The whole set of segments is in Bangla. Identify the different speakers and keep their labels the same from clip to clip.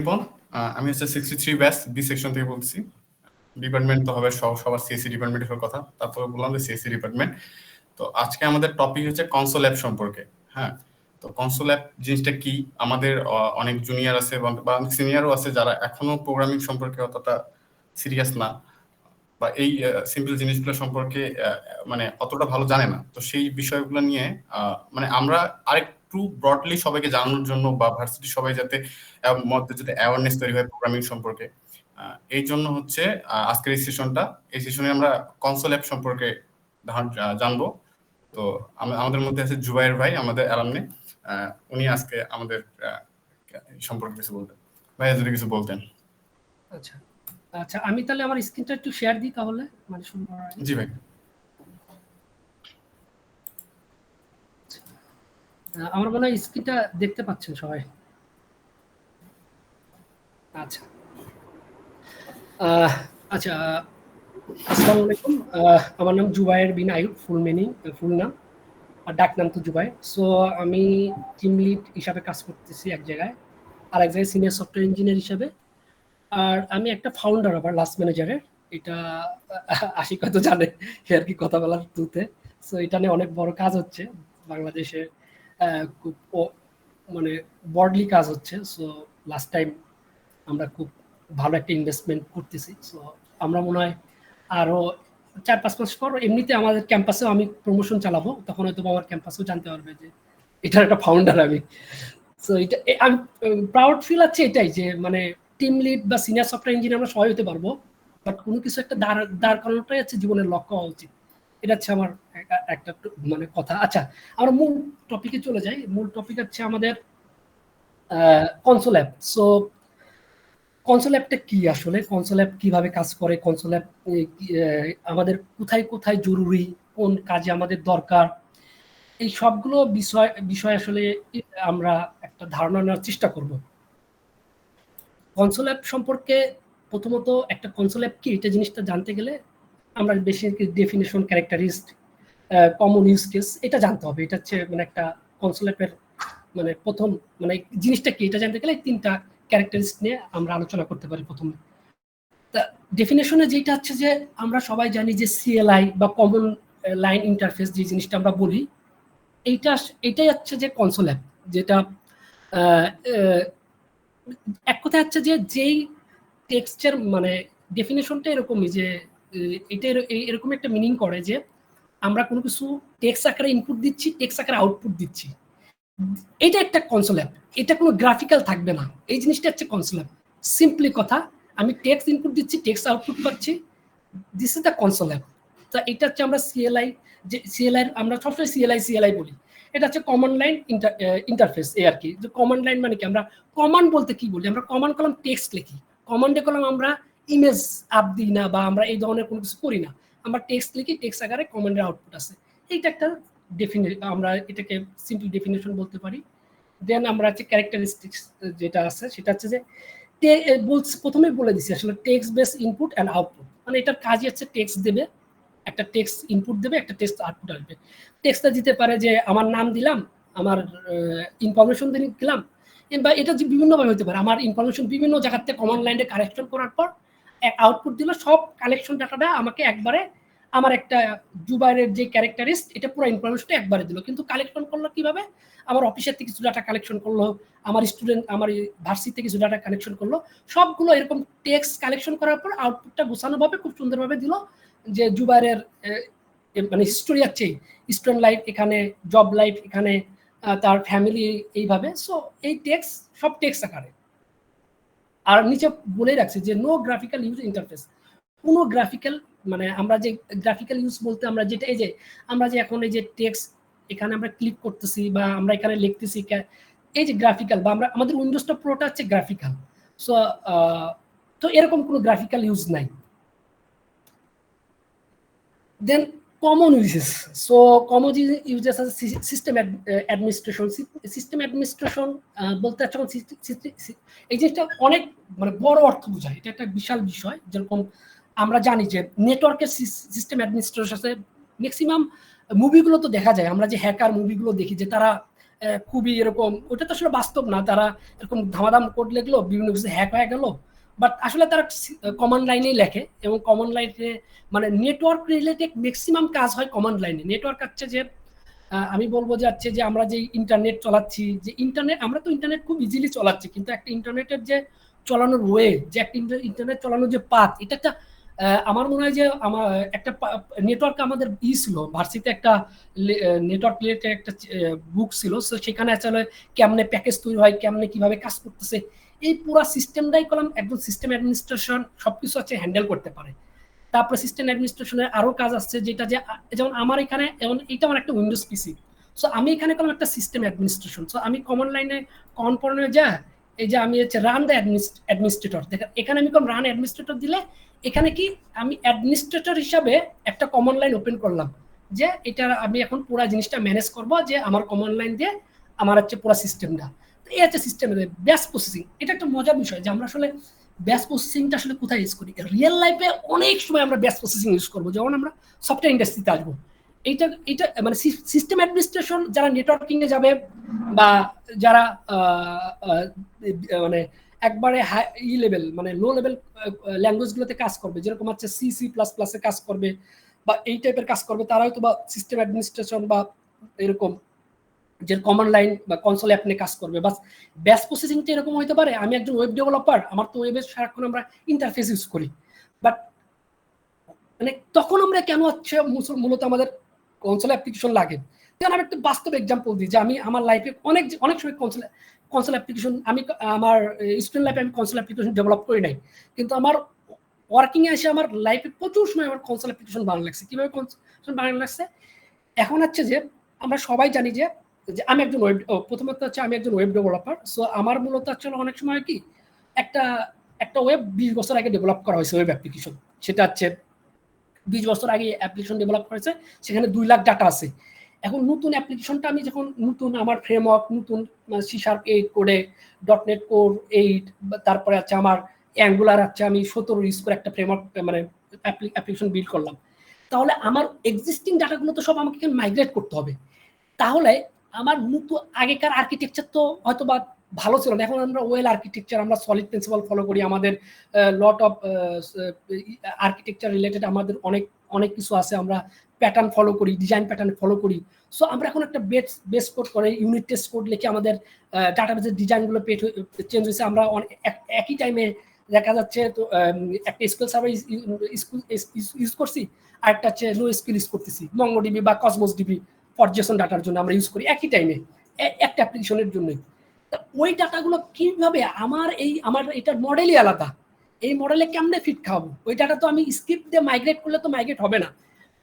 Speaker 1: রিপন, আমি হচ্ছে 63 ব্যাচ বি সেকশন থেকে বলছি। ডিপার্টমেন্ট তো হবে সবার সিএসসি ডিপার্টমেন্টের কথা, তারপর বললাম যে সিএসসি ডিপার্টমেন্ট। তো আজকে আমাদের টপিক হচ্ছে কনসোল অ্যাপ সম্পর্কে। হ্যাঁ, তো কনসোল অ্যাপ জিনিসটা কি, আমাদের অনেক জুনিয়র আছে বা অনেক সিনিয়রও আছে যারা এখনো প্রোগ্রামিং সম্পর্কে অতটা সিরিয়াস না, বা এই সিম্পল জিনিসগুলো সম্পর্কে মানে অতটা ভালো জানে না। তো সেই বিষয়গুলো নিয়ে মানে আমরা আরেকটু ব্রডলি সবাইকে জানানোর জন্য বা ভার্সিটি সবাই যাতে মধ্যে যাতে অ্যাওয়ারনেস তৈরি হয় প্রোগ্রামিং সম্পর্কে, এই জন্য হচ্ছে আজকের এই সেশনটা। এই সেশনে আমরা কনসোল অ্যাপ সম্পর্কে জানবো। তো আমাদের মধ্যে আছে জুবাইর ভাই, আমাদের অ্যালামনি। উনি আজকে আমাদের সম্পর্কে কিছু বলতেন। ভাইয়া যদি কিছু বলতেন।
Speaker 2: আচ্ছা আচ্ছা, আমি তাহলে আমার স্ক্রিনটা একটু শেয়ার দিই তাহলে, মানে
Speaker 1: জি ভাই।
Speaker 2: আমার মনে হয় স্ক্রিনটা দেখতে পাচ্ছেন সবাই। আচ্ছা আচ্ছা, আসসালামু আলাইকুম। আমার নাম জুবাইর বিন আইয়ুব, ফুল নাম, আর ডাক নাম তো জুবাইর। সো আমি টিম লিড হিসাবে কাজ করতেছি এক জায়গায়, আর এক জায়গায় সিনিয়র সফটওয়্যার ইঞ্জিনিয়ার হিসাবে। আর আমি একটা ফাউন্ডার আবার লাস্ট ম্যানেজারের, এটা আশিক হয়তো জানে আর কি কথা বলার থ্রুতে। সো এটা নিয়ে অনেক বড় কাজ হচ্ছে বাংলাদেশে, খুব মানে বড়লি কাজ হচ্ছে। সো লাস্ট টাইম আমরা খুব ভালো একটা ইনভেস্টমেন্ট করতেছি। সো আমরা মনে হয় আরো 4-5 মাস পর এমনিতে আমাদের ক্যাম্পাসেও আমি প্রমোশন চালাবো, তখন হয়তো আমার ক্যাম্পাসেও জানতে পারবে যে এটার একটা ফাউন্ডার আমি। সো এটা আমি প্রাউড ফিল আছে এটাই, যে মানে টিম লিড বা সিনিয়র সফটওয়্যার ইঞ্জিনিয়ার আমরা সবাই হতে পারবো, বাট কোনো কিছু একটা দাঁড় করানোটাই হচ্ছে জীবনের লক্ষ্য হওয়া উচিত। এটা হচ্ছে আমার একটা মানে কথা। আচ্ছা, আমরা মূল টপিকে চলে যাই। মূল টপিক হচ্ছে আমাদের কনসোল অ্যাপ। সো কনসোল অ্যাপটা কি আসলে, কনসোল অ্যাপ কিভাবে কাজ করে, কনসোল অ্যাপ আমাদের কোথায় কোথায় জরুরি, কোন কাজে আমাদের দরকার, এই সবগুলো বিষয় আসলে আমরা একটা ধারণা নেওয়ার চেষ্টা করব। কনসোল অ্যাপ সম্পর্কে প্রথমত একটা কনসোল অ্যাপ কি, এটা জিনিসটা জানতে গেলে আমরা বেশি ডেফিনেশন, ক্যারেক্টারিস্ট, কমন ইউজ কেস এটা জানতে হবে। এটা হচ্ছে মানে একটা কনসোল অ্যাপের মানে প্রথম মানে জিনিসটা কি, এটা জানতে গেলে 3টা ক্যারেক্টারিস্টিক নিয়ে আমরা আলোচনা করতে পারি প্রথমে। তা ডেফিনেশনে যেটা হচ্ছে যে আমরা সবাই জানি যে সিএলআই বা কমন লাইন ইন্টারফেস যে জিনিসটা আমরা বলি, এইটাই হচ্ছে যে কনসোল অ্যাপ, যেটা এক কথায় হচ্ছে যে যেই টেক্সটের মানে ডেফিনেশনটা এরকমই যে এটা এরকম একটা মিনিং করে যে আমরা কোনো কিছু টেক্সট আকারে ইনপুট দিচ্ছি, টেক্সট আকারে আউটপুট দিচ্ছি। এটা একটা কনসোল অ্যাপ, এটা কোনো গ্রাফিক্যাল থাকবে না, এই জিনিসটা হচ্ছে কনসোল অ্যাপ। সিম্পলি কথা, আমি টেক্সট ইনপুট দিচ্ছি, টেক্সট আউটপুট পাচ্ছি, this is the console app. তা এটা হচ্ছে আমরা সিএলআই, যে সিএলআই আমরা সবসময় সিএলআই বলি, এটা হচ্ছে কমান্ড লাইন ইন্টারফেস। এই আর কি, যে কমান্ড লাইন মানে কি, আমরা কমান্ড বলতে কি বলি, আমরা কমান্ড কলাম টেক্সট লিখি, কমান্ডে কলাম আমরা ইমেজ আপ দিই না, বা আমরা এই ধরনের কোনো কিছু করি না, আমরা টেক্সট লিখি, টেক্সট আকারে কমান্ডের আউটপুট আছে। এইটা একটা আমরা এটাকে সিম্পল ডেফিনেশন বলতে পারি। দেন আমরা হচ্ছে ক্যারেক্টারিস্টিক্স যেটা আছে সেটা হচ্ছে যে প্রথমে বলে দিচ্ছি আসলে text base input and output, মানে এটার কাজই হচ্ছে টেক্সট দেবে, একটা টেক্সট ইনপুট দেবে, একটা টেক্সট আউটপুট আসবে। টেক্সটটা দিতে পারে যে আমার নাম দিলাম, আমার ইনফরমেশন দিলাম, বা এটা যে বিভিন্নভাবে হতে পারে, আমার ইনফরমেশন বিভিন্ন জায়গার থেকে কমান্ড লাইনে কালেকশন করার পর আউটপুট দিল, সব কালেকশন ডাটাটা আমাকে একবারে আমার একটা জুবাইরের যে ক্যারেক্টারিস্ট, এটা পুরো ইনফরমেশনটা একবারে দিল। কিন্তু কালেকশন করলো কিভাবে, আমার অফিসের থেকে কিছু ডাটা কালেকশন করলো, আমার স্টুডেন্ট আমার ভার্সিটি থেকে কিছু ডাটা কালেকশন করলো, সবগুলো এরকম টেক্সট কালেকশন করার পর আউটপুটটা গোছানোভাবে খুব সুন্দরভাবে দিল, যে জুবাইরের মানে হিস্টোরি আছে, স্টুডেন্ট লাইফ এখানে, জব লাইফ এখানে, তার ফ্যামিলি এইভাবে। সো এই টেক্সট সব টেক্সট আকারে। আর নিচে বলে রাখছে যে নো গ্রাফিক্যাল ইউজ ইন্টারফেস, কোনো গ্রাফিক্যাল মানে আমরা যে গ্রাফিক্যাল ইউজ বলতে আমরা যেটা, এই যে আমরা যে এখন এই যে টেক্সট এখানে আমরা ক্লিক করতেছি বা আমরা এখানে লিখতেছি, এই যে গ্রাফিক্যাল, বা আমরা আমাদের উইন্ডোজটা পুরোটা হচ্ছে গ্রাফিক্যাল। সো তো এরকম কোনো গ্রাফিক্যাল ইউজ নাই। Then common usages. So common usages আছে সিস্টেম অ্যাডমিনিস্ট্রেশন। সিস্টেম অ্যাডমিনিস্ট্রেশন বলতে যখন এই জিনিসটা অনেক মানে বড় অর্থ বোঝায়, এটা একটা বিশাল বিষয়। যেরকম আমরা জানি যে নেটওয়ার্কের সিস্টেম অ্যাডমিনিস্ট্রেশন আছে, ম্যাক্সিমাম মুভিগুলো তো দেখা যায়, আমরা যে হ্যাকার মুভিগুলো দেখি যে তারা খুবই এরকম, ওটা তো আসলে বাস্তব না, তারা এরকম ধামাধাম কোড লিখলো, বিভিন্ন কিছু হ্যাক হয়ে গেল, বাট আসলে তারা কমান্ড লাইনেই লেখে, এবং কমান্ড লাইনে মানে নেটওয়ার্ক রিলেটেড ম্যাক্সিমাম কাজ হয় কমান্ড লাইনে। নেটওয়ার্ক হচ্ছে যে আমি বলবো যে হচ্ছে যে আমরা যে ইন্টারনেট চালাচ্ছি, যে ইন্টারনেট, আমরা তো ইন্টারনেট খুব ইজিলি চালাচ্ছি, কিন্তু একটা ইন্টারনেটের যে চালানোর ওয়ে, যে একটা ইন্টারনেট চালানোর যে পাথ, এটা একটা আমার মনে হয় যে আমার একটা নেটওয়ার্ক আমাদের ছিল ভার্সিটিতে, একটা নেটওয়ার্ক রিলেটেড একটা বুক ছিল, সো সেখানে আসলে কেমনে প্যাকেজ তৈরি হয়, কেমনে কিভাবে কাজ করতেছে, এই পুরো সিস্টেমটাই করলাম একদম সিস্টেম অ্যাডমিনিস্ট্রেশন সবকিছু হচ্ছে হ্যান্ডেল করতে পারে। তারপরে সিস্টেম অ্যাডমিনিস্ট্রেশনের আরো কাজ আসছে, যেটা যে যেমন আমার এখানে, যেমন এটা আমার একটা উইন্ডোজ পিসি, সো আমি এখানে করলাম একটা সিস্টেম অ্যাডমিনিস্ট্রেশন, সো আমি কমান্ড লাইনে কমান্ড পড়ানো যা, এই যে আমি হচ্ছে রান দ্য অ্যাডমিনিস্ট্রেটর, দেখেন এখানে আমি কোন রান অ্যাডমিনিস্ট্রেটর দিলে এখানে কি আমি অ্যাডমিনিস্ট্রেটর হিসাবে একটা কমান্ড লাইন ওপেন করলাম, যে এটা আমি এখন পুরো জিনিসটা ম্যানেজ করব, যে আমার কমান্ড লাইন দিয়ে আমার হচ্ছে পুরো সিস্টেমটা। এই হচ্ছে সিস্টেমের ব্যাচ প্রসেসিং। এটা একটা মজার বিষয় যে আমরা আসলে ব্যাচ প্রসেসিংটা আসলে কোথায় ইউজ করি, রিয়েল লাইফে অনেক সময় আমরা ব্যাচ প্রসেসিং ইউজ করবো, যখন আমরা সফটওয়্যার ইন্ডাস্ট্রিতে আসবো। এইটা এটা মানে সিস্টেম অ্যাডমিনিস্ট্রেশন যারা নেটওয়ার্কিং এ যাবে, বা যারা মানে একবারে হাই লেভেল মানে লো লেভেল ল্যাঙ্গুয়েজ গুলোতে কাজ করবে, যেরকম হচ্ছে সি সি প্লাস প্লাসে কাজ করবে বা এই টাইপের কাজ করবে, তারা হয়তো বা সিস্টেম অ্যাডমিনিস্ট্রেশন বা এরকম যে কমান্ড লাইন বা কনসোল অ্যাপ নিয়ে কাজ করবে। বাস ব্যাচ প্রসেসিংটা এরকম হতে পারে, আমি একজন ওয়েব ডেভেলপার, আমার তো ওয়েবে সারাক্ষণ আমরা ইন্টারফেস ইউজ করি, বাট মানে তখন আমরা কেন হচ্ছে মূলত আমাদের কনসোল অ্যাপ্লিকেশন লাগে। কারণ আমি একটা বাস্তব এক্সাম্পল দিই, যে আমি আমার লাইফে অনেক সময় কনসোল অ্যাপ্লিকেশন, আমি আমার স্টুডেন্ট লাইফে আমি কনসোল অ্যাপ্লিকেশন ডেভেলপ করি নাই, কিন্তু আমার ওয়ার্কিং এ এসে আমার লাইফে প্রচুর সময় আমার কনসোল অ্যাপ্লিকেশন বানানো লাগছে। কিভাবে কনসোল বানানো লাগছে, এখন হচ্ছে যে আমরা সবাই জানি যে আমি একজন প্রথমত হচ্ছে আমি একজন ওয়েব ডেভেলপার, সো আমার মূলত হচ্ছে অনেক সময় কি একটা ওয়েব 20 বছর আগে ডেভেলপ করা হয়েছে ওয়েব অ্যাপ্লিকেশন, সেটা হচ্ছে 20 বছর আগে অ্যাপ্লিকেশন ডেভেলপ করেছে, সেখানে 2 লাখ ডাটা আছে। এখন নতুন অ্যাপ্লিকেশনটা আমি যখন নতুন আমার ফ্রেমওয়ার্ক নতুন C#8 কোডে .NET Core 8, তারপরে আছে আমার অ্যাঙ্গুলার আছে আমি 17 ইউজ করে একটা ফ্রেমওয়ার্ক মানে অ্যাপ্লিকেশন বিল্ড করলাম, তাহলে আমার এক্সিস্টিং ডাটাগুলো তো সব আমাকে মাইগ্রেট করতে হবে। তাহলে আমার নতুন আগেকার আর্কিটেকচার তো হয়তো বা ভালো ছিল না, এখন আমরা ওয়েল আর্কিটেকচার, আমরা সলিড প্রিন্সিপাল ফলো করি, আমাদের লট অফ আর্কিটেকচার রিলেটেড আমাদের অনেক কিছু আছে, আমরা প্যাটার্ন ফলো করি, ডিজাইন প্যাটার্ন ফলো করি। সো আমরা এখন একটা বেস কোড করে ইউনিট টেস্ট কোড লিখে আমাদের ডাটাবেসের ডিজাইনগুলো চেঞ্জ হয়েছে। আমরা একই টাইমে দেখা যাচ্ছে তো একটা এসকিউএল সার্ভার ইউজ করছি, আর একটা হচ্ছে নো এসকিউএল ইউজ করতেছি, মঙ্গোডিবি বা কসমোস ডিবি ফর জেসন ডাটার জন্য আমরা ইউজ করি একই টাইমে একটা অ্যাপ্লিকেশনের জন্যই। ওই ডাটাগুলো কিভাবে আমার এটার মডেলই আলাদা, এই মডেলে কেমনে ফিট খাওয়াবো, ওই ডাটা তো আমি স্ক্রিপ্ট দিয়ে মাইগ্রেট করলে তো মাইগ্রেট হবে না।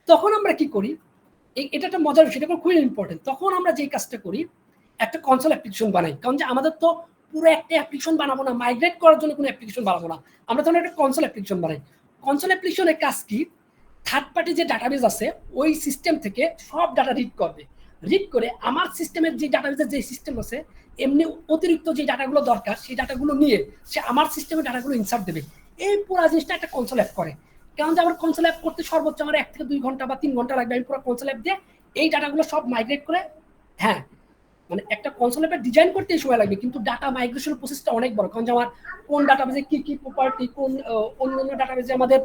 Speaker 2: তখন আমরা কি করি, এটা একটা মজার বিষয়, এটা খুবই ইম্পর্টেন্ট। তখন আমরা যে কাজটা করি, একটা কনসোল অ্যাপ্লিকেশন বানাই, কারণ যে আমাদের তো পুরো একটা অ্যাপ্লিকেশন বানাবো না, মাইগ্রেট করার জন্য কোনো অ্যাপ্লিকেশন বানাবো না, আমরা তখন একটা কনসোল অ্যাপ্লিকেশন বানাই। কনসোল অ্যাপ্লিকেশনের কাজ কি, থার্ড পার্টি যে ডাটাবেস আছে ওই সিস্টেম থেকে সব ডাটা রিড করবে, রিড করে আমার সিস্টেমের যে ডাটাবেসের যে সিস্টেম আছে এমনি অতিরিক্ত যে ডাটাগুলো দরকার সেই ডাটাগুলো নিয়ে সে আমার সিস্টেমে ডাটাগুলো ইনসার্ট দেবে। এই পুরো জিনিসটা একটা কনসোল অ্যাপ করে, কারণ যে আমার কনসোল অ্যাপ করতে সর্বোচ্চ আমার 1 থেকে 2 ঘন্টা বা 3 ঘন্টা লাগবে, আমি পুরো কনসোল অ্যাপ দিয়ে এই ডাটাগুলো সব মাইগ্রেট করে, হ্যাঁ মানে একটা কনসোল অ্যাপের ডিজাইন করতেই সময় লাগবে, কিন্তু ডাটা মাইগ্রেশন প্রসেসটা অনেক বড়, কারণ যে আমার কোন ডাটাবেসে কি কি প্রপার্টি, কোন অন্যান্য ডাটাবেসে আমাদের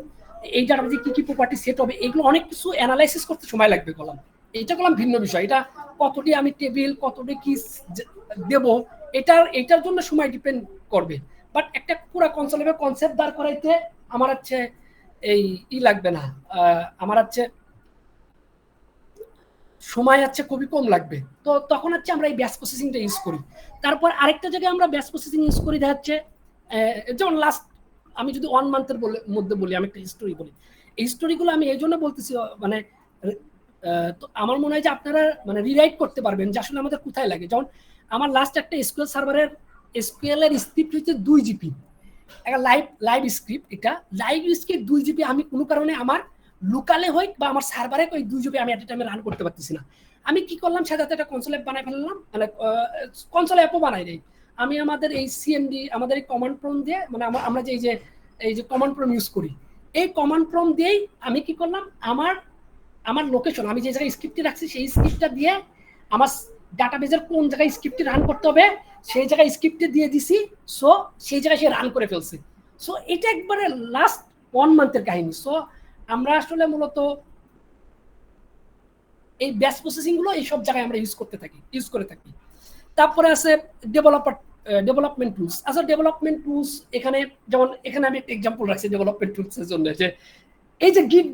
Speaker 2: এই ডাটাবেসে কি কি প্রপার্টি সেট হবে, এগুলো অনেক কিছু অ্যানালাইসিস করতে সময় লাগবে কলাম। এটা কলাম ভিন্ন বিষয়, এটা কতটি আমি টেবিল কতটি কি দেব এটার জন্য সময় ডিপেন্ড করবে, বাট একটা পুরো কনসোল অ্যাপের কনসেপ্ট দাঁড় করাইতে আমার হচ্ছে এই লাগবে না, আমার হচ্ছে সময় হচ্ছে খুবই কম লাগবে। তো তখন হচ্ছে আমরা এই ব্যাচ প্রসেসিংটা ইউজ করি। তারপর আরেকটা জায়গায় আমরা ব্যাচ প্রসেসিং ইউজ করি, দেখা যাচ্ছে যেমন লাস্ট আমি যদি 1 মান্থের মধ্যে বলি, আমি একটা হিস্টোরি বলি, এই হিস্টোরিগুলো আমি এই জন্য বলতেছি মানে তো আমার মনে হয় যে আপনারা মানে রিরাইট করতে পারবেন যে আসলে আমাদের কোথায় লাগে। যেমন আমার লাস্ট একটা এসকিউএল সার্ভারের এসকিউএল এর স্ক্রিপ্ট হচ্ছে 2 জিবি, একটা লাইভ স্ক্রিপ্ট, এটা লাইভ স্ক্রিপ্ট 2 জিবি, আমি কোনো কারণে আমার লোকালে হোক বা আমার সার্ভারে ওই 2 জিবি আমি এট এ টাইমে রান করতে পারতেছি না। আমি কি করলাম, সাথে একটা কনসোল অ্যাপ বানাই ফেললাম, মানে কনসোল অ্যাপও বানাই দেই আমি, আমাদের এই সিএমডি আমাদের এই কমান্ড প্রম্পট দিয়ে, মানে আমরা যে এই যে কমান্ড প্রম্পট ইউজ করি, এই কমান্ড প্রম্পট দিয়েই আমি কি করলাম, আমার লোকেশন আমি যে জায়গায় স্ক্রিপ্টে রাখছি সেই স্ক্রিপ্টটা দিয়ে আমার ডাটাবেজের কোন জায়গায় স্ক্রিপ্টটি রান করতে হবে সেই জায়গায় স্ক্রিপ্টে দিয়ে দিছি, সো সেই জায়গায় সে রান করে ফেলছে। সো এটা একবারে লাস্ট 1 মান্থের কাহিনী। সো আমরা আসলে মূলত এই ব্যাচ প্রসেসিং গুলো এইসব জায়গায় আমরা ইউজ করে থাকি। তারপরে আছে ডেভেলপমেন্ট টুলস। আচ্ছা, ডেভেলপমেন্ট টুলস এখানে যেমন এখানে আমি একটা এক্সাম্পল রাখছি ডেভেলপমেন্ট টুলস এর জন্য, যে এই যে গিট,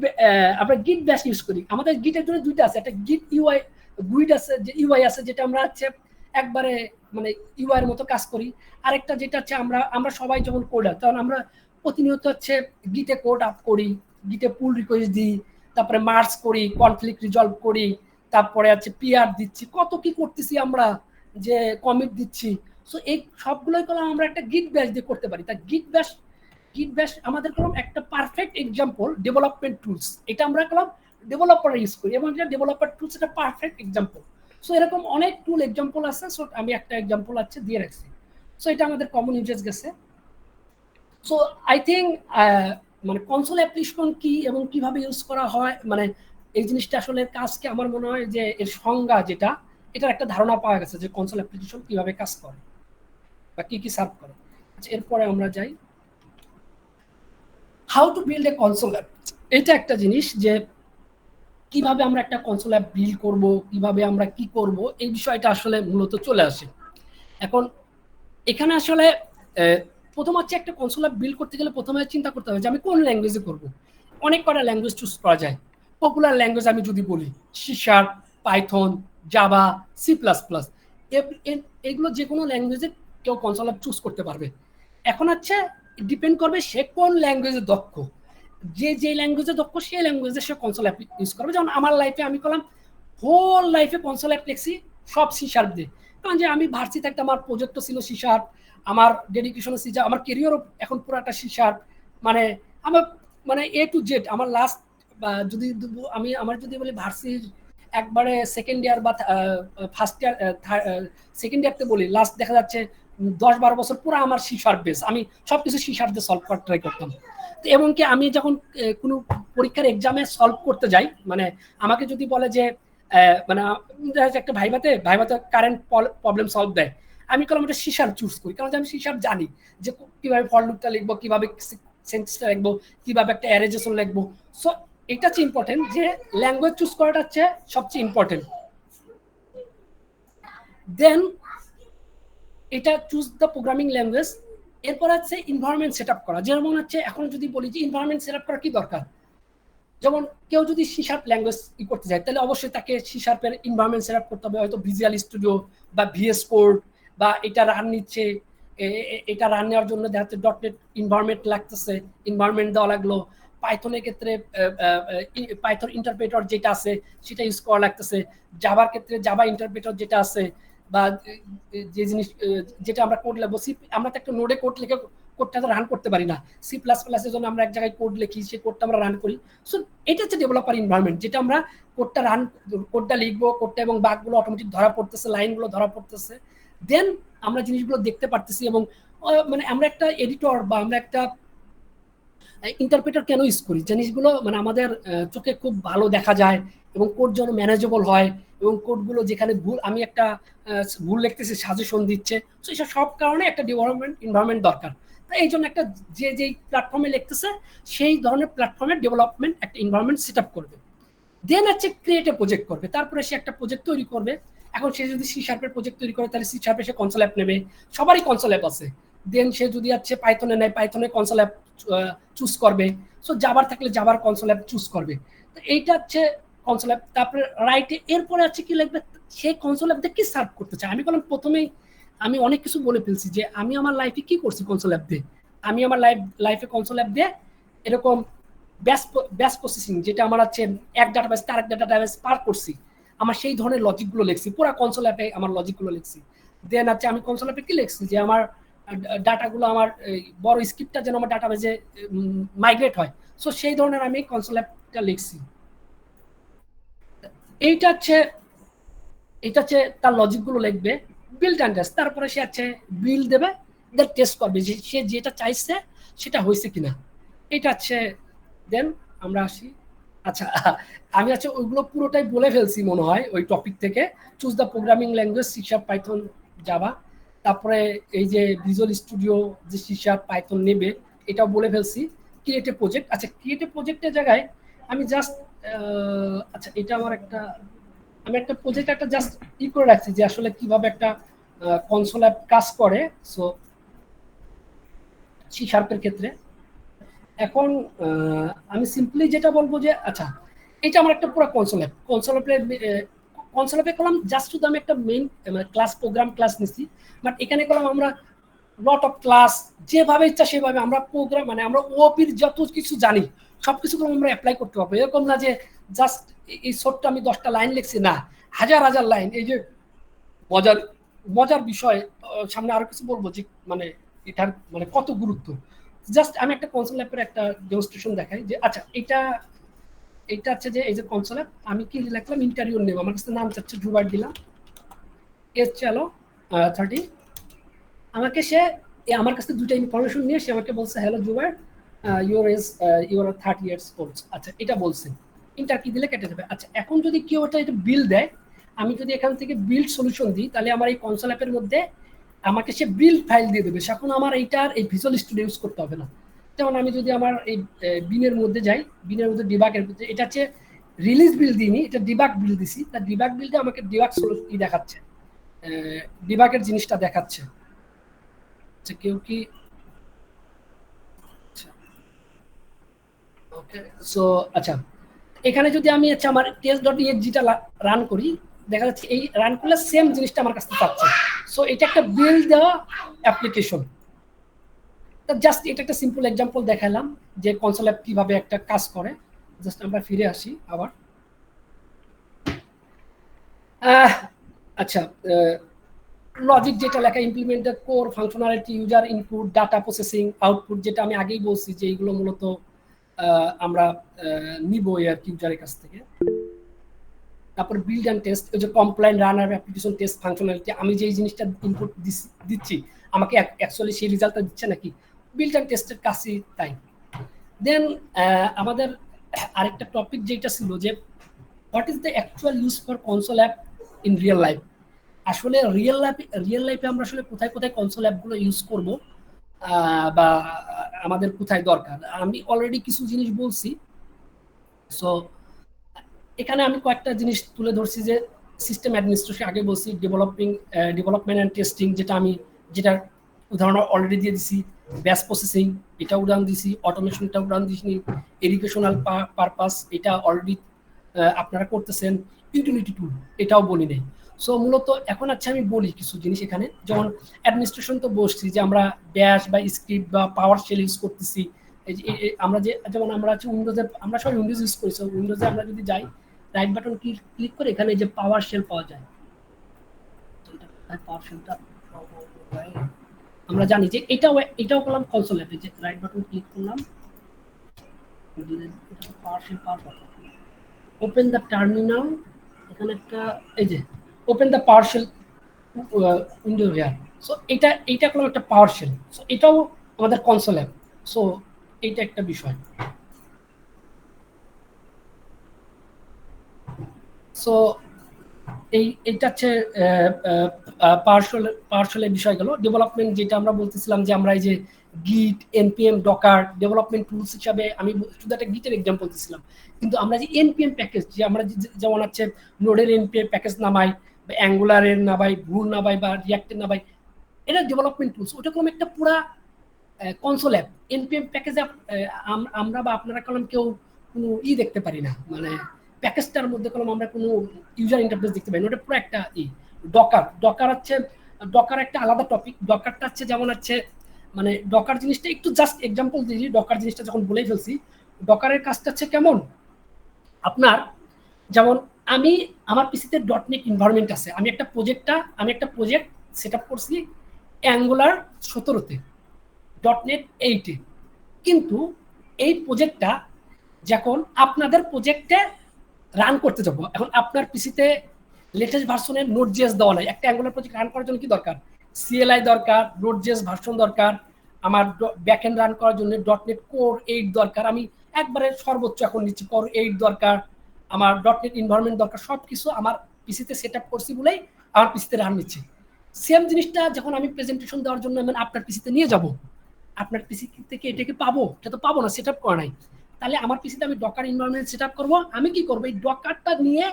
Speaker 2: আমরা গিট ব্যাশ ইউজ করি। আমাদের গিটের জন্য দুইটা আছে, একটা গিট ইউআই, গুইড আছে, যে ইউআই আছে যেটা আমরা হচ্ছে একবারে মানে ইউআই এর মতো কাজ করি। আরেকটা যেটা হচ্ছে আমরা সবাই যখন কোডার, তখন আমরা প্রতিনিয়ত হচ্ছে গিটে কোড আপ করি, গিটে পুল রিকোয়েস্ট দিই, তারপরে মার্জ করি, কনফ্লিক্ট রিজলভ করি, তারপরে হচ্ছে পিআর দিচ্ছি, কত কি করতেছি আমরা, যে কমিট দিচ্ছি। সো এই সবগুলোই করলাম আমরা একটা গিট ব্যাশ দিয়ে করতে পারি। তা গিট ব্যাশ আমাদের করলাম একটা পারফেক্ট এক্সাম্পল ডেভেলপমেন্ট টুলস। এটা আমরা করলাম ডেভেলপার ইউজ করি, এবং এটা ডেভেলপার টুলস এটা পারফেক্ট এক্সাম্পল। সো এরকম অনেক টুল এক্সাম্পল আছে। সো আমি একটা এক্সাম্পল আছে দিয়ে রাখছি। সো এটা আমাদের কমন ইউজেস গেছে। সো আই থিঙ্ক মানে কনসোল অ্যাপ্লিকেশন কি এবং কিভাবে ইউজ করা হয়, মানে এই জিনিসটা আসলে কাজকে আমার মনে হয় যে এর সংজ্ঞা যেটা, এটার একটা ধারণা পাওয়া গেছে যে কনসোল অ্যাপ্লিকেশন কিভাবে কাজ করে বা কি কি সার্ভ করে। আচ্ছা, এরপরে আমরা যাই how to build a console app. এটা একটা জিনিস যে কিভাবে আমরা একটা কনসোল অ্যাপ বিল্ড করব, কিভাবে আমরা কি করব, এই বিষয়টা আসলে মূলত চলে আসে। এখন এখানে আসলে প্রথম হচ্ছে একটা কনসোল অ্যাপ বিল্ড করতে গেলে প্রথমে চিন্তা করতে হবে যে আমি কোন ল্যাঙ্গুয়েজে করব। অনেক কটা ল্যাঙ্গুয়েজ চুজ করা যায়। পপুলার ল্যাঙ্গুয়েজ আমি যদি বলি C sharp, Python, Java, C plus plus, এগুলো যে কোনো ল্যাঙ্গুয়েজে কেউ কনসোল অ্যাপ চুজ করতে পারবে। এখন হচ্ছে ডিপেন্ড করবে সে কোন ল্যাঙ্গুয়েজে দক্ষ। যে ল্যাঙ্গুয়েজে দক্ষ সেই ল্যাঙ্গুয়েজে সে কনসোল অ্যাপ ইউজ করবে। যেমন আমার লাইফে আমি করলাম হোল লাইফে কনসোল অ্যাপ লিখছি সব সি শার্প দিয়ে, কারণ যে আমি ভার্সিটি একটা আমার প্রজেক্টও ছিল সি শার্প, আমার ডেডিকেশন সি শার্প, আমার কেরিয়ারও এখন পুরাটা সি শার্প। মানে আমার মানে এ টু জেড আমার লাস্ট যদি আমার যদি বলি ভার্সিটির একবারে সেকেন্ড ইয়ার বা ফার্স্ট ইয়ার সেকেন্ড ইয়ারতে বলি লাস্ট দেখা যাচ্ছে 10-12 বছর পুরো আমার সি শার্প বেস, আমি সবকিছু সি শার্প দিয়ে সলভ করার ট্রাই করতাম। এবং কি আমি যখন কোনো পরীক্ষার এক্সামে সলভ করতে যাই, মানে আমাকে যদি বলে যে মানে একটা ভাইভাতে কারেন্ট প্রবলেম সলভ দেয়, আমি করলাম একটা সি শার্প চুজ করি, কারণ আমি সি শার্প জানি যে কিভাবে ফর লুপটা লিখবো, কিভাবে সেন্টেন্সটা লিখবো, কিভাবে একটা অ্যারেজেশন লিখবো। সো এটা হচ্ছে ইম্পর্টেন্ট, যে ল্যাঙ্গুয়েজ চুজ করাটা হচ্ছে সবচেয়ে ইম্পর্টেন্ট। দেন এটা চুজ দ্য প্রোগ্রামিং ল্যাঙ্গুয়েজ। এরপর হচ্ছে এনভায়রনমেন্ট সেট আপ করা। যেমন হচ্ছে এখন যদি বলি যে এনভায়রনমেন্ট সেট আপ করা কি দরকার, যেমন কেউ যদি সি শার্প ল্যাঙ্গুয়েজ করতে যায় তাহলে অবশ্যই তাকে সি শার্পের এনভায়রনমেন্ট সেট আপ করতে হবে, হয়তো ভিজুয়াল স্টুডিও বা ভিএস কোড, বা এটা রান নিচ্ছে, এটা রান নেওয়ার জন্য দেখা যাচ্ছে ডটনেট এনভায়রনমেন্ট লাগতেছে, এনভায়রনমেন্ট দেওয়া লাগলো। পাইথনের ক্ষেত্রে পাইথন ইন্টারপ্রেটর যেটা আছে সেটা ইউজ করা লাগতেছে। জাভার ক্ষেত্রে জাভা ইন্টারপ্রেটর যেটা আছে, বা যে জিনিস যেটা আমরা কোড লিখবো, আমরা তো একটা নোডে কোড লিখে কোডটা রান করতে পারি না। সি প্লাস প্লাসের জন্য আমরা এক জায়গায় কোড লিখি, সেই কোডটা আমরা রান করি। সো এটা হচ্ছে ডেভেলপার এনভায়রনমেন্ট, যেটা আমরা কোডটা লিখবো, কোডটা এবং বাগগুলো অটোমেটিক ধরা পড়তেছে, লাইনগুলো ধরা পড়তেছে, দেন আমরা জিনিসগুলো দেখতে পারতেছি। এবং মানে আমরা একটা এডিটর বা আমরা একটা ইন্টারপ্রেটার কেন ইউজ করি, জিনিসগুলো মানে আমাদের চোখে খুব ভালো দেখা যায় এবং কোড যেন ম্যানেজেবল হয়, এবং কোডগুলো যেখানে ভুল, আমি একটা ভুল লিখতেছি সাজেশন দিচ্ছে। তো এইসব সব কারণে একটা ডেভেলপমেন্ট এনভায়রনমেন্ট দরকার। তো এই জন্য একটা যেই প্ল্যাটফর্মে লিখতেছে সেই ধরনের প্ল্যাটফর্মের ডেভেলপমেন্ট একটা এনভায়রনমেন্ট সেট আপ করবে। দেন হচ্ছে ক্রিয়েট এ প্রজেক্ট করবে, তারপরে সে একটা প্রজেক্ট তৈরি করবে। এখন সে যদি সি শার্পের প্রজেক্ট তৈরি করে তাহলে সি শার্পে সে কনসোল অ্যাপ নেবে, সবারই কনসোল অ্যাপ আছে। দেন সে যদি হচ্ছে পাইথনে নেয় পাইথনে কনসোল অ্যাপ চুজ করবে। সো জাভার থাকলে জাভার কনসোল অ্যাপ চুজ করবে। তো এইটা হচ্ছে কনসোল অ্যাপ। তারপরে রাইটে এরপরে আছে কি লিখবে, সেই কনসোল অ্যাপ দিয়ে কি সার্ভ করতে চায়। আমি বললাম প্রথমেই আমি অনেক কিছু বলে ফেলছি যে আমি আমার লাইফে কি করছি কনসোল অ্যাপ দিয়ে। আমি আমার লাইফে কনসোল অ্যাপ দিয়ে এরকম ব্যাচ প্রসেসিং, যেটা আমার হচ্ছে এক ডাটাবেস তার এক ডাটাবেস পার করছি, আমার সেই ধরনের লজিকগুলো লিখছি, পুরো কনসোল অ্যাপে আমার লজিকগুলো লিখছি। দেন হচ্ছে আমি কনসোল অ্যাপে কি লিখছি, যে আমার ডাটাগুলো আমার বড় স্ক্রিপ্টটা যেন আমার ডাটাবেজে মাইগ্রেট হয়। সো সেই ধরনের আমি কনসোল অ্যাপটা লিখছি। এইটা হচ্ছে তার লজিকগুলো লিখবে, বিল্ড অ্যান্ড টেস্ট। তারপরে সে হচ্ছে বিল দেবে, দেন টেস্ট করবে যে সে যেটা চাইছে সেটা হয়েছে কিনা। এটা হচ্ছে দেন আমরা আসি আচ্ছা, আমি ওইগুলো পুরোটাই বলে ফেলছি মনে হয় ওই টপিক থেকে। Choose the programming language, C sharp, Python, Java. তারপরে এই যে ভিজুয়াল স্টুডিও যে সি শার্প, পাইথন নেবে, এটাও বলে ফেলছি। ক্রিয়েটিভ প্রজেক্ট, আচ্ছা ক্রিয়েটিভ প্রজেক্টের জায়গায় আমি জাস্ট আচ্ছা এটা আমার আমি একটা প্রজেক্ট একটা জাস্ট করে রাখছি যে আসলে কিভাবে একটা কনসোল অ্যাপ কাজ করে। সো সি শার্পের ক্ষেত্রে এখন আমি সিম্পলি যেটা বলবো যে আচ্ছা এটা আমার একটা পুরো কনসোল অ্যাপে করলাম জাস্ট শুধু আমি একটা মেইন ক্লাস প্রোগ্রাম ক্লাস নিচ্ছি। বাট এখানে করলাম আমরা লট অফ ক্লাস, যেভাবে ইচ্ছা সেভাবে আমরা প্রোগ্রাম মানে আমরা ওপির যত কিছু জানি সবকিছু আমরা অ্যাপ্লাই করতে পারবো। এরকম না যে জাস্ট এই ছোট্ট আমি 10টা লাইন লিখছি, না হাজার হাজার লাইন। এই যে মজার মজার বিষয়, সামনে আরো কিছু বলবো যে মানে এটার মানে কত গুরুত্ব। জাস্ট আমি একটা কনসোল অ্যাপের একটা ডেমনস্ট্রেশন দেখাই যে আচ্ছা এটা হচ্ছে যে এই যে কনসোল অ্যাপ, আমি কি লিখলাম ইন্টারভিউ নেব, আমার কাছে নাম চাচ্ছে জুবাইর দিলাম, এস চলো 30। আমাকে সে আমার কাছে দুটো ইনফরমেশন নিয়ে সে আমাকে বলছে hello Zubair, your age your 30 years old. আচ্ছা এটা বলছে, ইন্টার কি দিলে কেটে যাবে। আচ্ছা এখন যদি কেউ এটা বিল দেয়, আমি যদি এখান থেকে বিল্ড সলিউশন দিই, তাহলে আমার এই কনসোল অ্যাপের মধ্যে আমাকে সে বিল্ড ফাইল দিয়ে দেবে। এখন আমার এইটার এই ভিজুয়াল স্টুডিও ইউজ করতে হবে না। যেমন আমি যদি আমার এই বিনের মধ্যে যাই, বিনের মধ্যে ডিবাগের মধ্যে, এটা হচ্ছে রিলিজ বিল দিইনি, এটা ডিবাগ বিল দিছি। তার ডিবাগ বিলটা আমাকে ডিবাগ সলিউশন দেখাচ্ছে, ডিবাগের জিনিসটা দেখাচ্ছে। আচ্ছা কেউ কি ওকে সো আচ্ছা এখানে যদি আমি আচ্ছা আমার test.exg-টা রান করি, দেখা যাচ্ছে এই রান করলে সেম জিনিসটা আমার কাছে পাচ্ছে। সো এটা একটা বিল্ড দেওয়া অ্যাপ্লিকেশন। জাস্ট এটা একটা সিম্পল এক্সাম্পল দেখালাম যে কনসোল অ্যাপ কিভাবে একটা কাজ করে। জাস্ট আমরা ফিরে আসি আবার। আচ্ছা লজিক যেটা লেখা, implement the core functionality, user input, data processing, output, যেটা আমি আগেই বলছি যে এইগুলো মূলত আমরা নিব আর কি ইউজারের কাছ থেকে। তারপর বিল্ড অ্যান্ড টেস্ট, ওই যে কমপ্লাইন রানার অ্যাপ্লিকেশন টেস্ট ফাংশনালিটি, আমি যে জিনিসটা ইনপুট দিচ্ছি আমাকে অ্যাকচুয়ালি সেই রেজাল্টটা দিচ্ছে নাকি, বিল্ড অ্যান্ড টেস্টের কাছেই তাই। দেন আমাদের আরেকটা টপিক যেটা ছিল যে what is the actual use for console app in real life. আসলে রিয়েল লাইফে আমরা আসলে কোথায় কোথায় কনসোল অ্যাপগুলো ইউজ করব বা আমাদের কোথায় দরকার, আমি অলরেডি কিছু জিনিস বলছি। সো এখানে আমি কয়েকটা জিনিস তুলে ধরছি যে সিস্টেম অ্যাডমিনিস্ট্রেশন আগে বলছি, ডেভেলপমেন্ট অ্যান্ড টেস্টিং যেটার উদাহরণ অলরেডি দিয়ে দিছি, ব্যাচ প্রসেসিং এটা উদাহরণ দিছি, অটোমেশনটা উদাহরণ দিছি, এডুকেশনাল পারপাস এটা অলরেডি আপনারা করতেছেন, ইউটিলিটি টুল এটাও বলি নেই। সো মূলত এখন আচ্ছা আমি বলি কিছু জিনিস এখানে, যেমন অ্যাডমিনিস্ট্রেশন তো বসছি যে আমরা ব্যাশ বা স্ক্রিপ্ট বা পাওয়ার শেল ইউজ করতেছি। আমরা যেমন আমরা উইন্ডোজে আমরা সবাই উইন্ডোজ ইউজ করি। উইন্ডোজে আমরা যদি যাই, রাইট বাটন ক্লিক করে এখানে যে পাওয়ার শেল পাওয়া যায়, পাওয়ার শেলটা আমরা জানি যে এটাও করলাম কনসোল অ্যাপে, যে রাইট বাটন ক্লিক করলাম, power shell open the terminal, এখানে একটা এই যে open the power shell window here. So এইটা করলাম একটা পাওয়ার শেল। সো এটাও আমাদের কনসোল অ্যাপ। সো এইটা একটা বিষয়। সো এইটা হচ্ছে পাওয়ারশেলের বিষয় গেল। ডেভেলপমেন্ট যেটা আমরা বলতেছিলাম যে আমরা এই যে গিট, এনপিএম, ডকার ডেভেলপমেন্ট টুলস হিসাবে, আমি শুধু একটা গিটের এক্সাম্পল দিচ্ছিলাম, কিন্তু আমরা যে এনপিএম প্যাকেজ যে আমরা যেমন হচ্ছে নোডের এনপিএম প্যাকেজ নামাই বা অ্যাঙ্গুলারের নামাই, ভুল নামাই বা রিয়াক্টের নামাই, এটা ডেভেলপমেন্ট টুলস। ওটা কোনো একটা পুরা কনসোল অ্যাপ। এনপিএম প্যাকেজে আমরা বা আপনারা কলম কেউ কোনো দেখতে পারি না, মানে প্যাকেজটার মধ্যে কলম আমরা কোনো ইউজার ইন্টারফেস দেখতে পাই না, ওটা পুরো একটা ডকার একটা আলাদা টপিক। ডকারটা হচ্ছে যেমন হচ্ছে মানে ডকার জিনিসটা একটু জাস্ট এক্সাম্পল দিয়েছি, ডকার জিনিসটা যখন বলেই ফেলছি, ডকারের কাজটা হচ্ছে কেমন, আপনার যেমন আমার পিসিতে .NET এনভায়রনমেন্ট আছে, আমি একটা প্রজেক্ট সেট আপ করছি অ্যাঙ্গুলার 17-তে, .NET 8-এ, কিন্তু এই প্রজেক্টটা যখন আপনাদের প্রজেক্টে রান করতে যাবো, এখন আপনার পিসিতে লেটেস্ট ভার্সনের নোড.js দেওয়া নাই। একটা অ্যাঙ্গুলার প্রজেক্ট রান করার জন্য কি দরকার, CLI দরকার, নোড.js ভার্সন দরকার, আমার ব্যাকএন্ড রান করার জন্য .NET Core 8 দরকার, আমি একবারে সর্বোচ্চ এখন নিচ্ছি, কোর 8 দরকার, আমার .NET এনভায়রনমেন্ট দরকার, সবকিছু আমার পিসিতে সেট আপ করছি বলেই আমার পিসিতে রান নিচ্ছে। সেম জিনিসটা যখন আমি প্রেজেন্টেশন দেওয়ার জন্য মানে আপনার পিসিতে নিয়ে যাব, আপনার পিসি থেকে এটাকে পাবো, এটা তো পাবো না, সেট আপ করা নাই। তাহলে আমার পিসিতে আমি ডকার এনভায়রনমেন্ট সেট আপ করবো। আমি কি করবো, এই ডকারটা নিয়ে,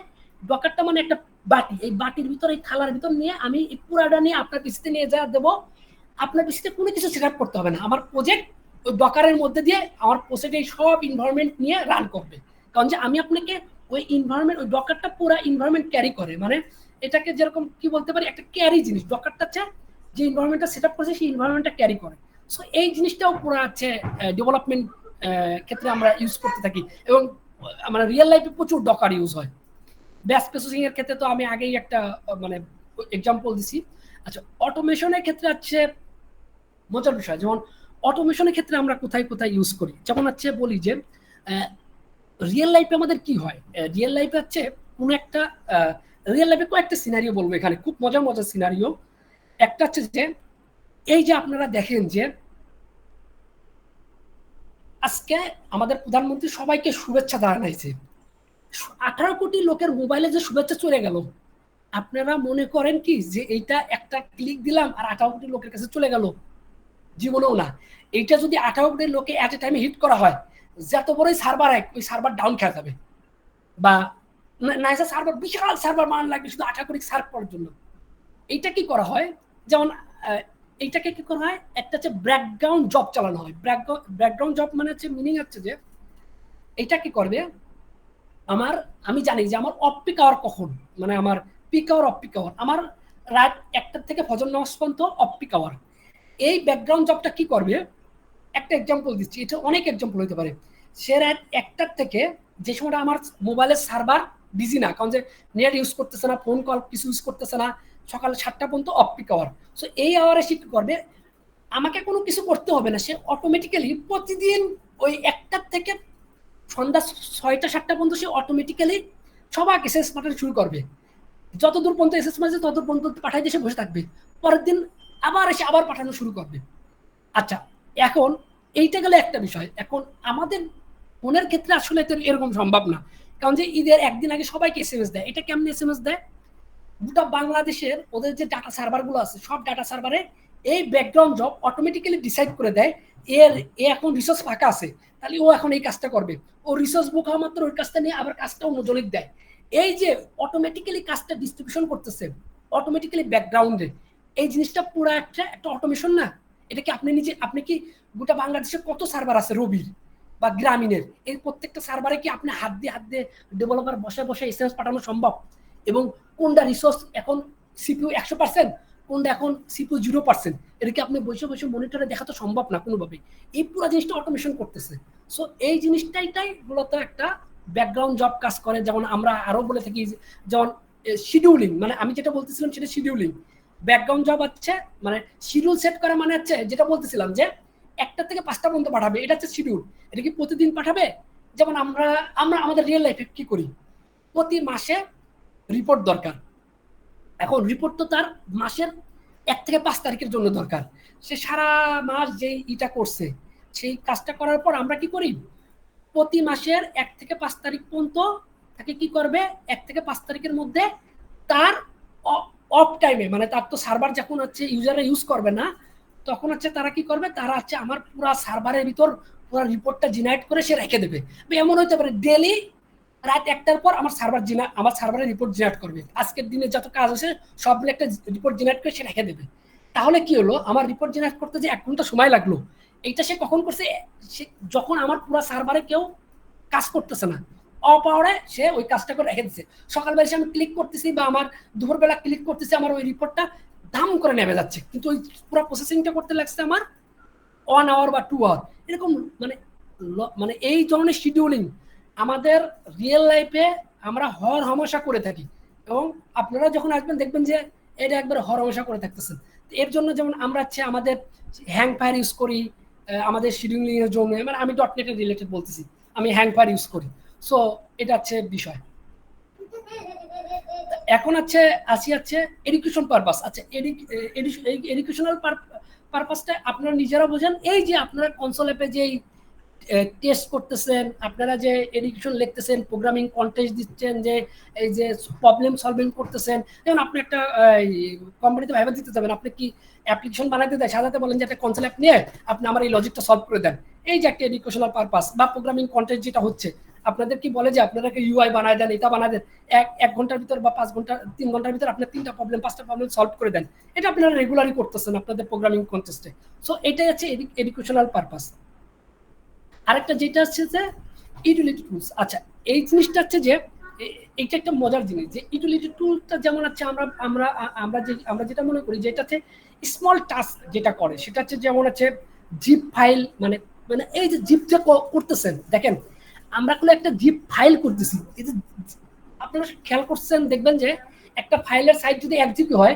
Speaker 2: ডকারটা মানে একটা বাটি, এই বাটির ভিতরে, এই থালার ভিতর নিয়ে আমি এই পুরাটা নিয়ে আপনার পিসিতে নিয়ে যা দেবো। আপনার পিসিতে কোনো কিছু সেট আপ করতে হবে না, আমার প্রজেক্ট ওই ডকারের মধ্যে দিয়ে আমার প্রজেক্টে সব এনভায়রনমেন্ট নিয়ে রান করবে। কারণ যে আমি আপনাকে ওই এনভায়রনমেন্ট, ওই ডকারটা পুরো এনভায়রনমেন্ট ক্যারি করে, মানে এটাকে যেরকম কি বলতে পারি, একটা ক্যারি জিনিস। ডকারটা হচ্ছে যে এনভায়রনমেন্টটা সেট আপ করেছে সেই এনভায়রনমেন্টটা ক্যারি করে। সো এই জিনিসটাও পুরো হচ্ছে ডেভেলপমেন্ট ক্ষেত্রে আমরা ইউজ করতে থাকি, এবং মানে রিয়েল লাইফে প্রচুর ডকার ইউজ হয়। ব্যাচ প্রসেসিং এর ক্ষেত্রে তো আমি আগেই একটা মানে এক্সাম্পল দিছি। আচ্ছা, অটোমেশনের ক্ষেত্রে হচ্ছে মজার বিষয়, যেমন অটোমেশনের ক্ষেত্রে আমরা কোথায় কোথায় ইউজ করি, যেমন হচ্ছে বলি যে রিয়েল লাইফে আমাদের কি হয়। রিয়েল লাইফে হচ্ছে কোনো একটা রিয়েল লাইফে কয়েকটা সিনারিও বলবো এখানে, খুব মজার মজার সিনারিও। একটা হচ্ছে যে এই যে আপনারা দেখেন যে আজকে আমাদের প্রধানমন্ত্রী সবাইকে শুভেচ্ছা জানাইছে, 18 কোটি লোকের মোবাইলে যে শুভেচ্ছা চলে গেল, আপনারা মনে করেন কি যে এইটা একটা ক্লিক দিলাম আর 18 কোটি লোকের কাছে চলে গেল? জীবনেও না। এইটা যদি 18 কোটি লোকে এট এ টাইমে হিট করা হয়, যত বড়ই সার্ভার এক, ওই সার্ভার ডাউন খেয়ে যাবে, বা নাইসা সার্ভার, বিশাল সার্ভার মান লাগবে শুধু 18 কোটি সার্ভ করার জন্য। এইটা কি করা হয়, যেমন এইটাকে কি করা হয়, একটা হচ্ছে ব্যাকগ্রাউন্ড জব চালানো হয়। ব্যাকগ্রাউন্ড জব মানে হচ্ছে মিনিং হচ্ছে যে এটা কি করবে, আমি জানি যে আমার অফ পিক আওয়ার কখন, মানে আমার peak hour, off peak hour, আমার রাত 1টা থেকে ফজর নামাজ পর্যন্ত অফ পিক আওয়ার। এই ব্যাকগ্রাউন্ড জবটা কি করবে, একটা এক্সাম্পল দিচ্ছি, এটা অনেক এক্সাম্পল হতে পারে। সে রাত 1টার থেকে, যে সময়টা আমার মোবাইলের সার্ভার বিজি না, কারণ যে নেট ইউজ করতেছে না, ফোন কল কিছু ইউজ করতেছে না, সকাল 7টা পর্যন্ত অফ পিক আওয়ার। সো এই আওয়ারে সে কি করবে, আমাকে কোনো কিছু করতে হবে না, সে অটোমেটিক্যালি প্রতিদিন ওই 1টার থেকে সন্ধ্যা 6টা 7টা পর্যন্ত সে অটোমেটিক্যালি সবাইকে এসএস পাঠানো শুরু করবে। যতদূর পর্যন্ত এসএস মাঝে ততদূর পর্যন্ত পাঠাই দিয়ে সে বসে থাকবে, পরের দিন আবার এসে আবার পাঠানো শুরু করবে। আচ্ছা, এখন এইটা গেলে একটা বিষয়। এখন আমাদের ফোনের ক্ষেত্রে আসলে এরকম সম্ভব না, কারণ যে ঈদের একদিন আগে সবাইকে এসএমএস দেয়। এটা কেমন এসএমএস দেয়, গোটা বাংলাদেশের ওদের যে ডাটা সার্ভারগুলো আছে, সব ডাটা সার্ভারে এই ব্যাকগ্রাউন্ড জব অটোমেটিক্যালি ডিসাইড করে দেয় এ এখন রিসোর্স ফাঁকা আছে, তাহলে ও এখন এই কাজটা করবে। ও রিসোর্স বুক হওয়া মাত্র ওই কাজটা নিয়ে আবার কাজটা অন্যজনকে দেয়। এই যে অটোমেটিক্যালি কাজটা ডিস্ট্রিবিউশন করতেছে অটোমেটিক্যালি ব্যাকগ্রাউন্ডে, এই জিনিসটা পুরো একটা অটোমেশন না? এটা কি আপনি কি গোটা বাংলাদেশে কত সার্ভার আছে রবির বা গ্রামীণের, এই প্রত্যেকটা সার্ভারে কি আপনি হাত দিয়ে ডেভেলপার বসে বসে এসএমএস পাঠানো সম্ভব? এবং কোনটা রিসোর্স এখন সিপিইউ 100%, কোনটা এখন সিপিইউ 0%, এটা কি আপনি বসে বসে মনিটরে দেখা তো সম্ভব না কোনোভাবেই। এই পুরো জিনিসটা অটোমেশন করতেছে। সো এই জিনিসটাই মূলত একটা ব্যাকগ্রাউন্ড জব কাজ করে। যেমন আমরা আরো বলে থাকি, যেমন শিডিউলিং, মানে আমি যেটা বলতেছিলাম সেটা শিডিউলিং। ব্যাকগ্রাউন্ড জব হচ্ছে মানে শিডিউল সেট করা, মানে হচ্ছে যেটা বলতেছিলাম যে 1টা থেকে 5টা পর্যন্ত পাঠাবে, এটা হচ্ছে শিডিউল। এটা কি প্রতিদিন পাঠাবে? যেমন আমরা আমাদের রিয়েল লাইফে কি করি, প্রতি মাসে রিপোর্ট দরকার। এখন রিপোর্ট তো তার মাসের 1 থেকে 5 তারিখের জন্য দরকার। সে সারা মাস যে ইটা করছে, সেই কাজটা করার পর আমরা কি করি, প্রতি মাসের 1 থেকে 5 তারিখ পর্যন্ত তাকে কি করবে, 1 থেকে 5 তারিখের মধ্যে তার অফ টাইমে, মানে তার তো সার্ভার যখন হচ্ছে ইউজাররা ইউজ করবে না, তখন হচ্ছে তারা কি করবে, তারা হচ্ছে আমার পুরো সার্ভারের ভিতর পুরো রিপোর্টটা জেনারেট করে সে রেখে দেবে। এমন হতে পারে ডেলি রাত 1টার পর আমার সার্ভারের রিপোর্ট জেনারেট করবে, আজকের দিনে যত কাজ আছে সব একটা রিপোর্ট জেনারেট করে সে রেখে দেবে। তাহলে কি হলো, আমার রিপোর্ট জেনারেট করতে যে 1 ঘন্টা সময় লাগলো, এইটা সে কখন করছে, যখন আমার পুরো সার্ভারে কেউ কাজ করতেছে না, অপাওয়ারে সে ওই কাজটা করে রেখে দিচ্ছে। সকালবেলা আমি ক্লিক করতেছি বা আমার দুপুরবেলা ক্লিক করতেছি, আমার ওই রিপোর্টটা দাম করে নেমে যাচ্ছে, কিন্তু ওই পুরো প্রসেসিংটা করতে লাগছে আমার 1 আওয়ার বা 2 আওয়ার। এরকম মানে এই ধরনের শিডিউলিং আমাদের রিয়েল লাইফে আমরা হরহামেশা করে থাকি, এবং আপনারা যখন আসবেন দেখবেন যে এটা একবার হরহামেশা করে থাকতেছেন। এর জন্য যেমন আমরা হচ্ছে আমাদের হ্যাং ফায়ার ইউজ করি আমাদের শিডিউলিং এর জন্য, মানে আমি .NET এর রিলেটেড বলতেছি, আমি হ্যাং ফায়ার ইউজ করি। সো এটা হচ্ছে বিষয়। এখন হচ্ছে এডুকেশন পারপাস। আচ্ছা, এডুকেশনাল পারপাসটা আপনারা নিজেরা বোঝেন। এই যে আপনারা কনসোল অ্যাপে যে টেস্ট করতেছেন, আপনারা যে এডুকেশন লিখতেছেন, প্রোগ্রামিং কন্টেস্ট দিচ্ছেন, যে এই যে প্রবলেম সলভিং করতেছেন, যেমন আপনি একটা কোম্পানিতে ভাইবা দিতে যাবেন, আপনি কি অ্যাপ্লিকেশন বানাতে দেয়, সাজাতে বলেন যে একটা কনসেপ্ট নিয়ে আপনি আমার এই লজিকটা সলভ করে দেন, এই যে একটা এডুকেশনাল পারপাস বা প্রোগ্রামিং কন্টেস্ট যেটা হচ্ছে, আপনাদের কি বলে যে আপনাদেরকে ইউআই বানায় দেন, এটা বানায় দেন, এক ঘন্টার ভিতর বা 5 ঘন্টা 3 ঘন্টার ভিতর আপনার 3টা প্রবলেম 5টা প্রবলেম সলভ করে দেন, এটা আপনারা রেগুলারই করতেছেন আপনাদের প্রোগ্রামিং কন্টেস্টে। সো এটাই হচ্ছে এডুকেশনাল পারপাস। আরেকটা যেটা হচ্ছে যে ইউটিলিটি টুলস। আচ্ছা, এই জিনিসটা হচ্ছে যে এইটা একটা মজার জিনিস, যে ইউটিলিটি টুলটা যেমন আছে আমরা আমরা আমরা যেটা মনে করি যে এটা হচ্ছে স্মল টাস্ক যেটা করে, সেটা হচ্ছে যেমন আছে জিপ ফাইল, মানে মানে এই যে জিপ যে করতেছেন, দেখেন আমরা কোনো একটা জিপ ফাইল করতেছি, এই যে আপনারা খেয়াল করছেন, দেখবেন যে একটা ফাইলের সাইজ যদি 1 জিবি হয়,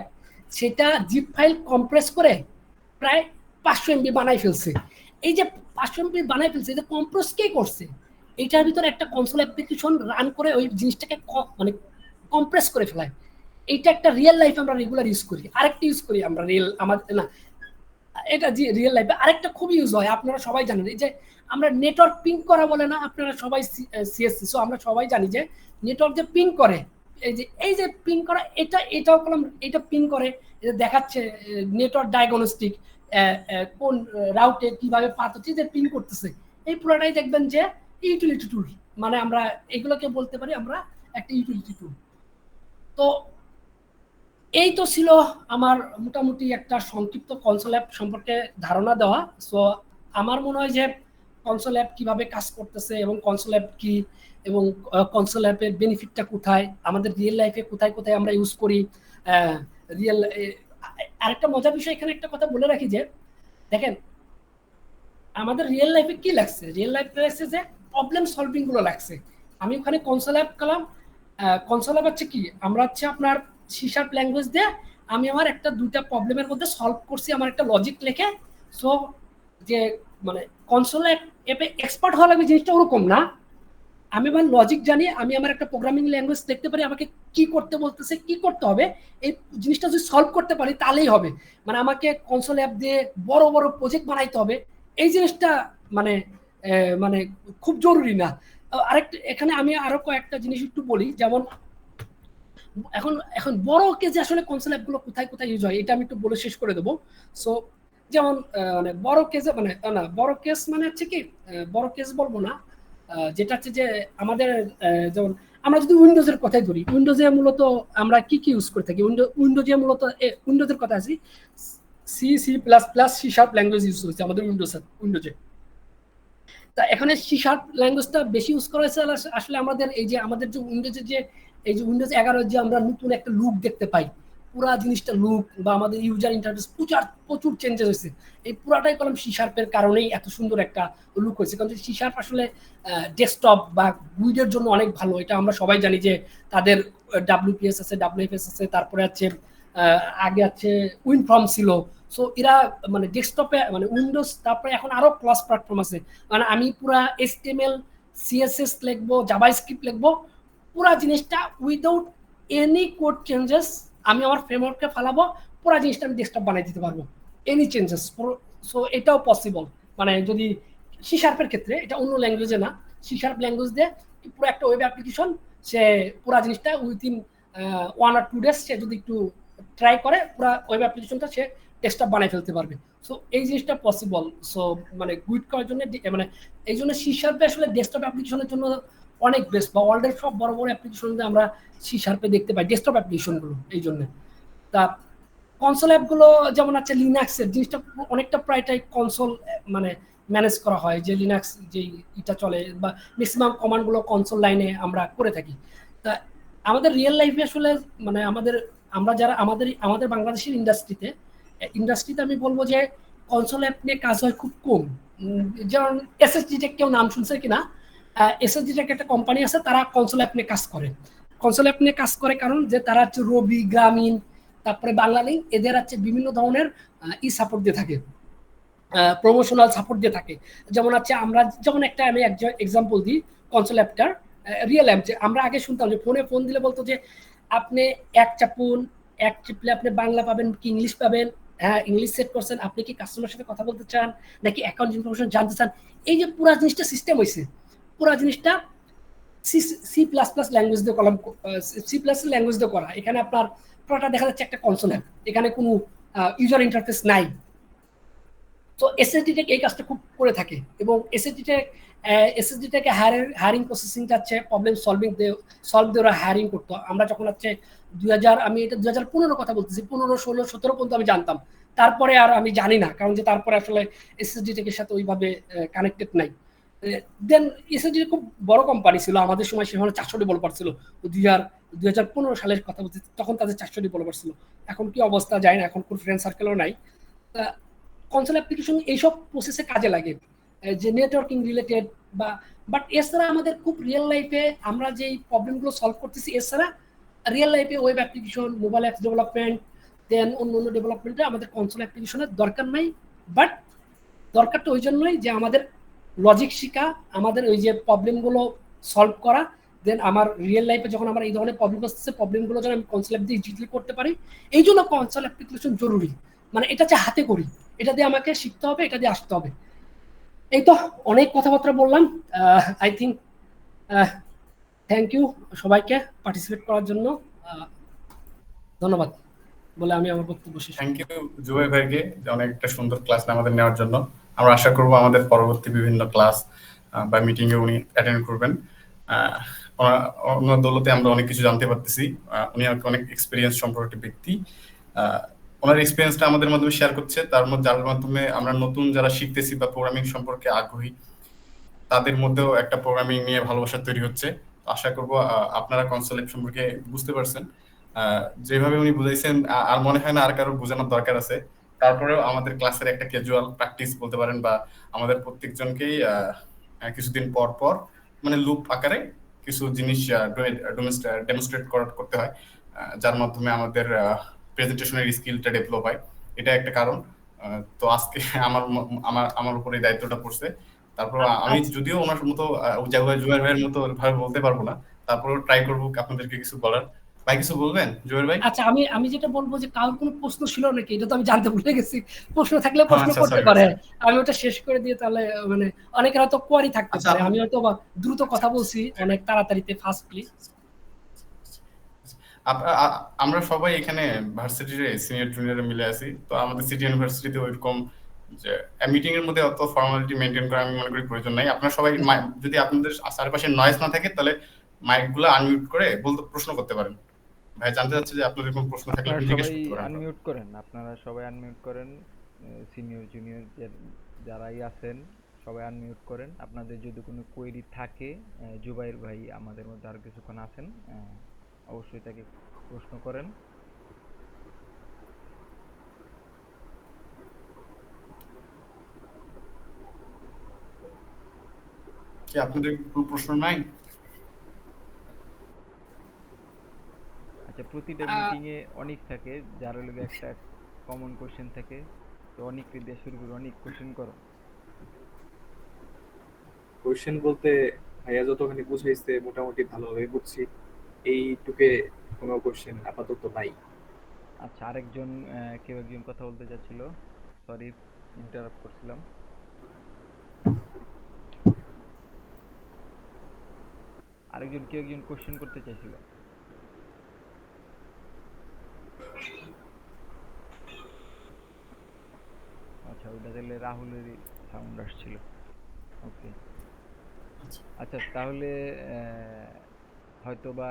Speaker 2: সেটা জিপ ফাইল কম্প্রেস করে প্রায় 500 এমবি বানাই ফেলছে। এই যে 500 এমবি বানাই ফেলছে, যে কম্প্রেস কে করছে, এইটার ভিতরে একটা কনসোল অ্যাপ্লিকেশন রান করে ওই জিনিসটাকে মানে কম্প্রেস করে ফেলায়। এইটা একটা রিয়েল লাইফে আমরা রেগুলার ইউজ করি। আরেকটা ইউজ করি আমরা আমাদের না, এটা যে রিয়েল লাইফে আরেকটা খুব ইউজ হয়, আপনারা সবাই জানেন, এই যে আমরা নেটওয়ার্ক পিং করা বলে না, আপনারা সবাই সিএসসি, সো আমরা সবাই জানি যে নেটওয়ার্ক যে পিং করে, এই যে পিং করা, এটাও করলাম, এটা পিং করে, এটা দেখাচ্ছে নেটওয়ার্ক ডায়াগনস্টিক, কোন রাউটে কিভাবে পাথ হচ্ছে যে পিং করতেছে, এই পুরোটাই দেখবেন যে ইউটিলিটি টুল, মানে আমরা এগুলোকে বলতে পারি আমরা একটা ইউটিলিটি টুল। তো এই তো ছিল আমার মোটামুটি একটা সংক্ষিপ্ত কনসোল অ্যাপ সম্পর্কে ধারণা দেওয়া। সো আমার মনে হয় যে কনসোল অ্যাপ কিভাবে কাজ করতেছে এবং কনসোল অ্যাপ কি, এবং কনসোল অ্যাপের বেনিফিটটা কোথায়, আমাদের রিয়েল লাইফে কোথায় কোথায় আমরা ইউজ করি। রিয়েল আরেকটা মজার বিষয় এখানে একটা কথা বলে রাখি যে দেখেন আমাদের রিয়েল লাইফে কি লাগছে, রিয়েল লাইফে লাগছে যে প্রবলেম সলভিং গুলো লাগছে। আমি ওখানে কনসোল অ্যাপ করলাম, কনসোল অ্যাপ হচ্ছে কি, আমরা হচ্ছে আপনার C# ল্যাঙ্গুয়েজ দিয়ে আমি আমার একটা 2টা প্রবলেমের মধ্যে সলভ করছি, আমার একটা লজিক লিখে। সো যে মানে কনসোল অ্যাপে এক্সপার্ট হওয়া লাগবে জিনিসটা ওরকম না, আমি আমার লজিক জানি, আমি আমার একটা প্রোগ্রামিং ল্যাঙ্গুয়েজ দেখতে পারি, আমাকে কি করতে বলতেছে, কি করতে হবে, এই জিনিসটা যদি সলভ করতে পারি তাহলেই হবে। মানে আমাকে কনসোল অ্যাপ দিয়ে বড় বড় প্রজেক্ট বানাইতে হবে, এই জিনিসটা মানে মানে খুব জরুরি না। আরেকটা এখানে আমি আরো কয়েকটা জিনিস একটু বলি, যেমন এখন এখন বড় কেজে আসলে কনসোল অ্যাপগুলো কোথায় কোথায় ইউজ হয় এটা আমি একটু বলে শেষ করে দেবো। সো যেমন মানে বড় কেজে, মানে না বড় কেস মানে হচ্ছে কি, বড় কেস বলবো না, যেটা হচ্ছে যে আমাদের যেমন আমরা যদি উইন্ডোজের কথাই ধরি, উইন্ডোজে মূলত আমরা কি কি ইউজ করে থাকি, উইন্ডোজে মূলত উইন্ডোজের কথা আছে, C++, C# ল্যাঙ্গুয়েজ ইউজ হচ্ছে আমাদের উইন্ডোজে। তা এখানে C# ল্যাঙ্গুয়েজটা বেশি ইউজ করা হয়েছে আসলে আমাদের এই যে আমাদের যে উইন্ডোজের যে এই যে উইন্ডোজ 11 যে আমরা নতুন একটা লুক দেখতে পাই, পুরা জিনিসটা লুক বা আমাদের ইউজার ইন্টারফেস প্রচুর চেঞ্জেস হয়েছে, এই পুরাটাই কলম C# কারণেই এত সুন্দর একটা লুক হয়েছে। কারণ C# আসলে ডেস্কটপ বা গুইডের জন্য অনেক ভালো, এটা আমরা সবাই জানি যে তাদের WPS আছে, WFS আছে, তারপরে আছে আগে আছে উইনফর্ম ছিল। সো এরা মানে ডেস্কটপে মানে উইন্ডোজ, তারপরে এখন আরো ক্রস প্ল্যাটফর্ম আছে, মানে আমি পুরা HTML CSS লিখবো, জাভাস্ক্রিপ্ট লিখবো, পুরা জিনিসটা উইদাউট এনি কোড চেঞ্জেস আমি আমার ফ্রেমওয়ার্কে ফালাবো, পুরা জিনিসটা আমি ডেস্কটপ বানিয়ে দিতে পারবো এনি চেঞ্জেস। সো এটাও পসিবল, মানে যদি C# ক্ষেত্রে, এটা অন্য ল্যাঙ্গুয়েজে না, C# ল্যাঙ্গুয়েজ দিয়ে পুরো একটা ওয়েব অ্যাপ্লিকেশন সে পুরা জিনিসটা উইথিন 1 or 2 days সে যদি একটু ট্রাই করে পুরা ওয়েব অ্যাপ্লিকেশনটা সে ডেস্কটপ বানিয়ে ফেলতে পারবে। সো এই জিনিসটা পসিবল। সো মানে গুইড করার জন্য মানে এই জন্য C# আসলে ডেস্কটপ অ্যাপ্লিকেশনের জন্য অনেক বেস্ট, বা ওয়ার্ল্ডের সব বড় বড় অ্যাপ্লিকেশন আমরা C# দেখতে পাই ডেস্কটপ অ্যাপ্লিকেশনগুলো। এই জন্য তা কনসোল অ্যাপগুলো যেমন আছে লিনাক্সের জিনিসটা অনেকটা প্রায়টাই কনসোল মানে ম্যানেজ করা হয়, যে লিনাক্স যে এটা চলে বা ম্যাক্সিমাম কমান্ডগুলো কনসোল লাইনে আমরা করে থাকি। তা আমাদের রিয়েল লাইফে আসলে মানে আমরা যারা আমাদের বাংলাদেশের ইন্ডাস্ট্রিতে আমি বলবো যে কনসোল অ্যাপ নিয়ে কাজ হয় খুব কম। যেমন SSD টেক, কেউ নাম শুনছে কিনা, SSD টেক একটা কোম্পানি আছে, তারা কনসোল অ্যাপ নিয়ে কাজ করে। কনসোল অ্যাপ নিয়ে কাজ করে কারণ যে তারা হচ্ছে রবি, গ্রামীণ, তারপরে বাংলালিংক, এদের হচ্ছে বিভিন্ন ধরনের সাপোর্ট দিয়ে থাকে, প্রমোশনাল সাপোর্ট দিয়ে থাকে। যেমন হচ্ছে আমরা যেমন একটা আমি এক্সাম্পল দিই কনসোল অ্যাপটার, রিয়েল অ্যাপ, যে আমরা আগে শুনতাম যে ফোন দিলে বলতো যে আপনি এক চাপুন, এক চিপলে আপনি বাংলা পাবেন কি ইংলিশ পাবেন, হ্যাঁ ইংলিশ সেট করছেন, আপনি কি কাস্টমারের সাথে কথা বলতে চান নাকি অ্যাকাউন্ট ইনফরমেশন জানতে চান, এই যে পুরো জিনিসটা সিস্টেম হয়েছে, পুরো জিনিসটা সি প্লাস প্লাস ল্যাঙ্গুয়েজ দিয়ে কলম, সি প্লাস ল্যাঙ্গুয়েজ দিয়ে করা। এখানে আপনার পুরোটা দেখা যাচ্ছে একটা কনসোল অ্যাপ, এখানে কোনো ইউজার ইন্টারফেস নাই। তো এসএসডি টেক এই কাজটা খুব করে থাকে, এবং এসএসডি টেকে হায়ারিং প্রসেসিং যাচ্ছে প্রবলেম সলভ দিয়ে ওরা হায়ারিং করতো। আমরা যখন হচ্ছে 2000, আমি এটা 2015 কথা বলতেছি, 15, 16, 17 পর্যন্ত আমি জানতাম, তারপরে আর আমি জানি না, কারণ যে তারপরে আসলে এসএসডি টেকের সাথে ওইভাবে কানেক্টেড নাই। দেন এসএসডি খুব বড় কোম্পানি ছিল আমাদের সময়, সেখানে 400 ডেভেলপার ছিল। 2015 সালের কথা বলছি, তখন তাদের 400 ডেভেলপার ছিল। এখন কি অবস্থা যায় না, এখন কোন ফ্রেন্ড সার্কেলও নাই। কনসোল অ্যাপ্লিকেশন এইসব প্রসেসে কাজে লাগে, যে নেটওয়ার্কিং রিলেটেড বা, বাট এছাড়া আমাদের খুব রিয়েল লাইফে আমরা যে প্রবলেমগুলো সলভ করতেছি, এছাড়া রিয়েল লাইফে web application, mobile apps development, then অন্য অন্য ডেভেলপমেন্টে আমাদের কনসোল অ্যাপ্লিকেশনের দরকার নাই। বাট দরকারটা ওই জন্যই যে আমাদের লজিক শিখা, আমাদের ওই যে প্রবলেমগুলো সলভ করা, দেন আমার রিয়েল লাইফে যখন আমার এই ধরনের প্রবলেম আসছে, প্রবলেমগুলো যেন আমি কনসোল অ্যাপ দিয়ে ইজিলি করতে পারি, এই জন্য কনসোল অ্যাপ্লিকেশন জরুরি। মানে এটা যে হাতে করি, এটা দিয়ে আমাকে শিখতে হবে, এটা দিয়ে আসতে হবে। এই তো অনেক কথাবার্তা বললাম। আই থিঙ্ক থ্যাংক ইউ সবাইকে পার্টিসিপেট করার জন্য, ধন্যবাদ বলে আমি আমার বক্তব্য শেষ।
Speaker 1: থ্যাংক ইউ জুবাই ভাইকে অনেক একটা সুন্দর ক্লাস আমাদের নেওয়ার জন্য। আমরা আশা করব আমাদের পরবর্তী বিভিন্ন ক্লাস বা মিটিং এ উনি অ্যাটেন্ড করবেন। ওনার দৌলতে আমরা অনেক কিছু জানতে পারতেছি। উনি অনেক এক্সপিরিয়েন্স সম্পর্কিত ব্যক্তি। ওনার এক্সপিরিয়েন্সটা আমাদের মাধ্যমে শেয়ার করছে, যার মাধ্যমে আমরা নতুন যারা শিখতেছি বা প্রোগ্রামিং সম্পর্কে আগ্রহী, তাদের মধ্যেও একটা প্রোগ্রামিং নিয়ে ভালোবাসা তৈরি হচ্ছে। আশা করব আপনারা কনসোল অ্যাপ সম্পর্কে বুঝতে পারছেন। যেভাবে উনি বুঝাইছেন, আর মনে হয় না আর কারো বোঝানোর দরকার আছে। তারপরেও আমাদের ক্লাসের একটা ক্যাজুয়াল প্র্যাকটিস বলতে পারেন, বা আমাদের প্রত্যেকজনকেই কিছুদিন পর পর মানে লুপ আকারে কিছু জিনিস ডেমনস্ট্রেট করতে হয়, যার মাধ্যমে আমাদের প্রেজেন্টেশনের স্কিলটা ডেভেলপ হয়। এটা একটা কারণ। তো আজকে আমার উপরে দায়িত্বটা পড়ছে। তারপর আমি যদিও ওনার মতো জুবাইর ভাইয়ের মতো ভাবে বলতে পারবো না, তারপরেও ট্রাই করবো আপনাদেরকে কিছু বলার। ভাই কিছু বলবেন জুবাইর ভাই?
Speaker 2: আচ্ছা, আমি যেটা বলবো যে কারোর কোনো প্রশ্ন ছিল নাকি, এটা তো আমি জানতে ভুলে গেছি। প্রশ্ন থাকলে প্রশ্ন
Speaker 1: আচ্ছা,
Speaker 2: করতে
Speaker 1: sorry,
Speaker 2: পারে,
Speaker 1: sorry.
Speaker 2: আমি ওটা শেষ করে দিয়ে তাহলে মানে অনেকের হয়তো কোয়ারি থাকতে
Speaker 1: আচ্ছা,
Speaker 2: পারে, আমি হয়তো দ্রুত কথা বলছি অনেক তাড়াতাড়িতে ফাস্টলি।
Speaker 1: আমরা সবাই এখানে ভার্সিটির সিনিয়র জুনিয়র মিলে আছি। তো আমাদের সিটি ইউনিভার্সিটিতে ওইরকম যে মিটিং এর মধ্যে অত ফর্মালিটি মেনটেন করা আমি মনে করি প্রয়োজন নাই। আপনারা সবাই যদি আপনাদের চারপাশে নয়েজ না থাকে, তাহলে মাইকগুলো আনমিউট করে প্রশ্ন করতে পারেন। ভাই জানতে চাচ্ছি যে আপনাদের কোনো প্রশ্ন থাকলে
Speaker 3: আপনারা
Speaker 1: জিজ্ঞেস
Speaker 3: সবাই
Speaker 1: করতে পারেন।
Speaker 3: আনমিউট করেন, আপনারা সবাই আনমিউট করেন। সিনিয়র জুনিয়র যারাই আছেন সবাই আনমিউট করেন। আপনাদের যদি কোনো কোয়েরি থাকে, জুবাইর ভাই আমাদের মধ্যে আর কিছুক্ষণ আছেন, অবশ্যই তাকে প্রশ্ন করেন।
Speaker 1: কি আপনাদের কোনো প্রশ্ন নাই?
Speaker 3: আচ্ছা, প্রতিটা মিটিং এ অনেক থাকে, যার লগে একটা কমন কোশ্চেন থাকে। তো অনেককে দিয়ে শুরু করে, অনেক কোশ্চেন করো।
Speaker 4: কোশ্চেন বলতে ভাইয়া যতখানি বুঝাইছে মোটামুটি ভালোভাবে বুঝছি, এইটুকে কোনো কোশ্চেন আপাতত নাই।
Speaker 3: আচ্ছা, আরেকজন কেউ একজন কথা বলতে চাচ্ছিল, সরি ইন্টারাপ্ট করছিলাম। আরেকজন কেউ একজন কোশ্চেন করতে চাইছিল। আচ্ছা, ওইটা তাহলে রাহুলেরই সাউন্ড আসছিল। ওকে, আচ্ছা তাহলে হয়তো বা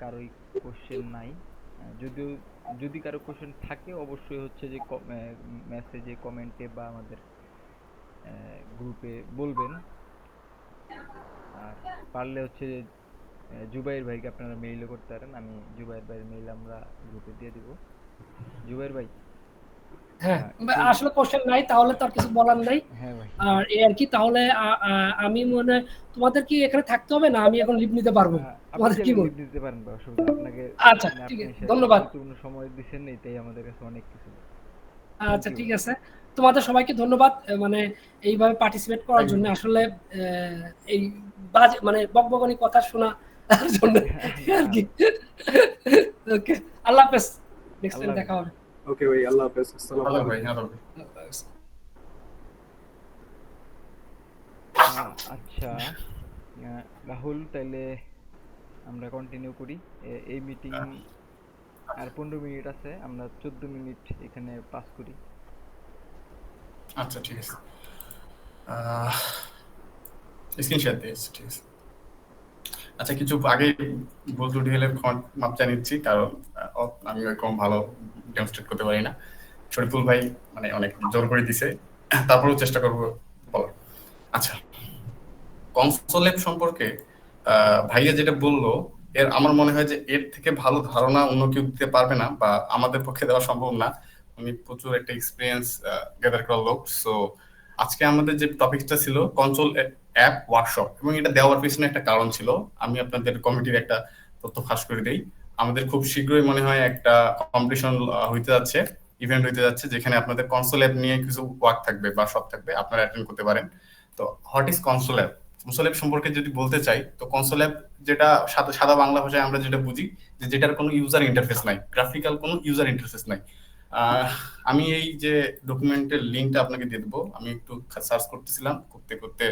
Speaker 3: কারোই কোশ্চেন নাই। যদিও যদি কারো কোশ্চেন থাকে অবশ্যই হচ্ছে যে মেসেজে, কমেন্টে বা আমাদের গ্রুপে বলবেন। আর পারলে হচ্ছে জুবাইর ভাইকে আপনারা মেইলও করতে পারেন, আমি জুবাইর ভাইয়ের মেইল আমরা গ্রুপে দিয়ে দিব। জুবাইর ভাই,
Speaker 2: হ্যাঁ, আসলে কোশ্চেন নাই, তাহলে তো আর কিছু বলার নাই।
Speaker 3: হ্যাঁ ভাই,
Speaker 2: আর এই আর কি, তাহলে আমি মনে, তোমাদের কি এখানে থাকতে হবে না আমি এখন লিভ নিতে পারবো? তোমাদের কি মনে?
Speaker 3: দিতে পারেন বা অসুবিধা আপনাকে।
Speaker 2: আচ্ছা ঠিক আছে, ধন্যবাদ।
Speaker 3: গুরুত্বপূর্ণ সময় দিচ্ছেন, এটাই আমাদের কাছে অনেক কিছু।
Speaker 2: আচ্ছা ঠিক আছে, তোমাদের সবাইকে ধন্যবাদ মানে এইভাবে পার্টিসিপেট করার জন্য। আসলে এই বাজে মানে বকবকানি কথা শোনা জন্য আর কি। ওকে, আল্লাহ হাফেজ, নেক্সট টাইম দেখা হবে।
Speaker 4: ওকে ভাই, আল্লাহ হাফেজ, আসসালামু
Speaker 1: ভালো
Speaker 4: আলাইকুম।
Speaker 1: ভাই, হ্যাঁ ভাই।
Speaker 3: আচ্ছা, রাহুল, তাইলে আমরা কন্টিনিউ করি। এই মিটিং আর 15 মিনিট আছে, আমরা 14 মিনিট এখানে পাস করি।
Speaker 1: আচ্ছা ঠিক আছে, স্ক্রিন শেয়ার দিয়েছি, ঠিক আছে। আচ্ছা, কিছু আগে ভুল ত্রুটি হলে মাপ নিচ্ছি, কারণ আমি ওইরকম ভালো ডেমনস্ট্রেট করতে পারি না। শরীফুল ভাই মানে অনেক জোর করে দিছে, তারপরেও চেষ্টা করবো বলার। আচ্ছা, কনসোল অ্যাপ সম্পর্কে ভাইয়া যেটা বললো, আমার মনে হয় যে এর থেকে ভালো ধারণা অন্য কেউ দিতে পারবে না, বা আমাদের পক্ষে দেওয়া সম্ভব না। উনি প্রচুর একটা এক্সপিরিয়েন্স গ্যাদার করা লোক। সো আজকে আমাদের যে টপিকটা ছিল কনসোল অ্যাপ ওয়ার্কশপ, এবং এটা দেওয়ার পিছনে একটা কারণ ছিল। আমি আপনাদের কমিটির একটা তথ্য ফাঁস করে দেই। আমাদের খুব শীঘ্রই মনে হয় একটা কম্পিটিশন হইতে যাচ্ছে, ইভেন্ট হইতে যাচ্ছে, যেখানে আপনাদের কনসোল অ্যাপ নিয়ে কিছু ওয়ার্ক থাকবে বা সব থাকবে, আপনারা অ্যাটেন্ড করতে পারেন। তো what is console app? Console app সম্পর্কে যদি বলতে চাই, তো কনসোল অ্যাপ যেটা সাদা বাংলা ভাষায় আমরা যেটা বুঝি, যে যেটার কোনো ইউজার ইন্টারফেস নাই, গ্রাফিক্যাল কোনো ইউজার ইন্টারফেস নাই। আমি এই যে ডকুমেন্টের লিঙ্কটা আপনাকে দিয়ে দেবো। আমি একটু সার্চ করতেছিলাম, করতে করতে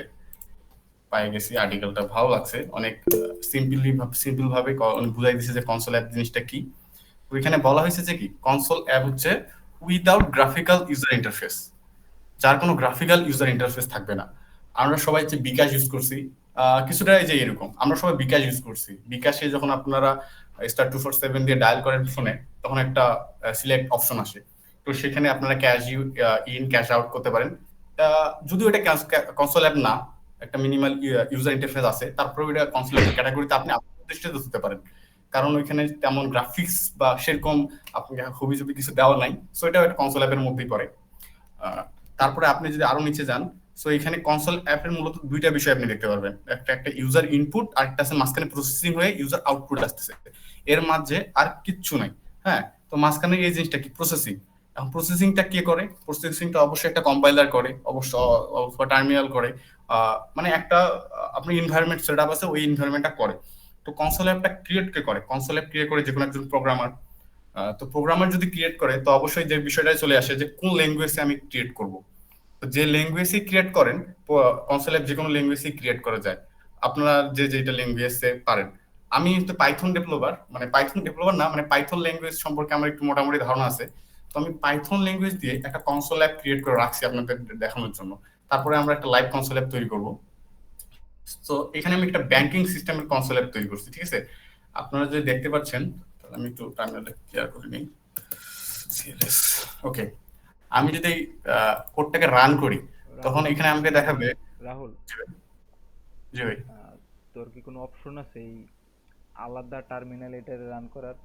Speaker 1: পাই গেছি আর্টিকেলটা, ভালো লাগছে অনেক। সিম্পল ভাবে বুঝাই দিছে যে কনসোল অ্যাপ জিনিসটা কি। ওইখানে বলা হয়েছে যে কি, কনসোল অ্যাপ হচ্ছে উইদাউট গ্রাফিক্যাল ইউজার ইন্টারফেস, যার কোনো গ্রাফিক্যাল ইউজার ইন্টারফেস থাকবে না। আমরা সবাই যে বিকাশ ইউজ করছি, কিছুটা এই যে এরকম আমরা সবাই বিকাশ ইউজ করছি। বিকাশে যখন আপনারা *247 দিয়ে ডায়াল করেন ফোনে, তখন একটা সিলেক্ট অপশন আসে। তো সেখানে আপনারা ক্যাশ ইন ক্যাশ আউট করতে পারেন। যদিও এটা কনসোল অ্যাপ না, একটা মিনিমাল ইউজার ইন্টারফেস আছে, তারপরেও এটা কনসোল অ্যাপ ক্যাটাগরিতে আপনি প্রতিষ্ঠিত হতে পারেন, কারণ ওইখানে তেমন গ্রাফিক্স বা সেরকম আপনাকে ছবি কিছু দেওয়া নাই। সো এটা একটা কনসোল অ্যাপের মধ্যেই পড়ে। তারপরে আপনি যদি আরো নিচে যান, সো এখানে কনসোল অ্যাপের মূলত দুইটা বিষয় আপনি দেখতে পারবেন। একটা ইউজার ইনপুট, আর একটা আছে মাঝখানে প্রসেসিং হয়ে ইউজার আউটপুট আসতেছে, এর মাঝে আর কিচ্ছু নাই। হ্যাঁ, তো মাঝখানে এই জিনিসটা কি, প্রসেসিং। এখন প্রসেসিংটা কে করে? প্রসেসিংটা অবশ্যই একটা কম্পাইলার করে, অবশ্য টার্মিনাল করে, মানে একটা আপনি এনভায়রনমেন্ট সেটআপ আছে, ওই এনভায়রনমেন্টটা করে। তো কনসোল অ্যাপটা ক্রিয়েট কে করে? কনসোল অ্যাপ ক্রিয়েট করে যে কোনো একজন প্রোগ্রামার। তো প্রোগ্রামার যদি ক্রিয়েট করে, তো অবশ্যই যে বিষয়টাই চলে আসে যে কোন ল্যাঙ্গুয়েজে আমি ক্রিয়েট করব। তো যে ল্যাঙ্গুয়েজই ক্রিয়েট করেন, কনসোল অ্যাপ যে কোনো ল্যাঙ্গুয়েজই ক্রিয়েট করা যায়, আপনারা যে যেটা ল্যাঙ্গুয়েজে পারেন। আমি তো পাইথন ডেভেলপার, মানে পাইথন ডেভেলপার না, মানে পাইথন ল্যাঙ্গুয়েজ সম্পর্কে আমার একটু মোটামুটি ধারণা আছে। তো আমি পাইথন ল্যাঙ্গুয়েজ দিয়ে একটা কনসোল অ্যাপ ক্রিয়েট করে রাখছি আপনাদের দেখানোর জন্য। তারপরে আমরা একটা লাইভ কনসোল অ্যাপ তৈরি করব। তো এখানে আমি একটা ব্যাংকিং সিস্টেমের কনসোল অ্যাপ তৈরি করছি, ঠিক আছে। আপনারা যদি দেখতে পাচ্ছেন, তাহলে আমি একটু টার্মিনালে ক্লিয়ার করে নিই। ওকে, আমি যদি কোডটাকে রান করি, তখন এখানে আমাকে দেখাবে।
Speaker 3: রাহুল,
Speaker 1: জি ভাই,
Speaker 3: তোর কি কোনো অপশন আছে এই আলাদা টার্মিনাল এটা রান করার?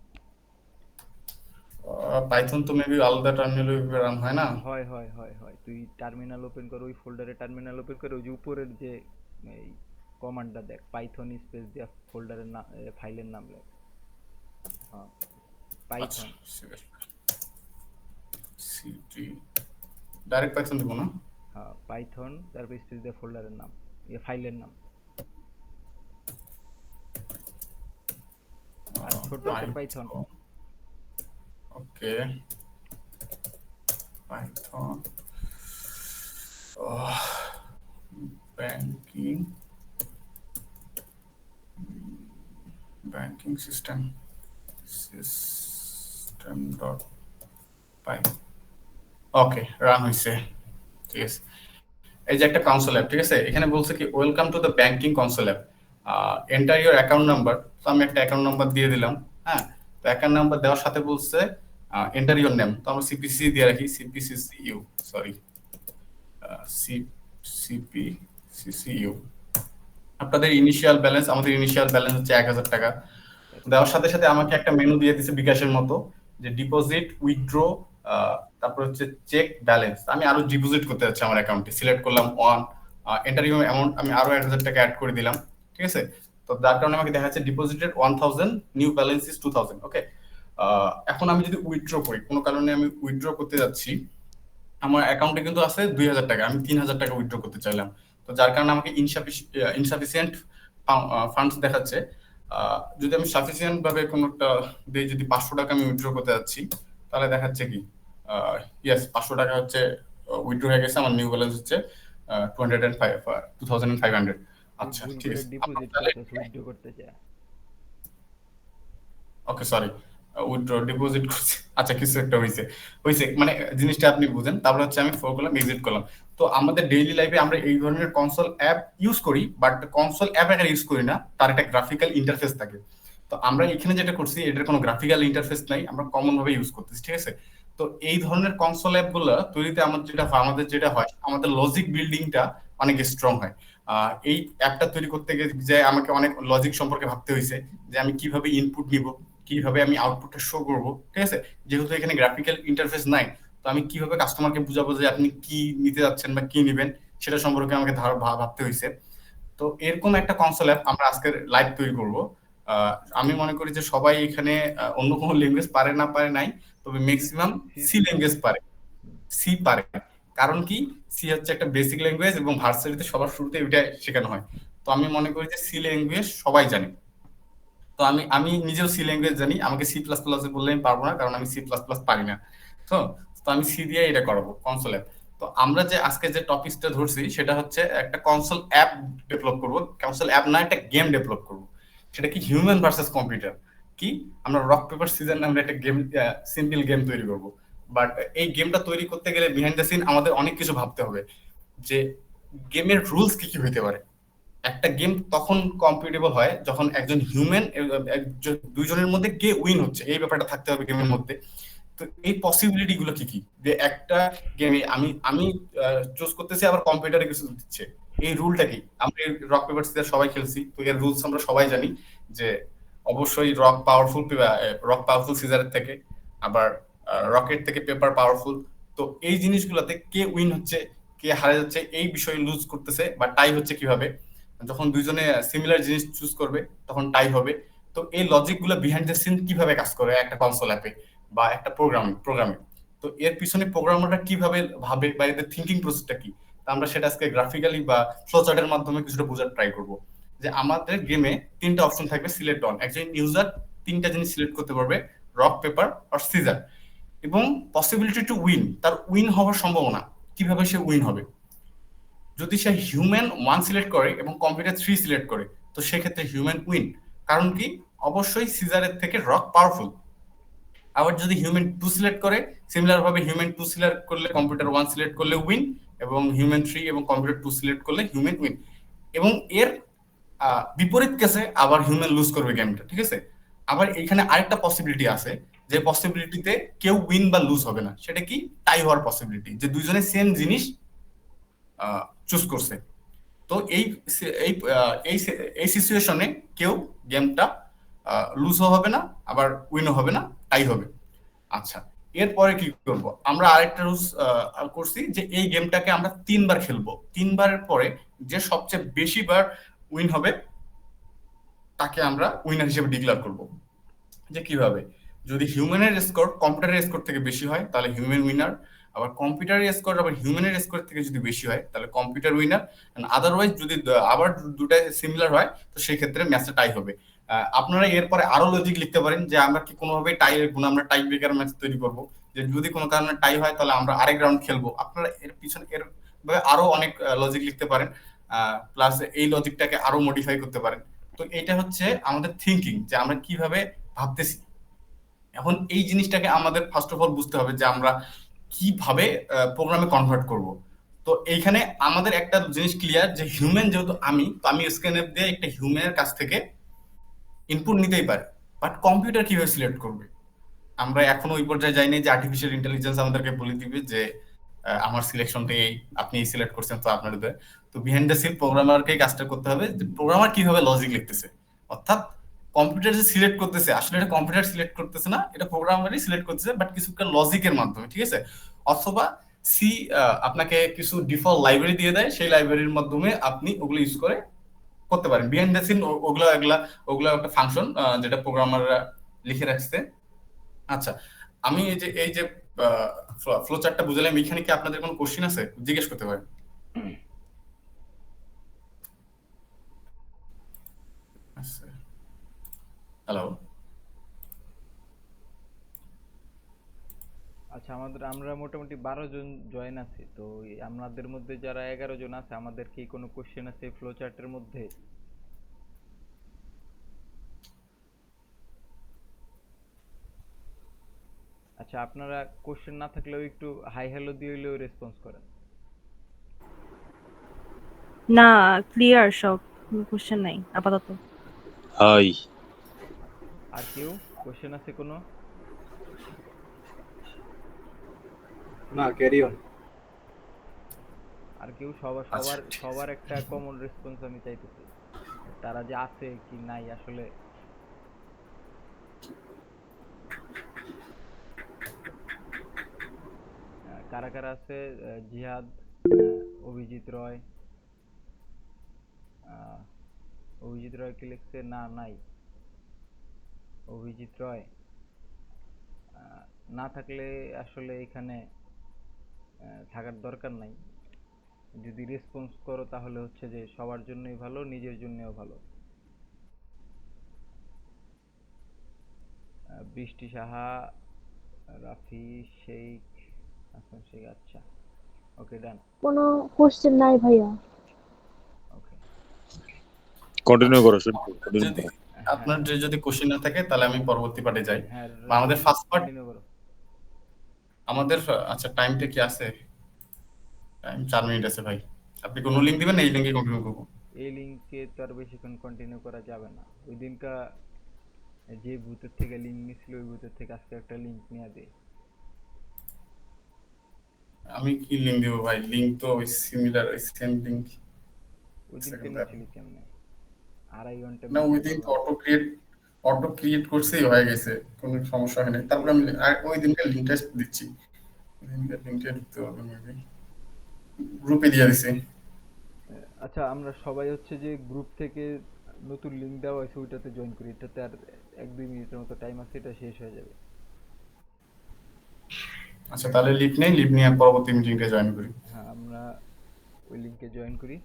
Speaker 1: পাইথন তো মেবি আলাদা টার্মিনালে রান হয় না।
Speaker 3: হয় হয় হয় হয়, তুই টার্মিনাল ওপেন কর, ওই ফোল্ডারে টার্মিনাল ওপেন করে ওই যে উপরের যে এই কমান্ডটা দেখ, পাইথন স্পেস দিয়া ফোল্ডারের নাম, ফাইলের নাম লেখ। হ্যাঁ, পাইথন
Speaker 1: সিটি ডাইরেক্ট পাইথন দেব না।
Speaker 3: হ্যাঁ, পাইথন তারপর স্পেস দিয়া ফোল্ডারের নাম, ফাইলের নাম, আর ছোট হাতের পাইথন।
Speaker 1: ওকে, পাইথন ব্যাংকিং সিস্টেম ডট পাই। ওকে, রান হয়েছে, ঠিক আছে। এই যে একটা কনসোল অ্যাপ, ঠিক আছে। এখানে বলছে কি, welcome to the banking console app, enter your account number. তো আমি একটা অ্যাকাউন্ট নাম্বার দিয়ে দিলাম। হ্যাঁ, তো অ্যাকাউন্ট নাম্বার দেওয়ার সাথে বলছে এন্টার ইউর নেম। তো আমরা সিপিসি দিয়ে রাখি, সিপিসিসিইউ, সরি সিপিসিসিইউ। আপনাদের ইনিশিয়াল ব্যালেন্স, আমাদের ইনিশিয়াল ব্যালেন্স হচ্ছে 1000 টাকা। দেওয়ার সাথে সাথে আমাকে একটা মেনু দিয়ে দিছে বিকাশের মতো, যে ডিপোজিট, উইথড্র, তারপর হচ্ছে চেক ব্যালেন্স। আমি আরো ডিপোজিট করতে যাচ্ছি আমার অ্যাকাউন্টে, সিলেক্ট করলাম 1, এন্টার ইউর অ্যামাউন্ট, আমি আরো 1000 টাকা অ্যাড করে দিলাম, ঠিক আছে। তো যার কারণে আমাকে দেখা যাচ্ছে ডিপোজিটেড 1000, নিউ ব্যালেন্স ইজ 2000। ওকে, এখন আমি যদি উইথড্র করি, কোনো কারণে আমি উইথড্র করতে যাচ্ছি, আমার অ্যাকাউন্টে কিন্তু আছে 2000 টাকা, আমি 3000 টাকা উইথড্র করতে চাইলাম। তো যার কারণে আমাকে ইনসাফিসিয়েন্ট ফান্ডস দেখাচ্ছে। যদি আমি সাফিসিয়েন্ট ভাবে কোনোটা দিয়ে যদি 500 টাকা আমি উইথড্র করতে যাচ্ছি, তাহলে দেখাচ্ছে কি ইয়েস 500 টাকা হচ্ছে উইথড্র হয়ে গেছে, আমার নিউ ব্যালেন্স হচ্ছে 2500। আচ্ছা
Speaker 3: ভুল
Speaker 1: ঠিক
Speaker 3: করে
Speaker 1: আছে,
Speaker 3: ডিপোজিট
Speaker 1: তাহলে
Speaker 3: করতে উইথড্র করতে চায়।
Speaker 1: ওকে সরি, উইথড্র ডিপোজিট করছে, আচ্ছা কিছু একটা হয়েছে হয়েছে মানে জিনিসটা আপনি বুঝেন। তারপরে হচ্ছে আমি ফোর করলাম, এক্সিট করলাম। তো আমাদের ডেইলি লাইফে আমরা এই ধরনের কনসোল অ্যাপ ইউজ করি, বাট কনসোল অ্যাপ আকারে ইউজ করি না, তার একটা গ্রাফিক্যাল ইন্টারফেস থাকে। তো আমরা এখানে যেটা করছি এটার কোনো গ্রাফিক্যাল ইন্টারফেস নাই, আমরা কমন ভাবে ইউজ করতেছি, ঠিক আছে। তো এই ধরনের কনসোল অ্যাপ গুলো তৈরিতে আমাদের যেটা হয় আমাদের লজিক বিল্ডিংটা অনেক স্ট্রং হয়। এই অ্যাপটা তৈরি করতে গিয়ে যে আমাকে অনেক লজিক সম্পর্কে ভাবতে হয়েছে, যে আমি কিভাবে ইনপুট নিব, কিভাবে আমি আউটপুটটা শো করব, ঠিক আছে। যেহেতু এখানে গ্রাফিক্যাল ইন্টারফেস নাই, তো আমি কিভাবে কাস্টমারকে বুঝাবো যে আপনি কি নিতে যাচ্ছেন বা কি নেবেন, সেটা সম্পর্কে আমাকে ভাবতে হয়েছে। তো এরকম একটা কনসোল অ্যাপ আমরা আজকে লাইভ তৈরি করব। আহ, আমি মনে করি যে সবাই এখানে অন্য কোনো ল্যাঙ্গুয়েজ পারে না পারে নাই, তবে ম্যাক্সিমাম সি ল্যাঙ্গুয়েজ পারে, সি পারে। কারণ কি, সি হচ্ছে একটা বেসিক ল্যাঙ্গুয়েজ এবং ভার্সিটিতে সবার শুরুতে এটা শেখানো হয়। তো আমি মনে করি যে সি ল্যাঙ্গুয়েজ সবাই জানে। তো আমি আমি নিজেও সি ল্যাঙ্গুয়েজ জানি, আমাকে সি প্লাস প্লাস বললে আমি পারবো না, কারণ আমি সি প্লাস প্লাস পারি না। তো তো আমি সি দিয়ে এটা করাবো কনসোল অ্যাপ। তো আমরা যে আজকে যে টপিকটা ধরছি সেটা হচ্ছে একটা কনসোল অ্যাপ ডেভেলপ করব, কনসোল অ্যাপ না একটা গেম ডেভেলপ করব। সেটা কি, হিউম্যান ভার্সেস কম্পিউটার। কি, আমরা রক পেপার সিজন নামে একটা গেম, সিম্পল গেম তৈরি করব। বাট এই গেমটা তৈরি করতে গেলে বিহাইন্ড দ্য সিন আমাদের অনেক কিছু ভাবতে হবে, যে গেমের রুলস কি কি হইতে পারে। একটা গেম তখন কম্পিটেবল হয় যখন একজন হিউম্যান, দুইজনের মধ্যে কে উইন হচ্ছে এই ব্যাপারটা থাকতে হবে গেমের মধ্যে। তো এই পসিবিলিটি গুলো কি কি, যে একটা গেমে আমি আমি চুজ করতেছি, আবার কম্পিউটারে কিছু দিচ্ছে, এই রুলটা কি। আমরা রক পেপার সিজার সবাই খেলছি, তো এর রুলস আমরা সবাই জানি, যে অবশ্যই রক পাওয়ারফুল সিজারের থেকে, আবার রকেট থেকে পেপার পাওয়ারফুল। তো এই জিনিসগুলোতে কে উইন হচ্ছে, কে হারে যাচ্ছে, এই বিষয়ে লুজ করতেছে বা টাই হচ্ছে কিভাবে, যখন দুইজনে সিমিলার জিনিস চুজ করবে তখন টাই হবে। তো এই লজিক গুলো বিহাইন্ড দ্য সিন কিভাবে কাজ করে একটা কনসোল অ্যাপে বা একটা প্রোগ্রামে। তো এর পিছনে প্রোগ্রামাররা কিভাবে ভাবে বা এদের থিঙ্কিং প্রসেসটা কি, তা আমরা সেটা আজকে গ্রাফিক্যালি বা ফ্লোচার্টের মাধ্যমে কিছুটা বোঝার ট্রাই করব। যে আমাদের গেমে তিনটা অপশন থাকবে, সিলেক্ট অন, একজন ইউজার তিনটা জিনিস সিলেক্ট করতে পারবে, রক পেপার আর সিজার, এবং পসিবিলিটি টু উইন, তার উইন হওয়ার সম্ভাবনা, কিভাবে সে উইন হবে। যদি সে হিউম্যান 1 সিলেক্ট করে এবং কম্পিউটার 3 সিলেক্ট করে, তো সেক্ষেত্রে হিউম্যান উইন। কারণ কি, অবশ্যই সিজারের থেকে রক পাওয়ারফুল। আবার যদি হিউম্যান 2 সিলেক্ট করে, সিমিলার ভাবে হিউম্যান 2 সিলেক্ট করলে কম্পিউটার 1 সিলেক্ট করলে উইন, এবং হিউম্যান 3 এবং কম্পিউটার 2 সিলেক্ট করলে হিউম্যান উইন। এবং এর বিপরীত কেসে আবার হিউম্যান লুজ করবে গেমটা, ঠিক আছে। আবার এখানে আরেকটা পসিবিলিটি আছে, যে পসিবিলিটিতে কেউ উইন বা লুজ হবে না, সেটা কি, টাই হওয়ার পসিবিলিটি, যে দুইজনে সেম জিনিস চুজ করছে। তো এই এই এই এই সিচুয়েশনে কেউ গেমটা লুজও হবে না, আবার উইনও হবে না, টাই হবে। আচ্ছা, এরপরে কি করব, আমরা আরেকটা রুলস করছি, যে এই গেমটাকে আমরা 3 বার খেলবো। 3 বারের পরে যে সবচেয়ে বেশি বার উইন হবে তাকে আমরা উইনার হিসেবে ডিক্লেয়ার করব। যে কিভাবে, যদি হিউম্যানের স্কোর কম্পিউটারের স্কোর থেকে বেশি হয় তাহলে হিউম্যান উইনার, আবার কম্পিউটারের স্কোর আবার হিউম্যানের স্কোর থেকে যদি বেশি হয় তাহলে কম্পিউটার উইনার, আদারওয়াইজ যদি আবার দুটাই সিমিলার হয় তো সেই ক্ষেত্রে ম্যাচটা টাই হবে। আপনারা এরপরে আরো লজিক লিখতে পারেন, যে আমরা কি কোনোভাবে টাই রাখবো না, আমরা টাই ব্রেকার ম্যাচ তৈরি করব, যে যদি কোনো কারণে টাই হয় তাহলে আমরা আরেক রাউন্ড খেলবো। আপনারা এর পিছনে এর আরো অনেক লজিক লিখতে পারেন, প্লাস এই লজিকটাকে আরো মডিফাই করতে পারেন। তো এটা হচ্ছে আমাদের থিঙ্কিং, যে আমরা কিভাবে ভাবতেছি। এখন এই জিনিসটাকে আমাদের ফার্স্ট অফ অল বুঝতে হবে, যে আমরা কিভাবে প্রোগ্রামে কনভার্ট করব। তো এইখানে আমাদের একটা জিনিস ক্লিয়ার, যে হিউম্যান যেহেতু আমি, তো আমি স্ক্যানএপ দিয়ে একটা হিউম্যানের কাছ থেকে ইনপুট নিতেই পারি, বাট কম্পিউটার কিভাবে সিলেক্ট করবে। আমরা এখনো ওই পর্যায়ে যাইনি যে আর্টিফিশিয়াল ইন্টেলিজেন্স আমাদেরকে বলে দিবে যে আমার সিলেকশনটা এই, আপনি এই সিলেক্ট করছেন, তো আপনার দেয়। তো বিহাইন্ড দ্য সিন প্রোগ্রামারকেই কাজটা করতে হবে, যে প্রোগ্রামার কিভাবে লজিক লিখতেছে। অর্থাৎ কম্পিউটার যে সিলেক্ট করতেছে, আসলে এটা কম্পিউটার সিলেক্ট করতেছে না, এটা প্রোগ্রামারই সিলেক্ট করতেছে, বাট কিছু একটা লজিকের মাধ্যমে, ঠিক আছে। অথবা সি আপনাকে কিছু ডিফল্ট লাইব্রেরি দিয়ে দেয়, সেই লাইব্রেরির মাধ্যমে আপনি ওগুলো ইউজ করে করতে পারেন। বিহাইন্ড দ্য সিন ওগুলা একটা ফাংশন যেটা প্রোগ্রামাররা লিখে রাখছে। আচ্ছা, আমি এই যে ফ্লো চার্টটা বুঝলাম, এখানে কি আপনাদের কোনো কোশ্চেন আছে, জিজ্ঞেস করতে পারেন। হ্যালো।
Speaker 3: আচ্ছা, আচ্ছা, আমরা মোটামুটি 12 জন জয়েন আছি, তো আমাদের মধ্যে যারা 11 জন আছে, আমাদের কি কোনো কোশ্চেন আছে ফ্লো চার্টের মধ্যে? আচ্ছা, আপনারা কোশ্চেন না থাকলেও একটু হাই হ্যালো দিয়ে হইলেও রেসপন্স করেন।
Speaker 5: না, ক্লিয়ার সব, কোনো কোশ্চেন নাই আপাতত।
Speaker 6: হাই।
Speaker 3: আর কেউ কোশ্চেন আছে কোনো?
Speaker 4: না, ক্যারি অন।
Speaker 3: আর কেউ? সবার একটা কমন রেসপন্স আমি চাইতেছি, তারা যে আছে কি নাই আসলে। কারা কারা আছে? জিহাদ, অভিজিৎ রয়। অভিজিৎ রয় কি লিখছে? না, নাই। অভিজিৎ রয় না থাকলে আসলে এখানে থাকার দরকার নাই। যদি রেসপন্স করো তাহলে হচ্ছে যে সবার জন্যই ভালো, নিজের জন্যও ভালো। বৃষ্টি সাহা, রাফি শেখ, হাসান শেখ। আচ্ছা, ওকে, ডান।
Speaker 7: কোনো কোশ্চেন নাই ভাইয়া।
Speaker 3: ওকে,
Speaker 6: কন্টিনিউ করো, শুরু কন্টিনিউ
Speaker 1: যদি
Speaker 6: করো।
Speaker 1: আপনার যদি কোশ্চেন না থাকে তাহলে আমি পরবর্তী পার্টে যাই।
Speaker 3: হ্যাঁ,
Speaker 1: বা আমাদের ফার্স্ট পার্ট
Speaker 3: কন্টিনিউ করো।
Speaker 1: আমাদের আচ্ছা টাইমটা কি আছে? টাইম 4 মিনিট আছে ভাই। আপনি কোন লিংক দিবেন না এই লিংকে কন্টিনিউ করব?
Speaker 3: এই লিঙ্কে তো আর বেশিক্ষণ কন্টিনিউ করা যাবে না। ওই দিনকা যে বুথের থেকে লিঙ্ক নিছিল, ওই বুথের থেকে আজকে একটা লিঙ্ক নিয়ে দে।
Speaker 1: আমি কি লিংক দিব ভাই? লিংক তো ওই সিমিলার, ওই সেম লিংক।
Speaker 3: ওই দিনকে নিয়েছিলি কেমনে? 2.5 ঘন্টা
Speaker 1: না, ওই
Speaker 3: ভিডিও
Speaker 1: দিন তো
Speaker 3: করলাম।
Speaker 1: অটো ক্রিয়েট করছেই হয়ে গেছে, কোনো সমস্যা হয়নি। তারপর আমি ওই দিনকে লিংকটা দিচ্ছি। লিংকটা ঢুকতে হবে মেবি, গ্রুপে দিয়ে দিছি।
Speaker 3: আচ্ছা, আমরা সবাই হচ্ছে যে গ্রুপ থেকে নতুন লিঙ্ক দেওয়া হয়েছে ওইটাতে জয়েন করি। এটাতে আর 1-2 মিনিটের মতো টাইম আছে, এটা শেষ হয়ে যাবে।
Speaker 1: আচ্ছা, তাহলে লিভ নেই, লিভ নিয়ে পরবর্তী মিটিংটা জয়েন করি।
Speaker 3: হ্যাঁ, আমরা ওই লিঙ্কে জয়েন করি।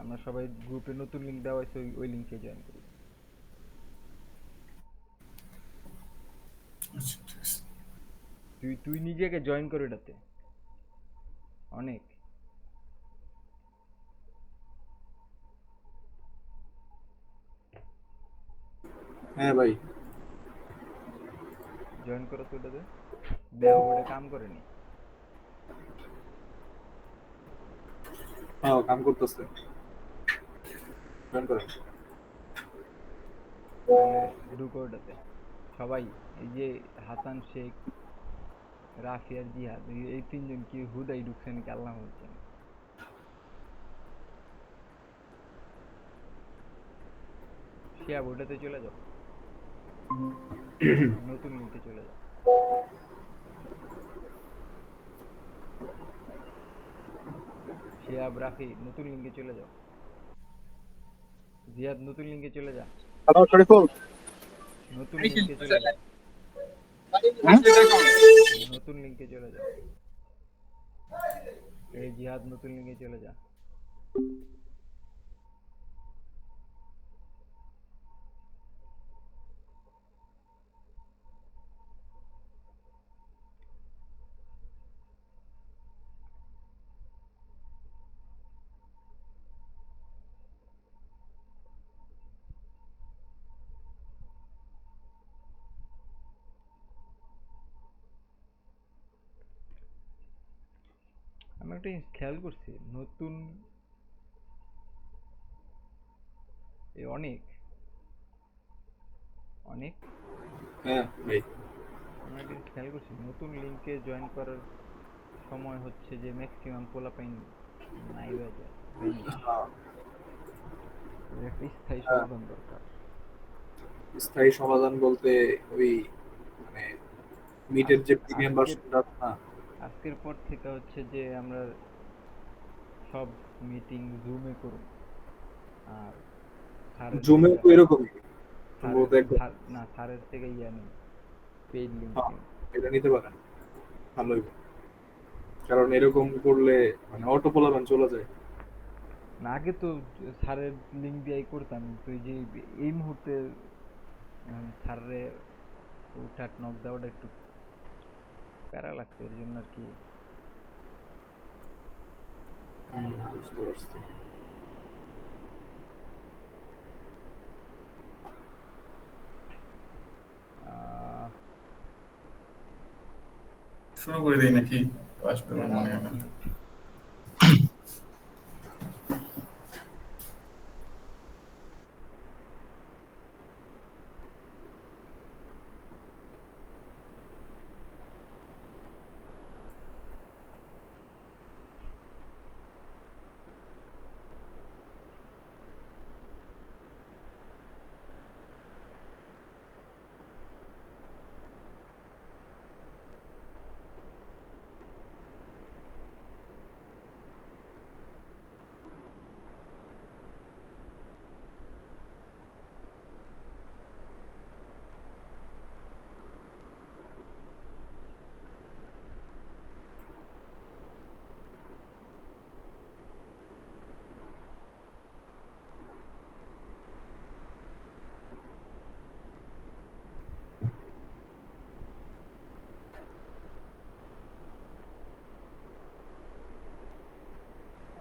Speaker 3: আমরা সবাই গ্রুপে নতুন লিঙ্ক দেওয়া হয়েছে, ওই লিঙ্কে জয়েন করি।
Speaker 1: আচ্ছা, ঠিক আছে।
Speaker 3: তুই নিজেকে জয়েন করে এটাতে অনেক।
Speaker 4: হ্যাঁ ভাই,
Speaker 3: জয়েন করো তো এটাতে। দেহ ওটা কাম করেনি।
Speaker 4: হ্যাঁ কাম করতেছে। জয়েন করেন।
Speaker 3: তাহলে ঢুকো ওটাতে সবাই। এই যে হাসান শেখ, রাফি আর জিহাদ, এই তিনজন কি হুদাই ঢুকছে নাকি আল্লাহ হচ্ছেন। শিয়া ওটাতে চলে যাও, নতুন লিঙ্কে চলে যাও। শিয়াব, রাফি, নতুন লিঙ্কে চলে যাও। জিয়াদ, নতুন লিঙ্কে চলে যা।
Speaker 4: হ্যালো শরীফুল।
Speaker 3: নতুন লিঙ্কে চলে যা। নতুন লিঙ্কে চলে যা। এই জিহাদ, নতুন লিঙ্কে চলে যা। আমি একটা জিনিস খেয়াল করছি, নতুন অনেক অনেক
Speaker 4: হ্যাঁ ভাই।
Speaker 3: আমি একটা জিনিস খেয়াল করছি, নতুন লিঙ্কে জয়েন করার সময় হচ্ছে যে ম্যাক্সিমাম পোলাপাইন নাই হয়ে যায়, vanish। এর একটা স্থায়ী সমাধান দরকার।
Speaker 4: স্থায়ী সমাধান বলতে ওই মানে মিটের যে প্রিমিয়াম
Speaker 3: আজকের
Speaker 4: ভার্সনটা না।
Speaker 3: আজকের পর থেকে হচ্ছে যে আমরা সব মিটিং জুমে করব। আর স্যারের
Speaker 4: জুমে
Speaker 3: থেকে
Speaker 4: তো এরকমই সম্ভবত একদম।
Speaker 3: না, স্যারের থেকে ইয়া নেই, পেইড লিঙ্ক
Speaker 4: হ্যাঁ,
Speaker 3: নেই।
Speaker 4: এটা নিতে পারেন, ভালোই। কারণ এরকম করলে মানে অটো পোলাপান চলে যায়।
Speaker 3: না, আগে তো স্যারের লিঙ্ক দিয়েই করতাম, তো এই যে এই মুহূর্তে স্যারের উঠাট নক দেওয়াটা একটু প্যারা লাগতো এর জন্য আর কি।
Speaker 4: বুঝতে পারছি।
Speaker 3: আহ,
Speaker 1: শুরু করে দিই নাকি? আসবে আমার মনে হয় না।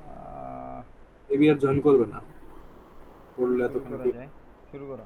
Speaker 3: আহ,
Speaker 4: এবি আর জয়েন করবে না, করলে
Speaker 3: শুরু
Speaker 4: এতক্ষণ
Speaker 3: করা যায়, শুরু করো।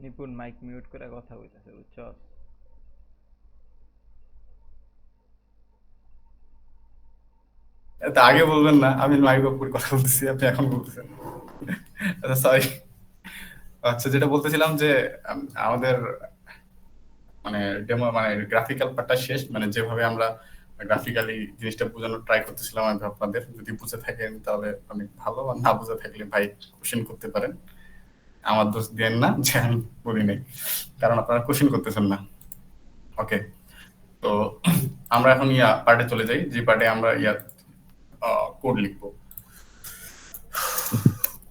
Speaker 3: নিপুণ মাইক মিউট করে কথা বলতেছে, বুঝছো?
Speaker 1: এটা আগে বলবেন না, আমি মাইক অফ করে কথা বলতেছি, আপনি এখন বলতেছেন। আচ্ছা সরি। আচ্ছা, যেটা বলতেছিলাম যে আমাদের মানে ডেমো মানে গ্রাফিক্যাল পার্টটা শেষ, মানে যেভাবে আমরা গ্রাফিক্যালি জিনিসটা বোঝানোর ট্রাই করতেছিলাম, আমি আপনাদের যদি বুঝে থাকেন তাহলে অনেক ভালো, আর না বুঝে থাকলে ভাই কোশ্চেন করতে পারেন। আমার দোষ দেন না যে আমি বলি নাই, কারণ আপনারা কোশ্চেন করতেছেন না। ওকে, তো আমরা এখন পার্টে চলে যাই, যে পার্টে আমরা কোড লিখবো।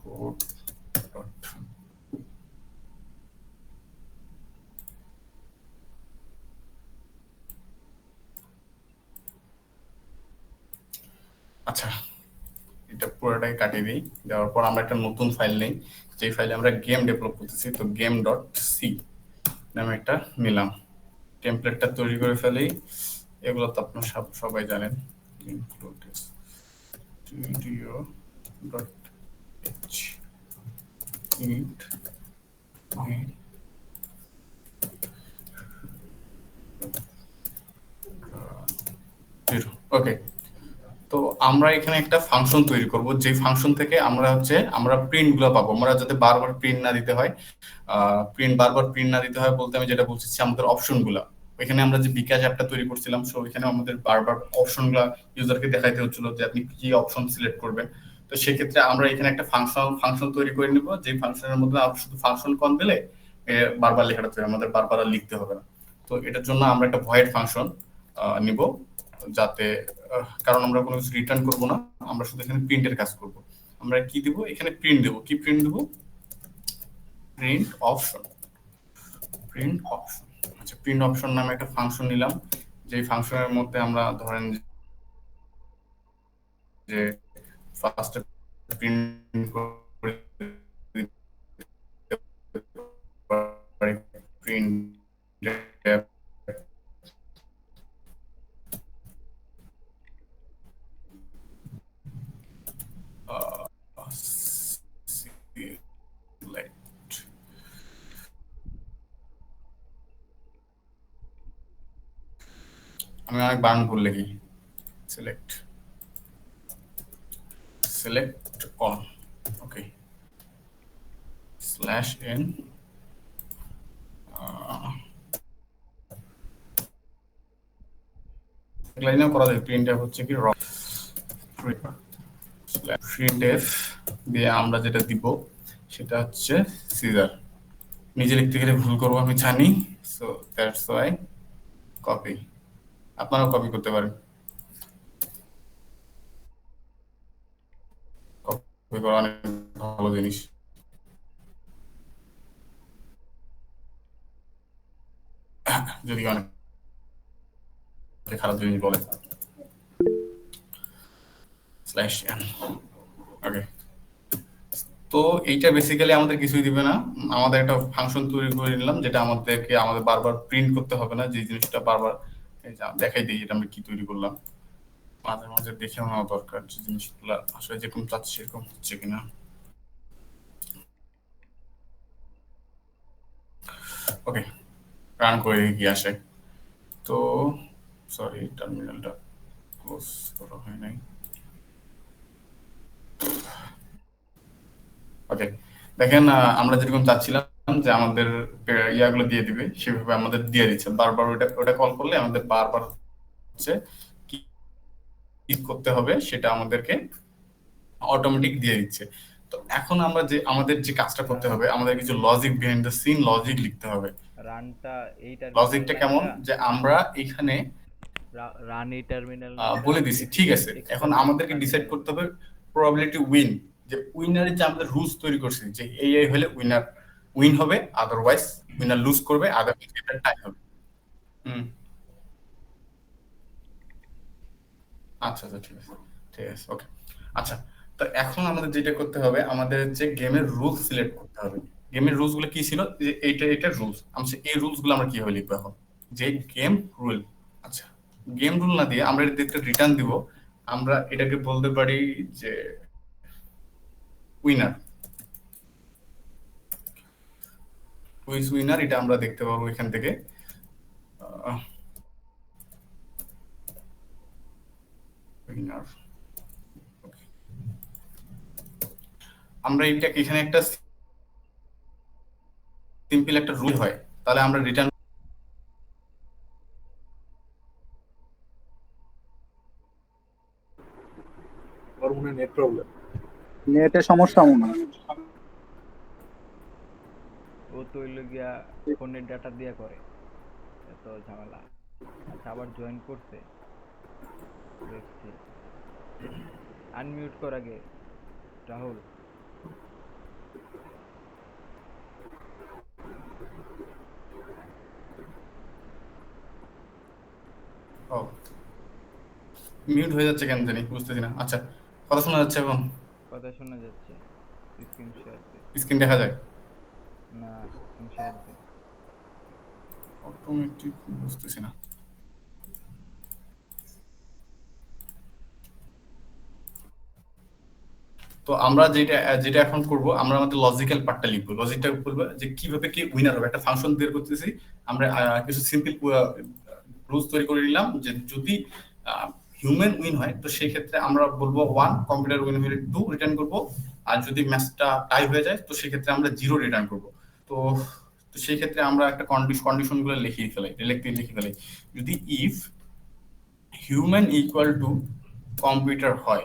Speaker 1: কোড আচ্ছা, এটা পুরোটাই কাটিয়ে দিই। দেওয়ার পর আমরা একটা নতুন ফাইল নেই, যে ফাইলে আমরা গেম ডেভেলপ করতেছি, তো গেম ডট সি নামে একটা নিলাম। টেমপ্লেটটা তৈরি করে ফেলি। এগুলো তো আপনার সবাই জানেন। ওকে, তো আমরা এখানে একটা ফাংশন তৈরি করব, যে ফাংশন থেকে আমরা প্রিন্ট গুলো পাবো, আমরা যাতে বারবার প্রিন্ট না দিতে হয়। বারবার প্রিন্ট না দিতে হয় বলতে আমি যেটা বলছি, আমাদের অপশন গুলা, ওইখানে আমরা যে বিকাশ অ্যাপটা তৈরি করছিলাম, সো ওইখানে আমাদের বারবার অপশন গুলা ইউজারকে দেখাইতে হচ্ছিল যে আপনি কি অপশন সিলেক্ট করবেন। তো সেক্ষেত্রে আমরা এখানে একটা ফাংশন তৈরি করে নিব, যে ফাংশনের মধ্যে শুধু ফাংশন কল দিলে বারবার লেখাটা তৈরি, আমাদের বারবার আর লিখতে হবে না। তো এটার জন্য আমরা একটা ভয়েড ফাংশন নিব, যাতে কারণ আমরা কোনো কিছু রিটার্ন করব না, আমরা শুধু এখানে প্রিন্টের কাজ করব। আমরা কি দিব এখানে? প্রিন্ট দেব। কি প্রিন্ট দেব? Print option. Print option. আচ্ছা, প্রিন্ট অপশন নামে একটা ফাংশন নিলাম, যে ফাংশনের মধ্যে আমরা ধরেন যে ফার্স্ট প্রিন্ট করে প্রিন্ট আমি অনেক বানান ভুল লিখি। select on, okay, /n লাইনেও করা যায়। প্রিন্টএফ হচ্ছে কি প্রিন্টএফ দিয়ে আমরা যেটা দিব সেটা হচ্ছে সিজার। নিজে লিখতে গেলে ভুল করবো আমি জানি, সো দ্যাটস ওয়াই কপি। আপনারাও কপি করতে পারেন, কপি করা অনেক ভালো জিনিস। যদি অনেক খারাপ জিনিস বলে স্ল্যাশ ওকে। তো এইটা বেসিক্যালি আমাদের কিছুই দিবে না, আমাদের একটা ফাংশন তৈরি করে নিলাম যেটা আমাদেরকে আমাদের বারবার প্রিন্ট করতে হবে না, যে জিনিসটা বারবার দেখাই দিই এটা আমরা কি তৈরি করলাম। মাঝে মাঝে দেখে নেওয়া দরকার যে জিনিসগুলো আসলে যেরকম চাচ্ছি সেরকম হচ্ছে কিনা। ওকে, রান করে কি আসে। তো সরি, টার্মিনালটা ক্লোজ করা হয় নাই। ওকে, দেখেন আমরা যেরকম চাচ্ছিলাম যে আমাদের ইয়াগুলো দিয়ে দিবে, সেভাবে আমাদের দিয়ে দিচ্ছে। বারবার ওটা কল করলে আমাদের বারবার হচ্ছে কি করতে হবে সেটা আমাদেরকে অটোমেটিক দিয়ে দিচ্ছে। তো এখন আমরা যে আমাদের যে কাজটা করতে হবে, আমাদের কিছু logic behind the scene logic লিখতে হবে।
Speaker 3: রানটা এই
Speaker 1: লজিকটা কেমন, যে আমরা এখানে
Speaker 3: রান এই টার্মিনাল
Speaker 1: বলে দিছি, ঠিক আছে। এখন আমাদেরকে ডিসাইড করতে হবে প্রবাবিলিটি উইন, যে উইনারের যে আমাদের রুলস তৈরি করছি যে এই হলে উইনার উইন হবে, আদারওয়াইজ উইনার লুজ করবে, আদারওয়াইজ এটা টাই হবে। আচ্ছা আচ্ছা, ঠিক আছে ঠিক আছে, ওকে। আচ্ছা, তো এখন আমাদের যেটা করতে হবে, আমাদের হচ্ছে গেমের রুলস সিলেক্ট করতে হবে। গেমের রুলস গুলো কি ছিল, যে এইটা রুলস, আমরা এই রুলস গুলো আমরা কিভাবে লিখবো এখন, যে গেম রুল। আচ্ছা, গেম রুল না দিয়ে আমরা এটা রিটার্ন দিব। আমরা এটাকে বলতে পারি যে উইনার, হুইজ উইনার, এটা আমরা দেখতে পাবো এখান থেকে। উইনার, আমরা এটা এখানে একটা সিম্পল একটা রুল হয়, তাহলে আমরা রিটার্ন
Speaker 4: ওর মনে নেট প্রবলেম,
Speaker 8: নেটের সমস্যা মনে হয়।
Speaker 3: ও তো হইলো গিয়া ফোনের ডাটা দিয়া করে, এত ঝামেলা। আচ্ছা, আবার জয়েন করছে, দেখছি। আনমিউট কর আগে রাহুল।
Speaker 1: মিউট হয়ে যাচ্ছে কেন জানি, বুঝতেছি না। আচ্ছা, কথা শোনা যাচ্ছে এখন?
Speaker 3: কথা শোনা যাচ্ছে। স্ক্রিন শেয়ার দে।
Speaker 1: স্ক্রিন দেখা যায়
Speaker 3: না, স্ক্রিন শেয়ার দে।
Speaker 1: অটোমেটিক বুঝতেছি না। তো আমরা যেটা যেটা এখন করব, আমরা আমাদের লজিক্যাল পার্টটা লিখবো। লজিকটা করবো যে কিভাবে কি উইনার হবে, একটা ফাংশন বের করতেছি আমরা। কিছু সিম্পল রুলস তৈরি করে নিলাম যে যদি হিউম্যান উইন হয় তো সেই ক্ষেত্রে আমরা বলবো 1, কম্পিউটার উইন হলে 2 রিটার্ন করব। আর যদি ম্যাচটা টাই হয়ে যায় তো সেই ক্ষেত্রে আমরা 0 রিটার্ন করব। তো তো সেই ক্ষেত্রে আমরা একটা কন্ডিশনগুলো লিখে ফেলাই। যদি if human equal to computer হয়,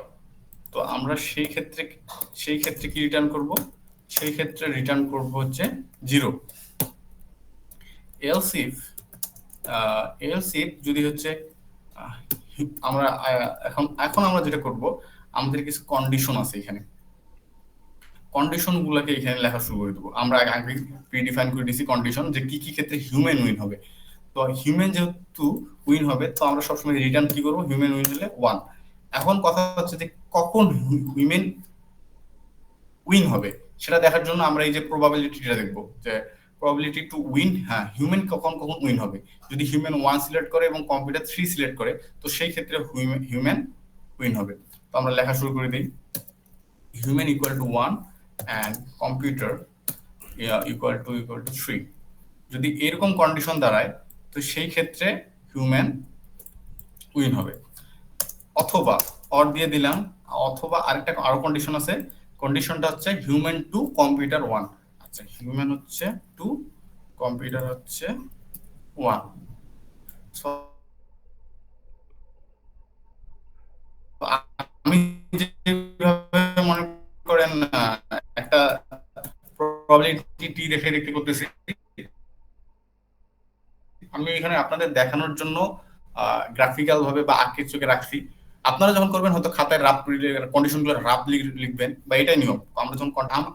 Speaker 1: তো আমরা সেই ক্ষেত্রে কি রিটার্ন করব, সেই ক্ষেত্রে রিটার্ন করব হচ্ছে 0। এলস ইফ যদি হচ্ছে আমরা এখন আমরা যেটা করব, আমাদের কিছু কন্ডিশন আছে এখানে, কন্ডিশন গুলোকে এখানে লেখা শুরু করে দেবো। আমরা আগে প্রিডিফাইন করে দিয়েছি কন্ডিশন, যে কি কি ক্ষেত্রে হিউম্যান উইন হবে। তো হিউম্যান যেহেতু উইন হবে, তো আমরা সবসময় রিটার্ন কি করবো, হিউম্যান উইন হলে 1। এখন কথা হচ্ছে যে কখন হিউম্যান উইন হবে সেটা দেখার জন্য আমরা এই যে প্রবাবিলিটিটা দেখবো, যে প্রবাবিলিটি টু উইন, হ্যাঁ হিউম্যান কখন উইন হবে। যদি হিউম্যান 1 সিলেক্ট করে এবং কম্পিউটার 3 সিলেক্ট করে, তো সেই ক্ষেত্রে হিউম্যান উইন হবে। তো আমরা লেখা শুরু করে দিই, human equal to 1 and computer equal to 3। যদি এরকম কন্ডিশন দাঁড়ায় তো সেই ক্ষেত্রে হিউম্যান উইন হবে। অথবা অর দিয়ে দিলাম, অথবা আরো কন্ডিশন আছে, কন্ডিশনটা হচ্ছে হিউম্যান টু কম্পিউটার 1। আচ্ছা, হিউম্যান হচ্ছে 2, কম্পিউটার হচ্ছে 1। প্রবাবিলিটি টি দেখে করতেছি। আমি এখানে আপনাদের দেখানোর জন্য গ্রাফিক্যাল ভাবে বা আর্কিটেকচারকে রাখছি। আপনারা যখন করবেন হয়তো খাতায় রাফ কন্ডিশনগুলো রাফ লিখবেন, বা এটাই নিয়ম। আমরা যখন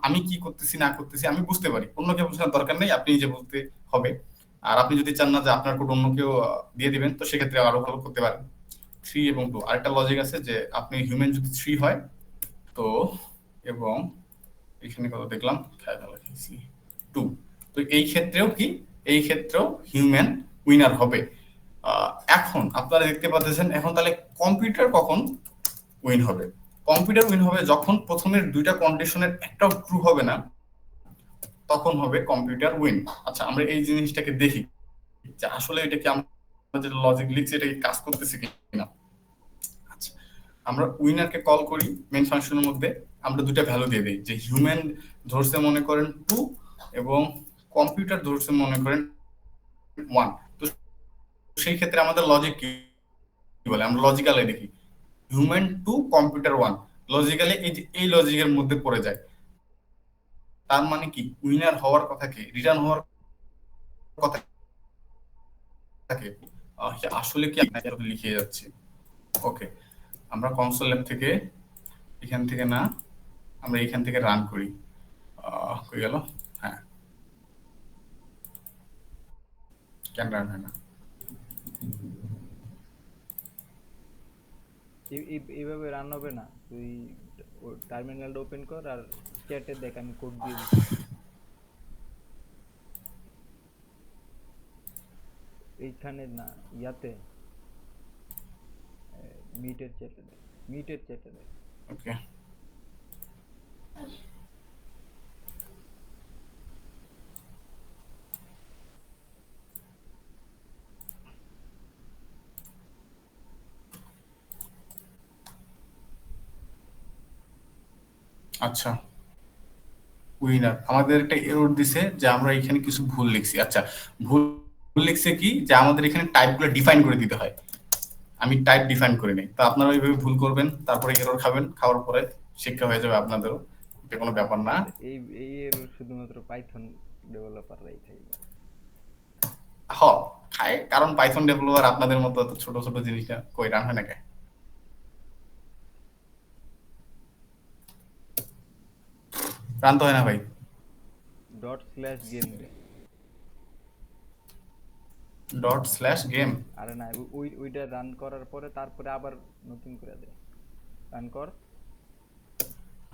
Speaker 1: আমি কি করতেছি না করতেছি আমি বুঝতে পারি, অন্য কেউ বোঝার দরকার নেই, আপনি নিজে বুঝতে হবে। আর আপনি যদি চান না যে আপনার কোড অন্য কেউ দিয়ে দিবেন, তো সেক্ষেত্রে আরো ভালো করতে পারেন। 3 এবং 2 আরেকটা লজিক আছে যে আপনি হিউম্যান যদি 3 হয় তো, এবং এখানে কত দেখলাম 2, তো এই ক্ষেত্রেও কি, এই ক্ষেত্রেও হিউম্যান উইনার হবে। এখন আপনারা দেখতে পাচ্ছেন, এখন তাহলে কম্পিউটার কখন উইন হবে? কম্পিউটার উইন হবে যখন প্রথমের দুইটা কন্ডিশনের একটাও ট্রু হবে না, তখন হবে কম্পিউটার উইন। আচ্ছা, আমরা এই জিনিসটাকে দেখি যে আসলে এটা কি আমরা যে লজিক লিখছি এটা কি কাজ করতেছে কিনা। আচ্ছা, আমরা উইনারকে কল করি মেইন ফাংশনের মধ্যে, আমরা দুটো ভ্যালু দিয়ে দিই, যে হিউম্যান ধরছে মনে করেন 2 এবং কম্পিউটার ধরছে মনে করেন 1। তো সেই ক্ষেত্রে আমাদের লজিক কি বলে, আমরা লজিক্যালি দেখি হিউম্যান 2 কম্পিউটার 1, লজিক্যালি এই যে এই লজিকের মধ্যে পড়ে যায়। তার মানে কি উইনার হওয়ার কথা কি, রিটার্ন হওয়ার কথা কি, আসলে কি লিখে যাচ্ছে। ওকে, আমরা কনসোল ল্যাব থেকে এখান থেকে না, আমরা এখান থেকে রান করি। হয়ে গেল। হ্যাঁ, কেন রান হয় না?
Speaker 3: এইভাবে রান হবে না। তুই টার্মিনালটা ওপেন কর আর চ্যাটে দেখ, আমি কোড দিয়ে দিচ্ছি। এইখানে না, ইয়াতে মিটের চ্যাটে দেখ, মিটের চ্যাটে দেখ।
Speaker 1: ওকে, আচ্ছা উইনার আমাদের একটা এরর দিছে যে আমরা এখানে কিছু ভুল লিখছি। আচ্ছা, ভুল লিখছে কি, যে আমাদের এখানে টাইপগুলো ডিফাইন করে দিতে হয়, আমি টাইপ ডিফাইন করে নেই। তো আপনারা ওইভাবে ভুল করবেন, তারপরে এরর খাবেন, খাওয়ার পরে শিক্ষা হয়ে যাবে আপনাদেরও, এটা কোনো ব্যাপার না।
Speaker 3: এই এই এর শুধুমাত্র পাইথন ডেভেলপাররাই খাইবে।
Speaker 1: খায়, কারণ পাইথন ডেভেলপার আপনাদের মতো এত ছোট ছোট জিনিসটা কই রান হয় না কে? রান তো হয় না ভাই।
Speaker 3: ./গেম দে।
Speaker 1: ./গেম,
Speaker 3: আরে না, ওইটা রান করার পরে তারপরে আবার নতুন করে দে, রান কর।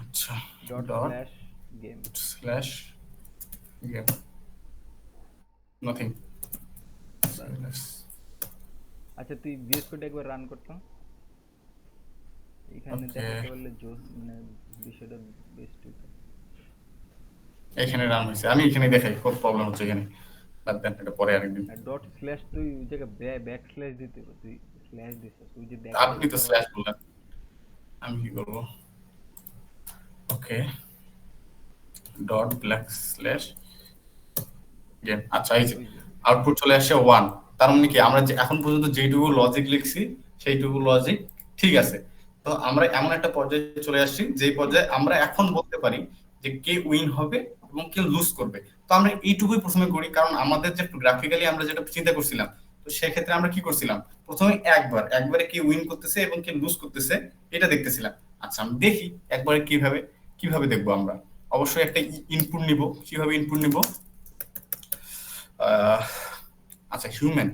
Speaker 1: আচ্ছা,
Speaker 3: ./গেম
Speaker 1: নাথিং।
Speaker 3: আচ্ছা, তুই ভিএস কোড একবার রান করতো, এখানে
Speaker 1: Okay.
Speaker 3: দেখাতে পারলে জোস, মানে বিষয়টা বেস্ট হতো।
Speaker 1: এখানে রান হয়েছে, আমি এখানে দেখাই, খুব প্রবলেম হচ্ছে এখানে, বাদ দেন, এটা পরে আরেকদিন।
Speaker 3: আর তুই ওই জায়গায় ব্যাকস্ল্যাশ দিতে হবে, তুই স্ল্যাশ দিছিস, তুই যে
Speaker 1: আপনি তো স্ল্যাশ বললেন, আমি কি করব? ওকে, ./গেম। আচ্ছা, এই যে আউটপুট চলে আসে 1। তার মানে কি আমরা যে এখন পর্যন্ত যেটুকু লজিক লিখছি সেইটুকু লজিক ঠিক আছে। তো আমরা এমন একটা পর্যায়ে চলে আসছি যে পর্যায়ে আমরা এখন বলতে পারি যে কে উইন হবে এবং কে লুজ করবে। তো আমরা এইটুকুই প্রথমে করি, কারণ আমাদের যে গ্রাফিক্যালি আমরা যেটা চিন্তা করছিলাম, তো সেক্ষেত্রে আমরা কি করছিলাম, প্রথমে একবারে কে উইন করতেছে এবং কে লুজ করতেছে এটা দেখতেছিলাম। আচ্ছা, আমি দেখি একবারে কিভাবে দেখবো আমরা। অবশ্যই একটা ইনপুট নিব। কিভাবে ইনপুট নিব? আচ্ছা, হিউম্যান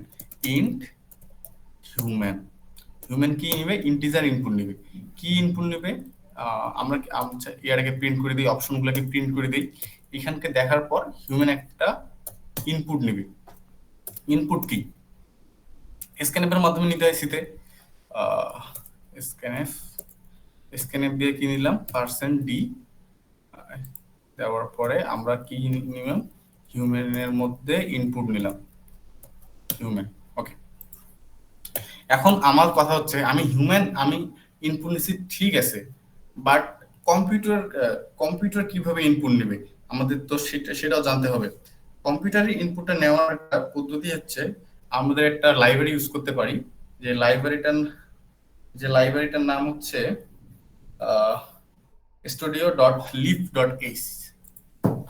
Speaker 1: কি নিবে? ইন্টিজার ইনপুট নিবে। কি ইনপুট নিবে? আমরা এটাকে প্রিন্ট করে দিই, অপশনগুলোকে প্রিন্ট করে দিই। এখানকে দেখার পর হিউম্যান একটা ইনপুট নিবে। ইনপুট কি? স্ক্যানএফের মাধ্যমে নিতে হয় সিতে। স্ক্যানএফ দিয়ে কি নিলাম? %d দেওয়ার পরে আমরা কি নিলাম? হিউম্যানের মধ্যে ইনপুট নিলাম, হিউম্যান। ওকে, এখন আমার কথা হচ্ছে, আমি ইনপুট নিচ্ছি ঠিক আছে, বাট কম্পিউটার কিভাবে ইনপুট নেবে আমাদের তো সেটাও জানতে হবে। কম্পিউটারের ইনপুটটা নেওয়ার একটা পদ্ধতি হচ্ছে, আমাদের একটা লাইব্রেরি ইউজ করতে পারি, যে লাইব্রেরিটার নাম হচ্ছে studio.lib.h।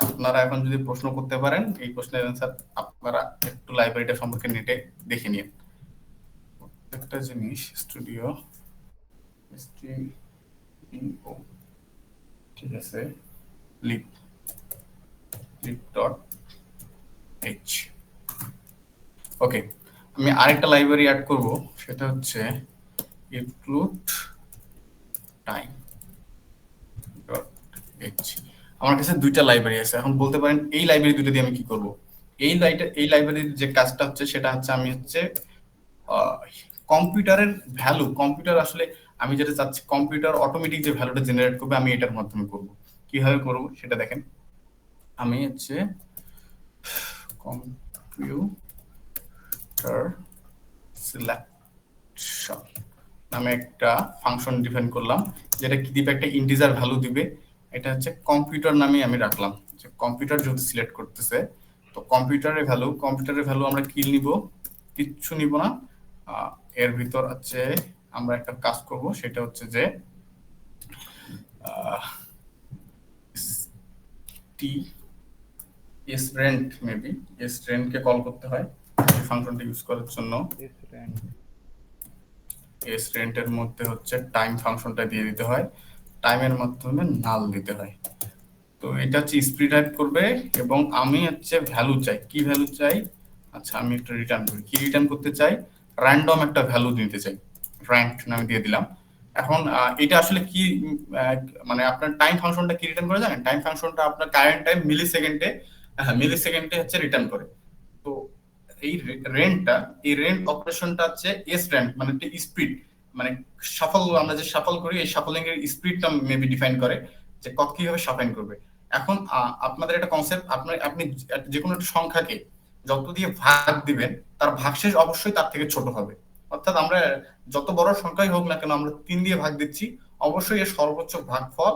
Speaker 1: আপনারা এখন যদি প্রশ্ন করতে পারেন, এই প্রশ্নের অ্যান্সার আপনারা একটু লাইব্রেরিটা সম্পর্কে নেটে দেখে নিন। একটা জিনিস স্টুডিও ঠিক আছে, lib.h। ওকে, আমি আরেকটা লাইব্রেরি অ্যাড করব, সেটা হচ্ছে include time.h। আমার কাছে দুইটা লাইব্রেরি আছে। এখন বলতে পারেন এই লাইব্রেরি দুটো দিয়ে আমি কি করব? এই লাইব্রেরির যে কাজটা হচ্ছে সেটা হচ্ছে আমি হচ্ছে কম্পিউটারের ভ্যালু, কম্পিউটার আসলে আমি যেটা চাচ্ছি কম্পিউটার অটোমেটিক যে ভ্যালুটা জেনারেট করবে আমি এটার মাধ্যমে করব। কিভাবে করব সেটা দেখেন। আমি হচ্ছে কম্পিউটার সিলেকশন নামে একটা ফাংশন ডিফাইন করলাম, যেটা কি দিবে, একটা ইন্টিজার ভ্যালু দিবে। এটা হচ্ছে কম্পিউটার নামে আমি রাখলাম, যে কম্পিউটার যেহেতু সিলেক্ট করতেছে, তো কম্পিউটারের ভ্যালু আমরা কি নিব? কিচ্ছু নিব না। এর ভিতর আছে আমরা একটা কাজ করব, সেটা হচ্ছে যে srent মেবি srent কে কল করতে হয় এই ফাংশনটা ইউজ করার জন্য। srent এর মধ্যে হচ্ছে টাইম ফাংশনটা দিয়ে দিতে হয়, টাইমের মাধ্যমে নাল দিতে হয়। তো এটা হচ্ছে স্প্লিট টাইপ করবে, এবং আমি হচ্ছে ভ্যালু চাই। কি ভ্যালু চাই? আচ্ছা, আমি একটা রিটার্ন করি। কি রিটার্ন করতে চাই? র্যান্ডম একটা ভ্যালু দিতে চাই, র্যাঙ্ক নামে দিয়ে দিলাম। এখন এটা আসলে কি মানে আপনার টাইম ফাংশনটা কি রিটার্ন করে জানেন? টাইম ফাংশনটা আপনার কারেন্ট টাইম মিলি সেকেন্ডে হচ্ছে রিটার্ন করে। তো এই রেন্ট অপারেশনটা হচ্ছে রেন্ট মানে একটা স্পিড, মানে শাফল, আমরা যে শাফল করি এই শাফলিং এর স্পিডটা মেবি ডিফাইন করে যে কিভাবে শাফাইন করবে। এখন আপনাদের একটা কনসেপ্ট, আপনি যে কোনো একটা সংখ্যাকে যত দিয়ে ভাগ দিবেন তার ভাগশেষ অবশ্যই তার থেকে ছোট হবে। অর্থাৎ আমরা যত বড় সংখ্যাই হোক না কেন, আমরা 3 দিয়ে ভাগ দিচ্ছি, অবশ্যই এর সর্বোচ্চ ভাগফল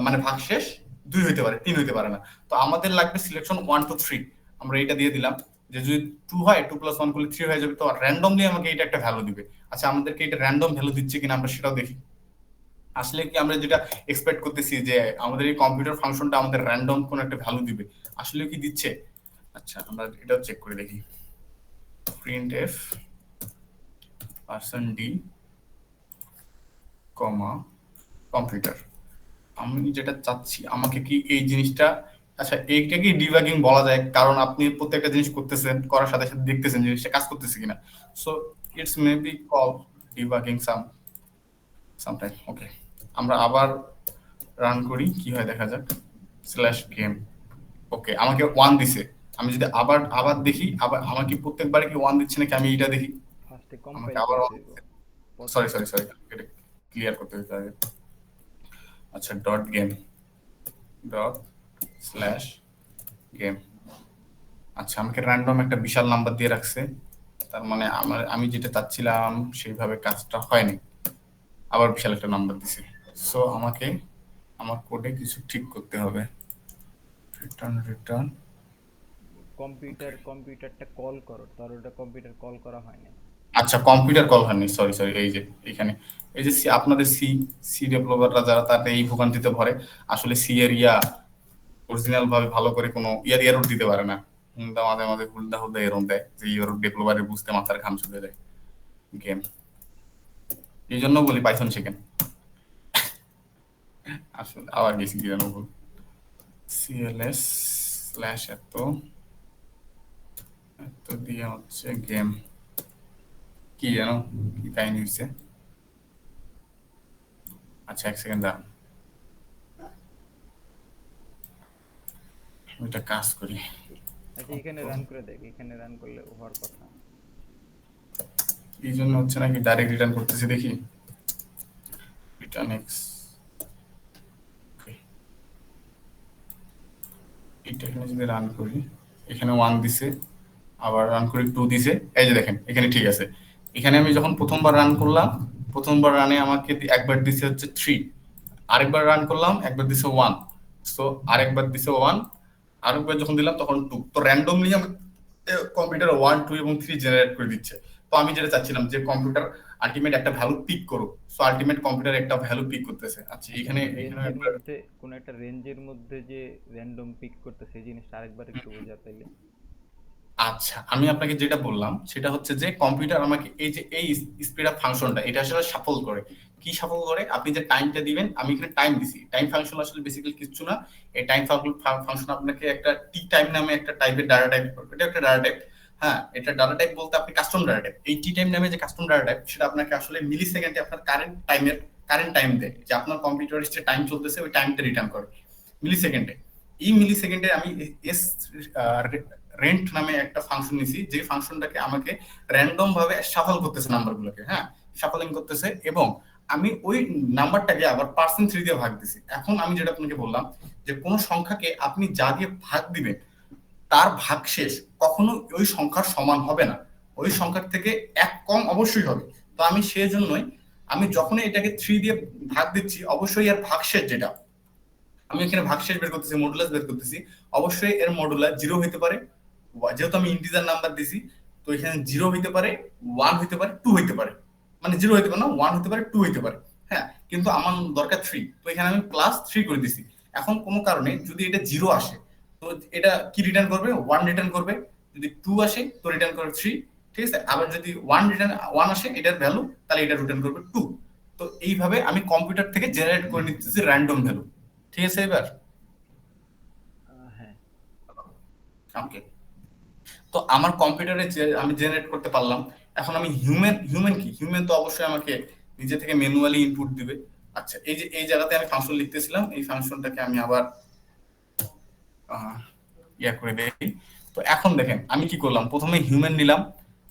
Speaker 1: মানে ভাগশেষ 2 হইতে পারে, 3 হইতে পারে না। তো আমাদের লাগবে সিলেকশন 1 2 3। আমরা এটা দিয়ে দিলাম যে যদি 2 হয় 2 + 1 করলে 3 হয়ে যাবে। তো র্যান্ডমলি আমাকে এটা একটা ভ্যালু দিবে। আচ্ছা, আমাদেরকে এটা র্যান্ডম ভ্যালু দিচ্ছে কিনা আমরা সেটাও দেখি। আসলে কি আমরা যেটা এক্সপেক্ট করতেছি যে আমাদের এই কম্পিউটার ফাংশনটা আমাদের র্যান্ডম কোন একটা ভ্যালু দিবে, আসলে কি দিচ্ছে? আচ্ছা, আমরা এটাও চেক করে দেখি। printf %d, computer. আমি যেটা চাচ্ছি আমাকে কি এই জিনিসটা, আচ্ছা এইটা কি ডিবাগিং বলা যায়? কারণ আপনি প্রত্যেকটা জিনিস করতেছেন, করার সাথে সাথে দেখতেছেন জিনিসটা কাজ করতেছে কিনা। So it's maybe call debugging sometime. Okay, আমরা আবার রান করি, কি হয় দেখা যাক। /game। ওকে, আমাকে 1 দিছে। আমি যদি আবার দেখি, আবার আমাকে প্রত্যেকবারে কি 1 দিচ্ছে নাকি আমি এটা দেখি।
Speaker 3: ফার্স্টে
Speaker 1: আমাকে
Speaker 3: কম্পাইল
Speaker 1: আবার
Speaker 3: করতে
Speaker 1: সরি এটা ক্লিয়ার করতে হবে আগে। আচ্ছা, .game ./game। আচ্ছা, আমাকে র্যান্ডম একটা বিশাল নাম্বার দিয়ে রাখছে, তার মানে আমি যেটা চাচ্ছিলাম সেইভাবে কাজটা হয়নি, আবার বিশাল একটা নাম্বার দিছে। সো আমাকে আমার কোডে কিছু ঠিক করতে হবে। রিটার্ন
Speaker 3: কম্পিউটারটা কল করো, তার ওটা কম্পিউটার কল করা হয় না।
Speaker 1: আচ্ছা, কম্পিউটার কল হয়নি, সরি এই যে এখানে এই যে আপনাদের সি ডেভেলপাররা যারা তাতে এই ভোগান্তিতে ভরে, আসলে সি এর অরিজিনাল ভাবে ভালো করে কোনো এরর দিতে পারে না। মাঝে হুলদা এরর দেয়, যে এরর ডেভেলপারের বুঝতে মাথার ঘাম ছুটে যায় গেম। এই জন্য বলি পাইথন শেখেন। আসলে আবার গেছি কি জানো, cls/এত দিয়ে হচ্ছে গেম, কি জানো কি কাহিনী হয়েছে। আচ্ছা, 1 সেকেন্ড দাঁড়ান, এটা কাজ করি।
Speaker 3: আচ্ছা, এখানে রান করে দেখ, এখানে রান করলে হওয়ার কথা।
Speaker 1: এই জন্য হচ্ছে নাকি, ডাইরেক্ট রিটার্ন করতেছি, দেখি রিটার্ন এক্স। এটা এখানে যদি রান করি, এখানে 1 দিছে, আবার রান করি 2 দিছে, এই যে দেখেন এখানে ঠিক আছে। এখানে আমি যখন প্রথমবার রান করলাম, প্রথমবার রানে আমাকে একবার দিছে হচ্ছে 3, আরেকবার রান করলাম একবার দিছে 1, সো আরেকবার দিছে 1, আরেকবার যখন দিলাম তখন 2। তো র্যান্ডমলি কম্পিউটার 1 2 এবং 3 জেনারেট করে দিচ্ছে। তো আমি যেটা চাচ্ছিলাম যে কম্পিউটার আলটিমেট একটা ভ্যালু পিক করো। সো আলটিমেট কম্পিউটার একটা ভ্যালু পিক করতেছে। আচ্ছা এখানে
Speaker 3: রেঞ্জের মধ্যে কোন একটা রেঞ্জের মধ্যে যে র্যান্ডম পিক করতেছে এই জিনিসটা আরেকবার একটু বোঝা তাইলে।
Speaker 1: আচ্ছা আমি আপনাকে যেটা বললাম সেটা হচ্ছে যে কম্পিউটার আমাকে এই স্পিড আপ ফাংশনটা এটা আসলে সাফল করে। কি সাফল করে? আপনি যে টাইমটা দিবেন, আমি এখানে টাইম দিছি। টাইম ফাংশন আসলে বেসিক্যালি কিছু না, এই টাইম ফাংশন আপনাকে একটা টি টাইম নামে একটা টাইপের ডাটা টাইপ, এটা একটা ডাটা টাইপ। হ্যাঁ, এটা ডাটা টাইপ বলতে আপনি কাস্টম ডাটা টাইপ, এই টি টাইম নামে যে কাস্টম ডাটা টাইপ সেটা আপনাকে আসলে মিলি সেকেন্ডে আপনার কারেন্ট টাইম দেয়, যে আপনার কম্পিউটারের যে টাইম চলতেছে ওই টাইমটা রিটার্ন করে মিলি সেকেন্ডে। এই মিলি সেকেন্ডে আমি এস রেন্ট নামে একটা ফাংশন নিছি, যে ফাংশনটাকে আমাকে র্যান্ডম ভাবে শাফল করতেছে নাম্বারগুলোকে, হ্যাঁ শাফলিং করতেছে, এবং আমি ওই নাম্বারটাকে আবার পার্সেন্ট 3 দিয়ে ভাগ দিছি। এখন আমি যেটা আপনাকে বললাম যে কোন সংখ্যাকে আপনি যা দিয়ে ভাগ দিবেন তার ভাগশেষ কখনো ওই সংখ্যার সমান হবে না, ওই সংখ্যার থেকে এক কম অবশ্যই হবে। তো আমি সেই জন্যই আমি যখনই এটাকে 3 দিয়ে ভাগ দিচ্ছি অবশ্যই এর ভাগশেষ যেটা, আমি এখানে ভাগশেষ বের করতেছি, মডুলাস বের করতেছি, অবশ্যই এর মডুলাস 0 হইতে পারে, যেহেতু আমি ইন্টিজার নাম্বার দিছি তো এখানে 0 হইতে পারে, 1 হইতে পারে, 2 হইতে পারে, মানে 0 হইতে পারে না, 1 হইতে পারে, 2 হইতে পারে। হ্যাঁ, কিন্তু আমার দরকার 3, তো এখানে আমি প্লাস 3 করে দিছি। এখন কোনো কারণে যদি এটা 0 আসে তো এটা কি রিটার্ন করবে? 1 রিটার্ন করবে। যদি 2 আসে তো রিটার্ন করবে 3, ঠিক আছে। আবার যদি 1 আসে এটার ভ্যালু, তাহলে এটা রিটার্ন করবে 2। তো এইভাবে আমি কম্পিউটার থেকে জেনারেট করে নিতেছি র্যান্ডম ভ্যালু, ঠিক আছে। এবার
Speaker 3: হ্যাঁ
Speaker 1: ওকে, তো আমার কম্পিউটারে আমি জেনারেট করতে পারলাম। এখন আমি হিউম্যান তো অবশ্যই আমাকে নিজে থেকে ম্যানুয়ালি ইনপুট দিবে। আচ্ছা এই যে এই জায়গাতে আমি ফাংশন লিখতেছিলাম, এই ফাংশনটাকে আমি আবার ইয়া করে দেই। তো এখন দেখেন আমি কি করলাম, প্রথমে হিউম্যান নিলাম,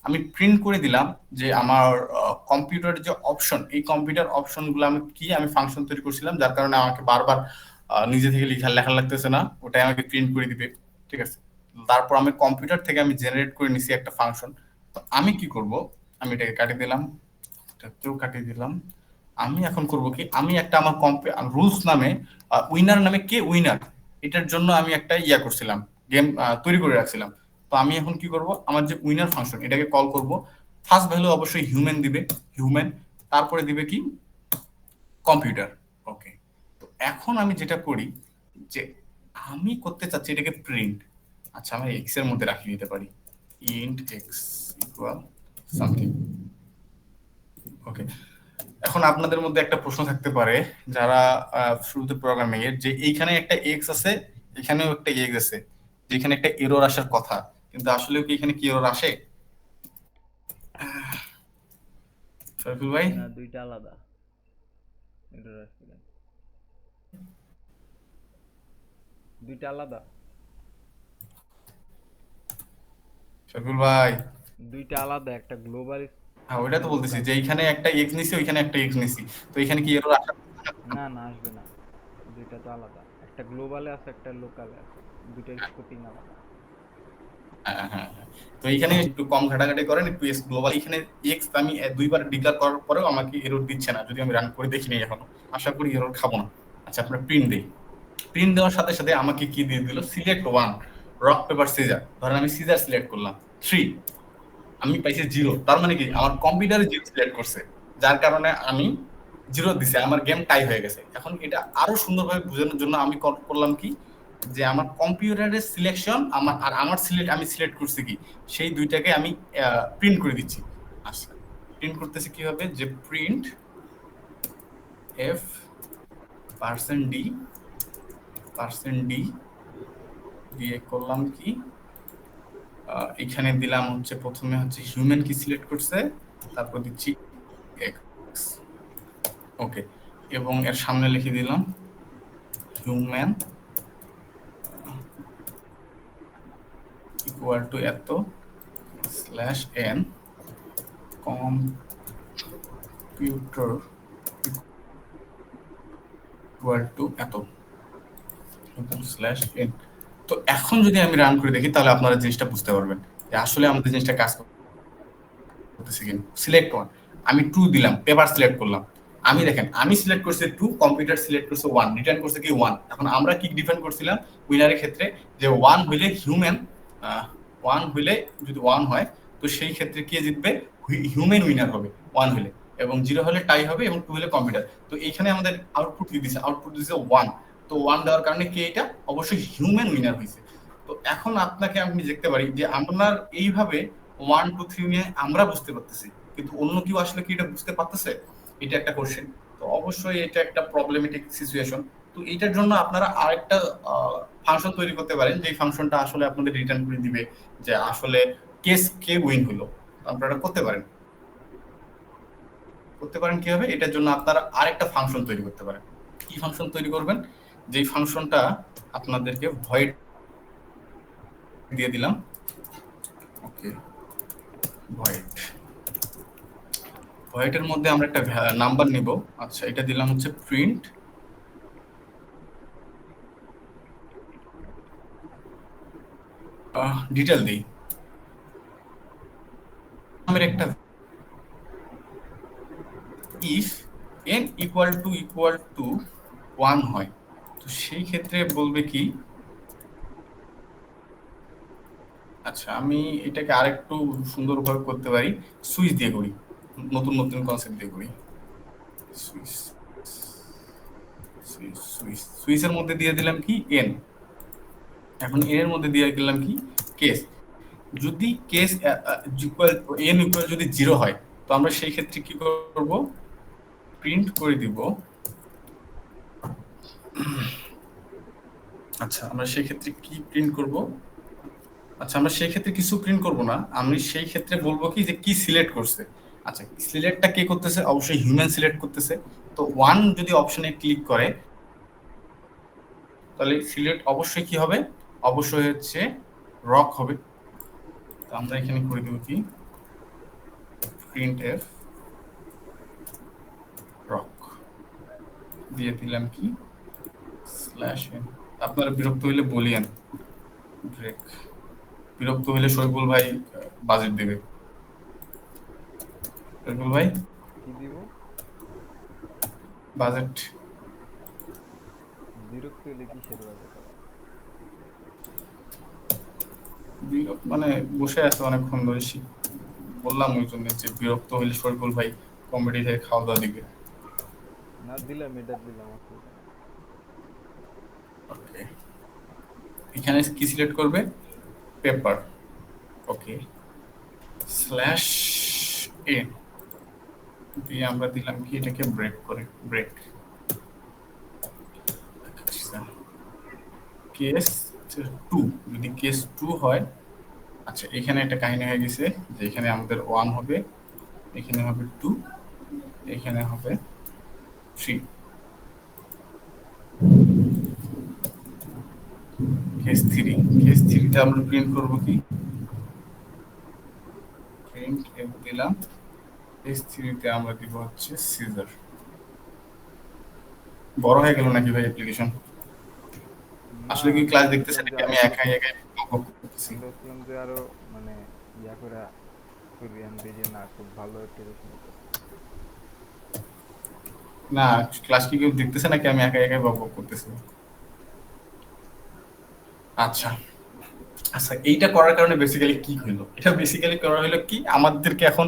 Speaker 1: আমি প্রিন্ট করে দিলাম যে আমার কম্পিউটারের যে অপশন, এই কম্পিউটার অপশনগুলো আমি কি আমি ফাংশন তৈরি করছিলাম, যার কারণে আমাকে বারবার নিজে থেকে লেখা লাগতেছে না, ওটাই আমাকে প্রিন্ট করে দিবে, ঠিক আছে। তারপর আমি কম্পিউটার থেকে আমি জেনারেট করে নিছি একটা ফাংশন। তো আমি কি করব, আমি এটাকে কাটিয়ে দিলাম, এটাকেও কাটিয়ে দিলাম। আমি এখন করব কি, আমি একটা আমার রুলস নামে উইনার নামে কে উইনার, এটার জন্য আমি একটা ইয়া করছিলাম, গেম তৈরি করে রাখছিলাম। তো আমি এখন কি করব, আমার যে উইনার ফাংশন এটাকে কল করব। ফার্স্ট ভ্যালু অবশ্যই হিউম্যান দিবে, হিউম্যান, তারপরে দিবে কি কম্পিউটার। ওকে, তো এখন আমি যেটা করি যে আমি করতে চাচ্ছি এটাকে প্রিন্ট। আচ্ছা আমি এক্স এর মধ্যে রাখি দিতে পারি, ইন্ট এক্স ইকুয়াল সামথিং। ওকে, এখন আপনাদের মধ্যে একটা প্রশ্ন থাকতে পারে যারা শুরুতে প্রোগ্রামিং এর, যে এইখানে একটা এক্স আছে, এখানেও একটা এক্স আছে, যেখানে একটা এরর আসার কথা, কিন্তু আসলে কি এখানে কি এরর আসে? শরীফুল ভাই,
Speaker 3: না, দুইটা আলাদা। এটা রাখছিলেন দুইটা আলাদা,
Speaker 1: শরীফুল ভাই,
Speaker 3: দুইটা আলাদা, একটা গ্লোবাল।
Speaker 1: হ্যাঁ ওইটা তো বলতেছি যে এইখানে একটা এক্স নিছি, ওইখানে একটা এক্স নিছি, তো এখানে কি এরর আসে?
Speaker 3: না না, আসবে না, দুইটা তো আলাদা, একটা গ্লোবালে আছে একটা লোকালে আছে, দুইটার স্কোপিং আলাদা।
Speaker 1: হ্যাঁ হ্যাঁ হ্যাঁ। তো এইখানে একটু কম ঘাটাঘাটি করেন, একটু এস গ্লোবাল, এখানে এক্স আমি দুইবার ডিক্লেয়ার করার পরেও আমাকে এরর দিচ্ছে না, যদি আমি রান করে দেখিনি এখনো, আশা করি এরর খাবো না। আচ্ছা আপনার প্রিন্ট দেই, প্রিন্ট দেওয়ার সাথে সাথে আমাকে কি দিয়ে দিল, সিলেক্ট 1 রক পেপার সিজার। ধরেন আমি সিজার সিলেক্ট করলাম 3, আমি পাইছি 0, তার মানে কি আমার কম্পিউটারে 0 সিলেক্ট করছে, যার কারণে আমি 0 দিছি, আমার গেম টাই হয়ে গেছে। এখন এটা আরো সুন্দরভাবে বোঝানোর জন্য আমি করলাম কি, যে আমার কম্পিউটারের সিলেকশন আমার আর আমার আমি সিলেক্ট করছি কি, সেই দুইটাকে আমি প্রিন্ট করে দিচ্ছি। আচ্ছা প্রিন্ট করতেছি কিভাবে, যে প্রিন্ট এফ %d দিয়ে করলাম কি, এখানে দিলাম হচ্ছে প্রথমে হচ্ছে হিউম্যান কি সিলেক্ট করছে, তারপর দিচ্ছি এক্স। ওকে, এবং এর সামনে লিখে দিলাম হিউম্যান ইকুয়াল টু এত /n কম্পিউটার ইকুয়াল টু এত /n। তো এখন যদি আমি রান করে দেখি তাহলে আপনারা জিনিসটা বুঝতে পারবেন যে আসলে আমাদের জিনিসটা কাজ করতেছে কিনা। সিলেক্ট 1, আমি 2 দিলাম, পেপার সিলেক্ট করলাম, আমি দেখেন আমি সিলেক্ট করছি 2, কম্পিউটার সিলেক্ট করছে 1, রিটার্ন করছে কি 1। এখন আমরা কি ডিফাইন করছিলাম উইনারের ক্ষেত্রে, যে 1 হইলে হিউম্যান, 1 হইলে যদি 1 হয় তো সেই ক্ষেত্রে কে জিতবে, হিউম্যান উইনার হবে 1 হইলে। এবং 0 হলে টাই হবে এবং 2 হলে কম্পিউটার। তো এইখানে আমাদের আউটপুট কি দিছে, আউটপুট দিছে 1। তো 1 দেওয়ার কারণে কি এটা অবশ্যই হিউম্যান উইনার হয়েছে। তো এখন আপনাকে আমি দেখতে পারি যে আপনার এইভাবে 1 2 3 নিয়ে আমরা বুঝতে পারতেছি, কিন্তু অন্য কেউ আসলে কি এটা বুঝতে পারতেছে, এটা একটা কোশ্চেন। তো অবশ্যই এটা একটা প্রবলেমেটিক সিচুয়েশন। তো এইটার জন্য আপনারা আরেকটা ফাংশন তৈরি করতে পারেন, যে ফাংশনটা আসলে আপনাদের রিটার্ন করে দিবে যে আসলে কেস কে উইন হলো। আপনারা করতে পারেন কিভাবে, এটার জন্য আপনারা আরেকটা ফাংশন তৈরি করতে পারেন। কি ফাংশন তৈরি করবেন, যেই ফাংশনটা আপনাদেরকে ভয়েড দিয়ে দিলাম। ওকে, ভয়েডের মধ্যে আমরা একটা নাম্বার নিব। আচ্ছা, এটা দিলাম হচ্ছে প্রিন্ট ডিটেল দিই নামের একটা ইফ n ইকুয়াল টু 1 হয়, তো সেই ক্ষেত্রে বলবে কি, আচ্ছা আমি এটাকে আরেকটু সুন্দরভাবে করতে পারি, সুইচ দিয়ে করি, নতুন কনসেপ্ট দিয়ে করি। সুইচের মধ্যে দিয়ে দিলাম কি n, এখন n এর মধ্যে দিয়ে দিলাম কি কেস। যদি কেস n ইকুয়াল যদি 0 হয়, তো আমরা সেই ক্ষেত্রে কি করব, প্রিন্ট করে দিব। আচ্ছা আমরা সেই ক্ষেত্রে কি প্রিন্ট করব, আচ্ছা আমরা সেই ক্ষেত্রে কিছু প্রিন্ট করব না, আমি সেই ক্ষেত্রে বলবো কি যে কি সিলেক্ট করছে। আচ্ছা সিলেক্টটা কে করতেছে, অবশ্যই হিউম্যান সিলেক্ট করতেছে। তো 1 যদি অপশনে ক্লিক করে তাহলে সিলেক্ট অবশ্যই কি হবে, অবশ্যই হচ্ছে রক হবে। তো আমরা এখানে করে দেব কি printf রক দিয়ে দিলাম কি /n। আপনারা বিরক্ত হইলে বলিয়েন ব্রেক, বিরক্ত হইলে শৈবুল ভাই বাজেট দেবে। শৈবুল ভাই
Speaker 3: কি দিব?
Speaker 1: বাজেট।
Speaker 3: বিরক্ত হলে কিসের বাজেট?
Speaker 1: মানে বসে আছে অনেকক্ষণ ধরে, বললাম ওই জন্য যে বিরক্ত হইলে শৈবুল ভাই কমেডি থেকে খাওয়া দাওয়া দিবে।
Speaker 3: না দিলাম, এটা দিলাম।
Speaker 1: ওকে, এখানে কি সিলেক্ট করবে, পেপার। ওকে, /n দিয়ে আমরা দিলাম কি এটাকে ব্রেক করে, ব্রেক কেস 2। যদি কেস 2 হয়, আচ্ছা এখানে একটা কাহিনী হয়ে গেছে যে এখানে আমাদের 1 হবে, এখানে হবে 2, এখানে হবে 3। কেস 3 তে আমরা প্রিন্ট করব কি, প্রিন্ট এফ দিলাম। কেস 3 তে আমরা দিব হচ্ছে সিজার। বড় হয়ে গেল নাকি ভাই অ্যাপ্লিকেশন? আসলে কি ক্লাস দেখতেছেন নাকি আমি একাই বক করতেছি?
Speaker 3: দেখলাম যে আরো মানে ইয়া করে করি আমি যে না খুব ভালো একটা
Speaker 1: না, ক্লাস কি কেউ দেখতেছে নাকি আমি একাই বক করতেছি? আচ্ছা আচ্ছা, এইটা করার কারণে বেসিক্যালি কি হলো, এটা বেসিক্যালি করা হলো কি, আমাদেরকে এখন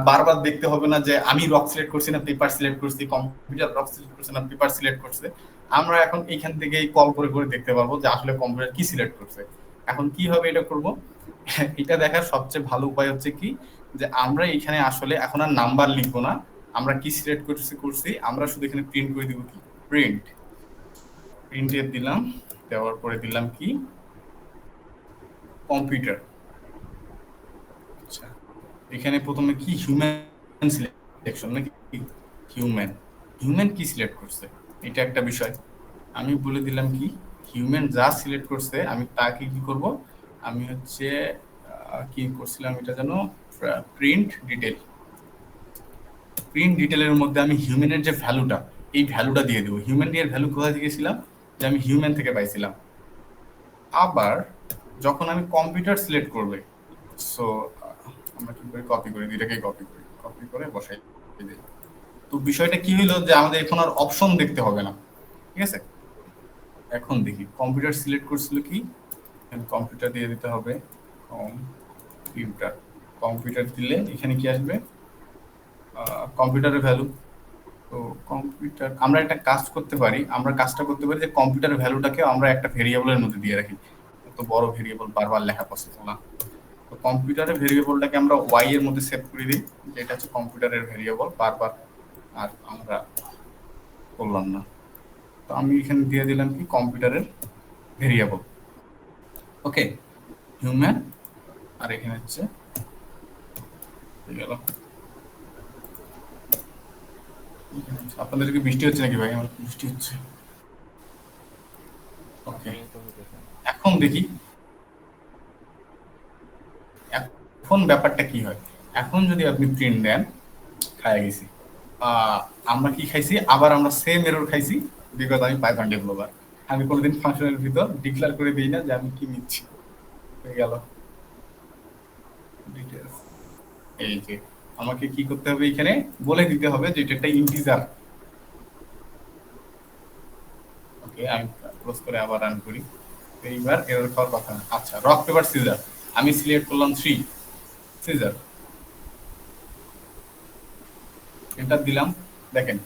Speaker 1: বারবার দেখতে হবে না যে আমি রক সিলেক্ট করছি না পেপার সিলেক্ট করছি, কম্পিউটার রক সিলেক্ট করছে না পেপার সিলেক্ট করছে। আমরা এখন এইখান থেকে কল করে করে দেখতে পারবো যে আসলে কম্পিউটার কি সিলেক্ট করছে। এখন কিভাবে এটা করব, এটা দেখার সবচেয়ে ভালো উপায় হচ্ছে কি, যে আমরা এখানে আসলে এখন আর নাম্বার লিখবো না, আমরা কি সিলেক্ট করছি আমরা শুধু এখানে প্রিন্ট করে দিব কি প্রিন্টে দিলাম, দেওয়ার পরে দিলাম কি কম্পিউটার। আচ্ছা এখানে প্রথমে কি হিউম্যান সিলেকশন নাকি হিউম্যান কি সিলেক্ট করছে, এটা একটা বিষয়। আমি বলে দিলাম কি হিউম্যান যা সিলেক্ট করছে আমি তাকে কি করব, আমি হচ্ছে কি করছিলাম এটা জানো, প্রিন্ট ডিটেলের মধ্যে আমি হিউম্যানের যে ভ্যালুটা, এই ভ্যালুটা দিয়ে দেবো। হিউম্যান এর ভ্যালু কোথা থেকে ছিলাম, যে আমি হিউম্যান থেকে পাইছিলাম। আবার যখন আমি কম্পিউটার সিলেক্ট করবে, সো আমরা কি করে কপি করি, দুইটাকে কপি করে বসাই দিই। তো বিষয়টা কি হলো যে আমাদের এখন আর অপশন দেখতে হবে না, ঠিক আছে। এখন দেখি কম্পিউটার সিলেক্ট করছিল কি, কম্পিউটার দিয়ে দিতে হবে, কম্পিউটার দিলে এখানে কি আসবে, কম্পিউটারের ভ্যালু। তো কম্পিউটার আমরা একটা কাজ করতে পারি, আমরা কাজটা করতে পারি যে কম্পিউটারের ভ্যালুটাকে আমরা একটা ভেরিয়েবলের মধ্যে দিয়ে রাখি। তো বড় ভেরিয়েবল বারবার লেখা পসিবল না। তো কম্পিউটারের ভেরিয়েবলটাকে আমরা ওয়াই এর মধ্যে সেভ করে দিই, যেটা হচ্ছে কম্পিউটারের ভেরিয়েবল, বারবার আর আমরা করলাম না। তো আমি এখানে দিয়ে দিলাম কি কম্পিউটারের ভেরিয়েবল। ওকে, হিউম্যান, আর এখানে হচ্ছে গেল। আপনাদের কি বৃষ্টি হচ্ছে নাকি ভাই? আমার বৃষ্টি হচ্ছে। ওকে,
Speaker 3: তো হইতেছে না।
Speaker 1: এখন দেখি এখন ব্যাপারটা কি হয়। এখন যদি আপনি প্রিন্ট দেন, খাই গেছি, আমরা কি খাইছি, আবার আমরা সেম এরর খাইছি, বিকজ আমি পাইথন ডেভেলপার। আমি কোনোদিন ফাংশনের ভিতর ডিক্লেয়ার করে দিই না যে আমি কি নিচ্ছি। হয়ে গেল ডিটেইলস। এই যে আমাকে কি করতে হবে, এখানে বলে দিতে হবে যে এটা একটা ইন্টিজার। ওকে, আমি ক্লোজ করে আবার রান করি। এইবার এরর খাওয়ার কথা না। আচ্ছা, রক পেপার সিজার, আমি সিলেক্ট করলাম 3 সিজার, এন্টার দিলাম। দেখেন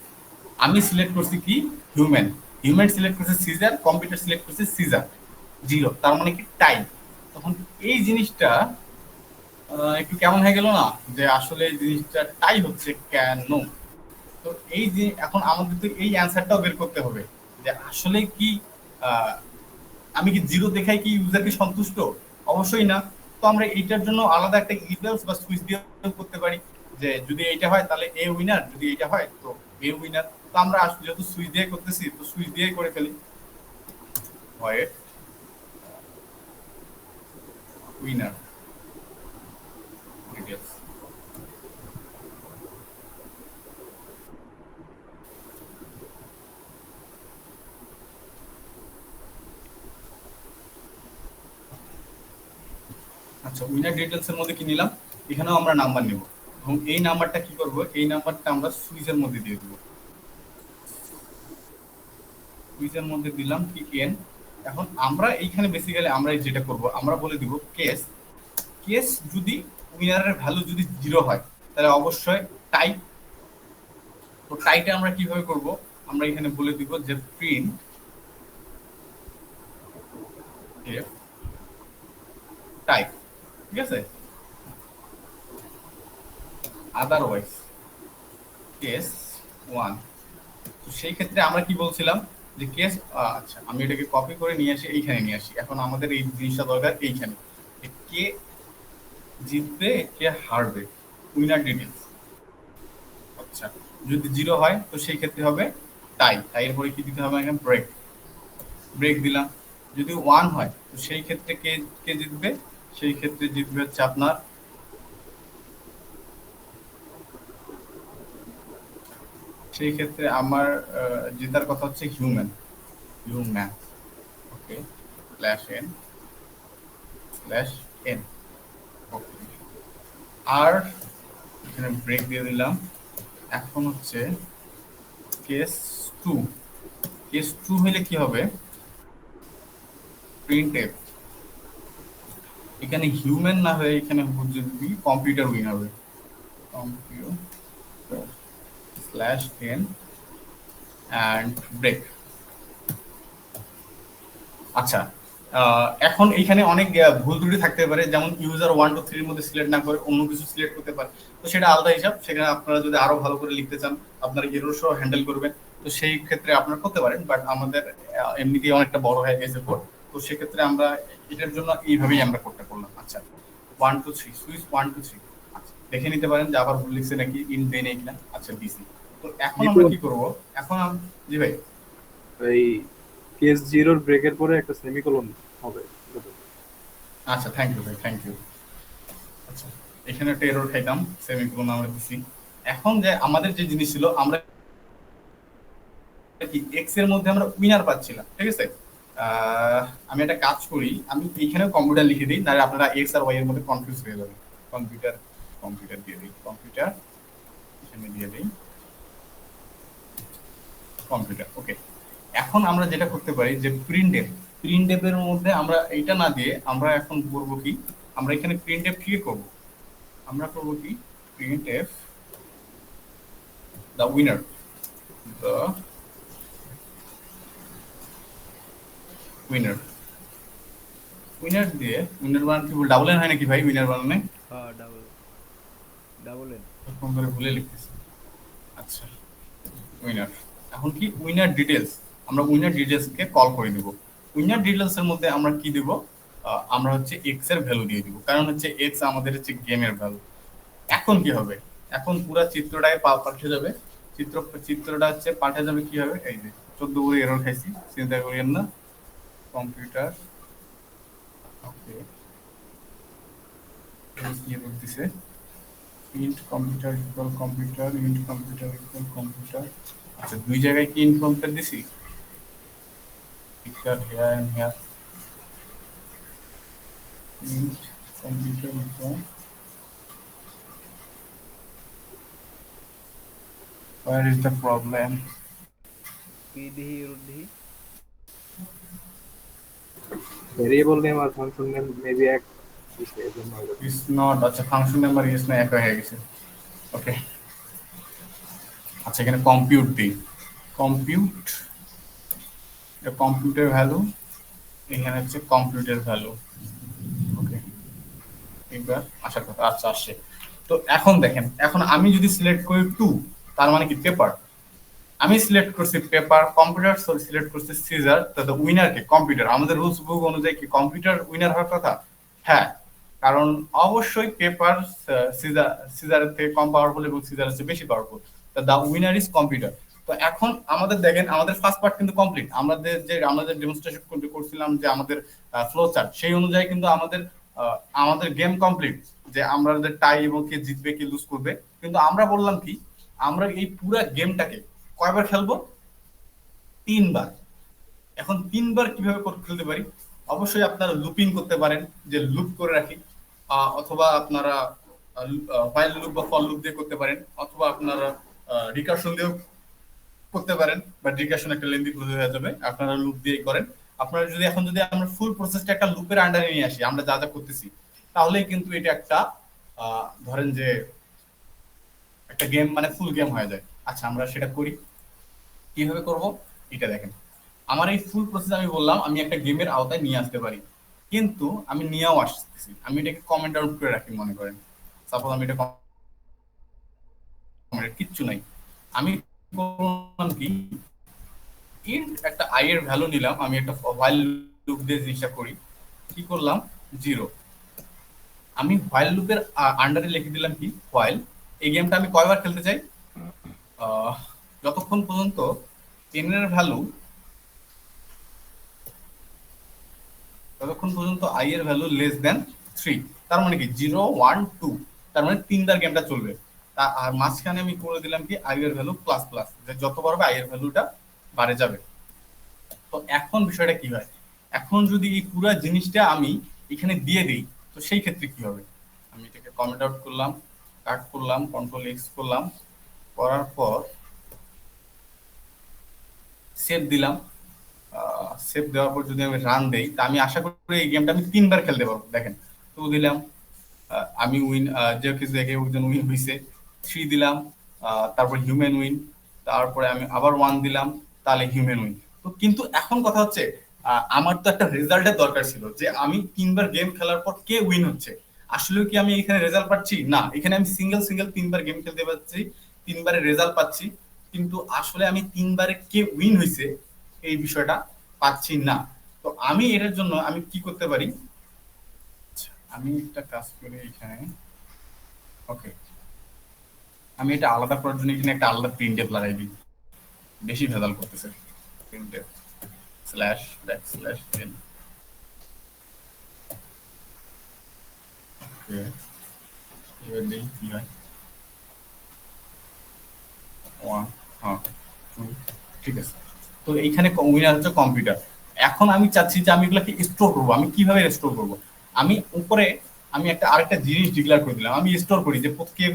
Speaker 1: আমি সিলেক্ট করছি কি হিউম্যান, হিউম্যান সিলেক্ট করছে সিজার, কম্পিউটার সিলেক্ট করছে সিজার, 0, তার মানে কি টাইম। তখন এই জিনিসটা একটু কেমন হয়ে গেল না, যে আসলে এই জিনিসটা টাই হচ্ছে কেন। তো এই যে এখন আমাদের তো এই অ্যান্সারটাও বের করতে হবে যে আসলে কি আমি কি 0 দেখাই কি ইউজার কি সন্তুষ্ট? অবশ্যই না। তো আমরা এইটার জন্য আলাদা একটা ইভেলস বা সুইচ দিয়ে করতে পারি, যে যদি এইটা হয় তাহলে এ উইনার, যদি এইটা হয় তো এ উইনার। তো আমরা যেহেতু সুইচ দিয়ে করতেছি, তো সুইচ দিয়েই করে ফেলি। হয় উইনার ডিটেইলস। আচ্ছা, উইনার ডিটেইলস এর মধ্যে কি নিলাম, এখানেও আমরা নাম্বার নেব, এবং এই নাম্বারটা কি করব, এই নাম্বারটা আমরা সুইচের মধ্যে দিয়ে দেব। সুইচের মধ্যে দিলাম কি এন। এখন আমরা এইখানে বেসিক্যালি আমরা যেটা করব, আমরা বলে দিব কেস, কেস যদি উইনারের ভ্যালু যদি 0 হয় তাহলে অবশ্যই টাই। তো টাইটা আমরা কিভাবে করব, আমরা এখানে বলে দিব যে প্রিন্ট এফ টাইপ, ঠিক আছে, আদারওয়াইজ কেস 1। তো সেই ক্ষেত্রে আমরা কি বলছিলাম যে কেস, আচ্ছা আমি এটাকে কপি করে নিয়ে আসি, এইখানে নিয়ে আসি। এখন আমাদের এই জিনিসটা দরকার এইখানে, কে জিতবে কে হারবে, উইনার ডিটেইলস। আচ্ছা, যদি 0 হয় তো সেই ক্ষেত্রে হবে টাই, টাইয়ের পরে কি দিতে হবে এখানে ব্রেক, ব্রেক দিলাম। যদি 1 হয় তো সেই ক্ষেত্রে কে কে জিতবে, সেই ক্ষেত্রে জিতবে হচ্ছে আপনার সেই ক্ষেত্রে আমার জেতার কথা হচ্ছে হিউম্যান, হিউম্যান। ওকে, স্ল্যাশ এন স্ল্যাশ এন। ওকে, আর এখানে ব্রেক দিয়ে দিলাম। এখন হচ্ছে কেস 2, কেস 2 হলে কি হবে, প্রিন্ট এফ, এখানে হিউম্যান না হয়ে এখানে যদি কম্পিউটার উইন হবে, computer slash n and break. আচ্ছা, এখন এইখানে অনেক ভুল ত্রুটি থাকতে পারে, যেমন ইউজার 1 2 3 এর মধ্যে সিলেক্ট না করে অন্য কিছু সিলেক্ট করতে পারে। তো সেটা আলাদা হিসাব, সেখানে আপনারা যদি আরো ভালো করে লিখতে চান, আপনারা এরর সহ হ্যান্ডেল করবেন, তো সেই ক্ষেত্রে আপনারা করতে পারেন। বাট আমাদের এমনিতেই অনেকটা বড় হয়ে গেছে কোড, তো সেক্ষেত্রে আমরা এটার জন্য এইভাবেই আমরা কোডটা করলাম। আচ্ছা, 1 2 3 সুইচ 1 2 3। আচ্ছা, দেখে নিতে পারেন যে আবার ভুল লিখছে নাকি, ইন দেন এইটা। আচ্ছা, ডিসি। তো এখন আমরা কি করব, এখন জি ভাই,
Speaker 4: এই কেস 0 ব্রেকের পরে একটা সেমিকোলন হবে।
Speaker 1: আচ্ছা, থ্যাংক ইউ ভাই, থ্যাংক ইউ। আচ্ছা, এখানে একটা এরর খাইতাম, সেমিকোলন আমরা দিছি। এখন যে আমাদের যে জিনিস ছিল, আমরা কি এক্স এর মধ্যে আমরা উইনার পাচ্ছিলাম, ঠিক আছে। আমি একটা কাজ করি, আমি এইখানে কম্পিউটার লিখে দিই, তাহলে আপনারা এক্স আর ওয়াই এর মধ্যে কনফিউজ হয়ে যাবেন। কম্পিউটার, কম্পিউটার দিয়ে দিই, কম্পিউটার এখানে দিয়ে দিই কম্পিউটার। ওকে, এখন আমরা যেটা করতে পারি যে প্রিন্টএফ, প্রিন্টএফ এর মধ্যে আমরা এইটা না দিয়ে আমরা এখন করব কি, আমরা এখানে প্রিন্টএফ ঠিক করব। আমরা করব কি, printf the winner, the winner. Winner দিয়ে উইনার বানান কি ডাবল এন হয় নাকি ভাই উইনার বানানে?
Speaker 3: হ্যাঁ, ডাবল এন।
Speaker 1: এখন ধরে ভুলে লিখতেছি। আচ্ছা, উইনার। এখন কি উইনার ডিটেলস, আমরা উইনার ডিটেলস কে কল করে দিব। উইনার ডিটেলস এর মধ্যে আমরা কি দিব, আমরা হচ্ছে এক্স এর ভ্যালু দিয়ে দিব, কারণ হচ্ছে এক্স আমাদের হচ্ছে গেমের ভ্যালু। এখন কি হবে, এখন পুরো চিত্রটাই পাল্টে যাবে। চিত্রটা হচ্ছে পাল্টে যাবে কি হবে, এই যে 14 করে এরর খাইছি, চিন্তা করিয়েন না। কম্পিউটার ওকে কি বলতেছে, int computer equal computer, int computer equal computer. আচ্ছা, দুই জায়গায় কি ইন্ট কম্পিউটার দিছি, picture here and here, int computer equal, where is the problem?
Speaker 3: কি দিহি রুদ্ধি?
Speaker 4: ভেরিয়েবল নেম আর ফাংশন নেম মেবি এক দিছে, এজন্য হলো।
Speaker 1: Is not, আচ্ছা ফাংশন নাম্বার ইস না এক হয়ে গেছে। ওকে, আচ্ছা এখানে কম্পিউট দিই, কম্পিউট, এটা কম্পিউটার ভ্যালু, এখানে হচ্ছে কম্পিউটার ভ্যালু। ওকে, এবার আসার কথা, আচ্ছা আসছে। তো এখন দেখেন, এখন আমি যদি সিলেক্ট করি 2, তার মানে কি পেপার, আমি সিলেক্ট করছি পেপার, কম্পিউটার সিলেক্ট করছি সিজার, তাহলে উইনার কে কম্পিউটার। আমাদের রুলস বুক অনুযায়ী কি কম্পিউটার উইনার হওয়ার কথা? হ্যাঁ, কারণ অবশ্যই পেপার সিজারের থেকে কম পাওয়ারফুল এবং সিজার হচ্ছে বেশি powerful, the winner is computer. তো এখন আমাদের দেখেন, আমাদের ফার্স্ট পার্ট কিন্তু কমপ্লিট। আমাদের ডেমনস্ট্রেশন করছিলাম যে আমাদের ফ্লো চার্ট, সেই অনুযায়ী কিন্তু আমাদের গেম কমপ্লিট, যে আমাদের টাই এবং কে জিতবে কে লুজ করবে। কিন্তু আমরা বললাম কি, আমরা এই পুরো গেমটাকে কয়বার খেলবো? 3 বার। এখন 3 বার কিভাবে খেলতে পারি? অবশ্যই আপনারা লুপিং করতে পারেন, যে লুপ করে রাখি, অথবা আপনারা হোয়াইল লুপ বা ফর লুপ দিয়ে করতে পারেন, অথবা আপনারা রিকারশন দিয়েও করতে পারেন, বাট রিকারশন একটা লেন্দি প্রসেস হয়ে যাবে, আপনারা লুপ দিয়েই করেন। আপনারা যদি আমরা ফুল প্রসেসটা একটা লুপের আন্ডারে নিয়ে আসি, আমরা যা যা করতেছি, তাহলেই কিন্তু এটা একটা ধরেন যে একটা গেম মানে ফুল গেম হয়ে যায়। আচ্ছা, আমরা সেটা করি, কিভাবে করব এটা দেখেন। আমার এই ফুল প্রসেস আমি বললাম আমি একটা গেমের আওতায় নিয়ে আসতে পারি, কিন্তু আমি নিয়েও আসতেছি। আমি এটাকে কমেন্ট আউট করে রাখি, মনে করেন সাপোজ আমি এটা কিচ্ছু নাই, আমি করলাম কি, ইন্ট একটা আই এর ভ্যালু নিলাম, আমি একটা হোয়াইল লুপ দিয়ে জিনিসটা করি। কি করলাম, 0। আমি হোয়াইল লুপের আন্ডারে লিখে দিলাম কি, হোয়াইল। এই গেমটা আমি কয়বার খেলতে চাই, যতক্ষণ পর্যন্ত n এর ভ্যালু, ততক্ষণ পর্যন্ত i এর ভ্যালু লেস দেন 3। তার মানে কি 0 1 2, তার মানে 3বার গেমটা চলবে। আর মাঝখানে আমি করে দিলাম কি i এর ভ্যালু প্লাস প্লাস, যে যত বাড়বে i এর ভ্যালুটা বাড়ে যাবে। তো এখন বিষয়টা কি হয়, এখন যদি এই পুরো জিনিসটা আমি এখানে দিয়ে দিই, তো সেই ক্ষেত্রে কি হবে? আমি এটাকে কমেন্ট আউট করলাম, কাট করলাম, কন্ট্রোল এক্স করলাম, করার পর সেভ দিলাম। সেভ দেওয়ার পর যদি আমি রান দেই, তা আমি আশা করি এই গেমটা আমি 3বার খেলতে পারবো। দেখেন, 2 দিলাম, আমি উইন, যে কিছু দেখে ওইজন উইন হয়েছে। 3 দিলাম, তারপর হিউম্যান উইন, তারপরে আমি আবার 1 দিলাম, তাহলে হিউম্যান উইন। তো কিন্তু এখন কথা হচ্ছে, আমার তো একটা রেজাল্টের দরকার ছিল, যে আমি 3বার গেম খেলার পর কে উইন হচ্ছে। আসলে কি আমি এখানে রেজাল্ট পাচ্ছি? না, এখানে আমি সিঙ্গেল 3বার গেম খেলতে পারছি, 3বারের রেজাল্ট পাচ্ছি, কিন্তু আসলে আমি 3বারে কে উইন হয়েছে এই বিষয়টা পাচ্ছি না। তো আমি এটার জন্য আমি কি করতে পারি, আমি একটা কাজ করি এখানে। ওকে, আমি এটা আলাদা করার জন্য এখানে একটা আলাদা প্রিন্টএফ লাগাই দিই, বেশি ভেজাল করতেছে। Printf slash back slash N. Okay, এবার দেখি কি হয়। 1 হ্যাঁ 2, ঠিক আছে। তো এইখানে উইনার হচ্ছে কম্পিউটার। এখন আমি চাচ্ছি যে আমি এগুলোকে স্টোর করবো। আমি কিভাবে স্টোর করবো? আমি উপরে আমি আরেকটা জিনিস ডিক্লেয়ার করে দিলাম, আমি স্টোর করি যে প্রত্যেক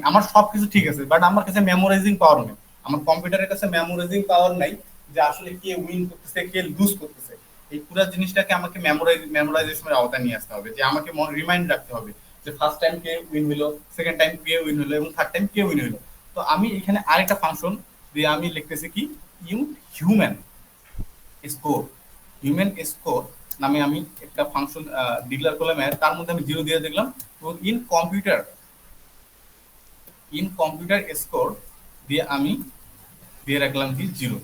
Speaker 1: আমার সবকিছু ঠিক আছে, বাট আমার কাছে মেমোরাইজিং পাওয়ার নেই। আমার কম্পিউটারের কাছে মেমোরাইজিং পাওয়ার নাই, যে আসলে কে উইন করতেছে কে লুজ করতেছে। এই পুরো জিনিসটাকে আমাকে মেমোরাইজেশনের আওতায় নিয়ে আসতে হবে, যে আমাকে রিমাইন্ড রাখতে হবে যে ফার্স্ট টাইম কে উইন হলো, সেকেন্ড টাইম কে উইন হলো এবং থার্ড টাইম কে উইন হলো। তো তো আমি এখানে আরেকটা ফাংশন দিয়ে আমি লিখতেছি কি হিউম্যান স্কোর। হিউম্যান স্কোর নামে আমি একটা ফাংশন ডিক্লেয়ার করলাম, তার মধ্যে আমি 0 দিয়ে দেখলাম, এবং ইন কম্পিউটার স্কোর দিয়ে আমি দিয়ে রাখলাম কি 0।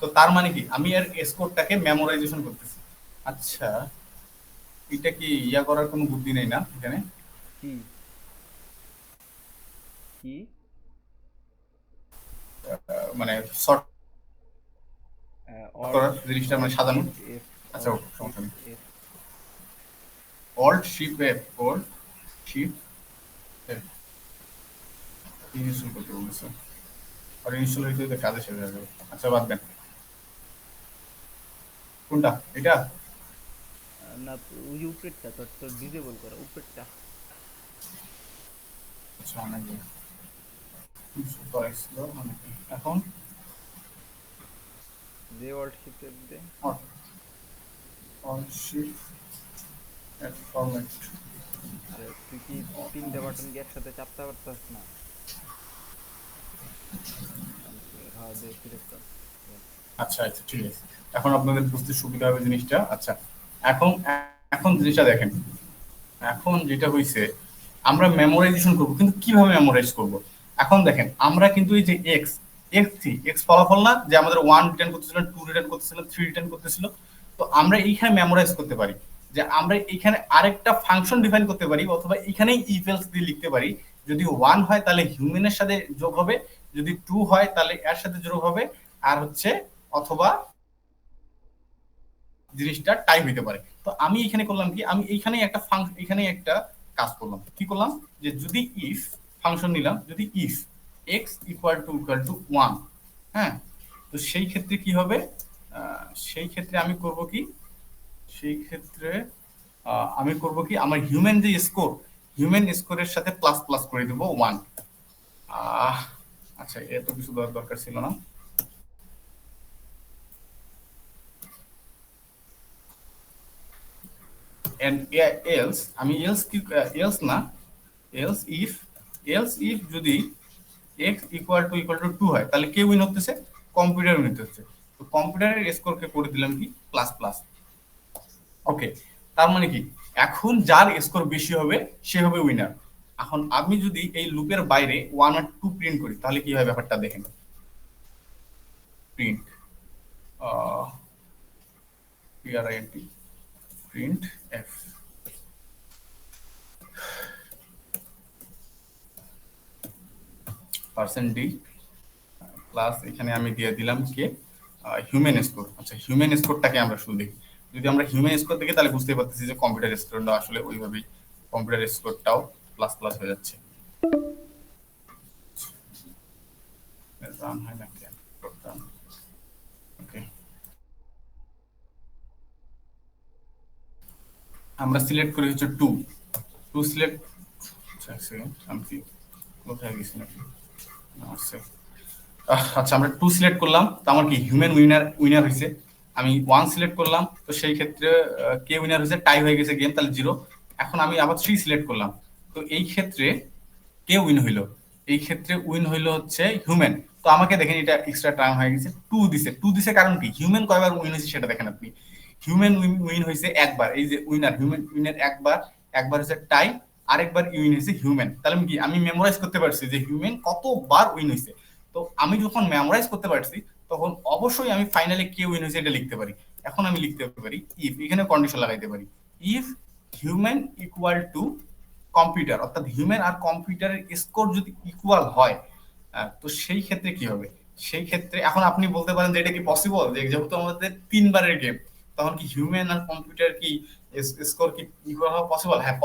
Speaker 1: তো তার মানে কি আমি এর স্কোরটাকে মেমোরাইজেশন করতেছি। আচ্ছা, এটা কি ইয়া করার কোনো বুদ্ধি নেই না এখানে?
Speaker 3: কি কি
Speaker 1: মানে শর্ট
Speaker 3: অল
Speaker 1: করার জিনিসটা মানে সাজানো।
Speaker 3: এফ
Speaker 1: আচ্ছা, সমস্যা নেই।
Speaker 3: F
Speaker 1: alt shift F, alt shift F install করতে বলেছে, আর ইনস্টল হইতে কাজে শেষ হয়ে যাবে। আচ্ছা, বাদ দেন। কোনটা এটা?
Speaker 3: না, ওই যে উপরেরটা তোর ডিসেবল করা উপরেরটা।
Speaker 1: আচ্ছা, অনেক করাইছিল অনেক। এখন
Speaker 3: যে অল্ট শিফট এফ দে।
Speaker 1: Alt shift F format.
Speaker 3: আরে তুই কি 3টে বাটন কি একসাথে চাপতে পারতাস না? হ্যাঁ, দে সিলেক্ট কর।
Speaker 1: আচ্ছা আচ্ছা, ঠিক আছে, এখন আপনাদের বুঝতে সুবিধা হবে জিনিসটা। আচ্ছা, এখন এখন জিনিসটা দেখেন। এখন যেটা হইছে, আমরা মেমোরাইজেশন করব, কিন্তু কিভাবে মেমোরাইজ করব? এখন দেখেন, আমরা কিন্তু এই যে এক্স ফলাফল না, যে আমাদের 1 রিটার্ন করতেছিল, 2 রিটার্ন করতেছিল, 3 রিটার্ন করতেছিল। তো আমরা এইখানে মেমোরাইজ করতে পারি যে আমরা এইখানে আরেকটা ফাংশন ডিফাইন করতে পারি, অথবা এখানেই ইফ এলস দিয়ে লিখতে পারি। যদি 1 হয় তাহলে হিউম্যানের সাথে যোগ হবে, যদি 2 হয় তাহলে এর সাথে যোগ হবে, আর হচ্ছে অথবা জিনিসটা টাইপ হইতে পারে। তো আমি এখানে করলাম কি, আমি এইখানে একটা ফাংশন, এখানে একটা কাজ করলাম। কি করলাম, যে যদি ইফ ফাংশন নিলাম, যদি ইফ এক্স ইকুয়াল টু 1, হ্যাঁ, তো সেই ক্ষেত্রে কি হবে, সেই ক্ষেত্রে আমি করব কি, সেই ক্ষেত্রে আমি করব কি, আমার হিউম্যান যে স্কোর, হিউম্যান স্কোরের সাথে প্লাস প্লাস করে দেব 1। আচ্ছা, এত কিছু দরকার ছিল না। and else আমি else কি, else না, else if যদি x ইকুয়াল টু 2 হয়, তাহলে কে উইন হতেছে? কম্পিউটার উইন হতেছে। তো কম্পিউটারের স্কোরকে করে দিলাম কি প্লাস প্লাস। ওকে, তার মানে কি, এখন যার স্কোর বেশি হবে সে হবে উইনার। এখন আমি যদি এই লুপের বাইরে 1 আর 2 প্রিন্ট করি, তাহলে কি হয় ব্যাপারটা দেখেন। Print print F %d plus এখানে আমি দিয়ে দিলাম কে হিউম্যান স্কোর। আচ্ছা, হিউম্যান স্কোরটাকে আমরা শুরু দেখি। যদি আমরা হিউম্যান স্কোর দেখি তাহলে বুঝতে পারতেছি যে কম্পিউটার স্কোরটা আসলে ওইভাবেই, কম্পিউটার স্কোরটাও প্লাস প্লাস হয়ে যাচ্ছে। রান হয় না কেন? ওকে, আমরা সিলেক্ট করি হচ্ছে 2 সিলেক্ট। আচ্ছা, আমি কি কোথায় গেছি নাকি? আচ্ছা, আমরা 2 সিলেক্ট করলাম, তো আমার কি হিউম্যান উইনার হয়েছে। আমি 1 সিলেক্ট করলাম, তো সেই ক্ষেত্রে কে উইনার হয়েছে? টাই হয়ে গেছে গেম, তাহলে 0। এখন আমি আবার 3 সিলেক্ট করলাম, তো এই ক্ষেত্রে কে উইন হইলো? এই ক্ষেত্রে উইন হইলো হচ্ছে হিউম্যান। তো আমাকে দেখেন, এটা এক্সট্রা টাইম হয়ে গেছে, 2 দিছে কারণ কি, হিউম্যান কয়বার উইন হয়েছে সেটা দেখেন আপনি। হিউম্যান উইন হয়েছে একবার, এই যে উইনার, হিউম্যান উইনার একবার হচ্ছে টাই, আরেকবার উইন হয়েছে হিউম্যান। তাহলে কি আমি মেমোরাইজ করতে পারছি যে হিউম্যান কতবার উইন হয়েছে। তো আমি যখন মেমোরাইজ করতে পারছি, তখন অবশ্যই আমি ফাইনালি কে উইন হয়েছে এটা লিখতে পারি। এখন আমি লিখতে পারি ইফ, এখানে কন্ডিশন লাগাইতে পারি, if human equal to computer, অর্থাৎ হিউম্যান আর কম্পিউটারের স্কোর যদি ইকুয়াল হয়, তো সেই ক্ষেত্রে কি হবে? সেই ক্ষেত্রে এখন আপনি বলতে পারেন যে এটা কি পসিবল, যে যেহেতু আমাদের 3 বারের গেম, তখন কি হিউম্যান আর কম্পিউটার কি স্কোর কি ইকুয়াল হওয়া পসিবল? হ্যাঁ,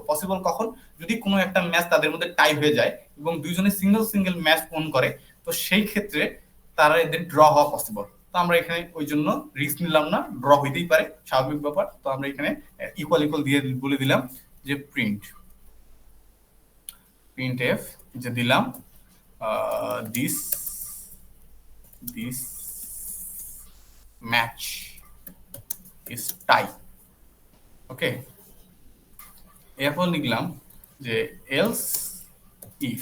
Speaker 1: পসিবল কখন? যদি কোনো একটা ম্যাচ তাদের মধ্যে টাই হয়ে যায় এবং দুইজনে সিঙ্গেল ম্যাচ ওন করে, তো সেই ক্ষেত্রে তারা এদের ড্র হওয়া পসিবল। তো আমরা এখানে ওই জন্য রিস্ক নিলাম না, ড্র হইতেই পারে, স্বাভাবিক ব্যাপার। তো আমরা এখানে ইকুয়াল দিয়ে বলে দিলাম যে প্রিন্ট এফ, যে দিলাম দিস ম্যাচ ইজ টাই। ওকে, এরপর লিখলাম যে এলস ইফ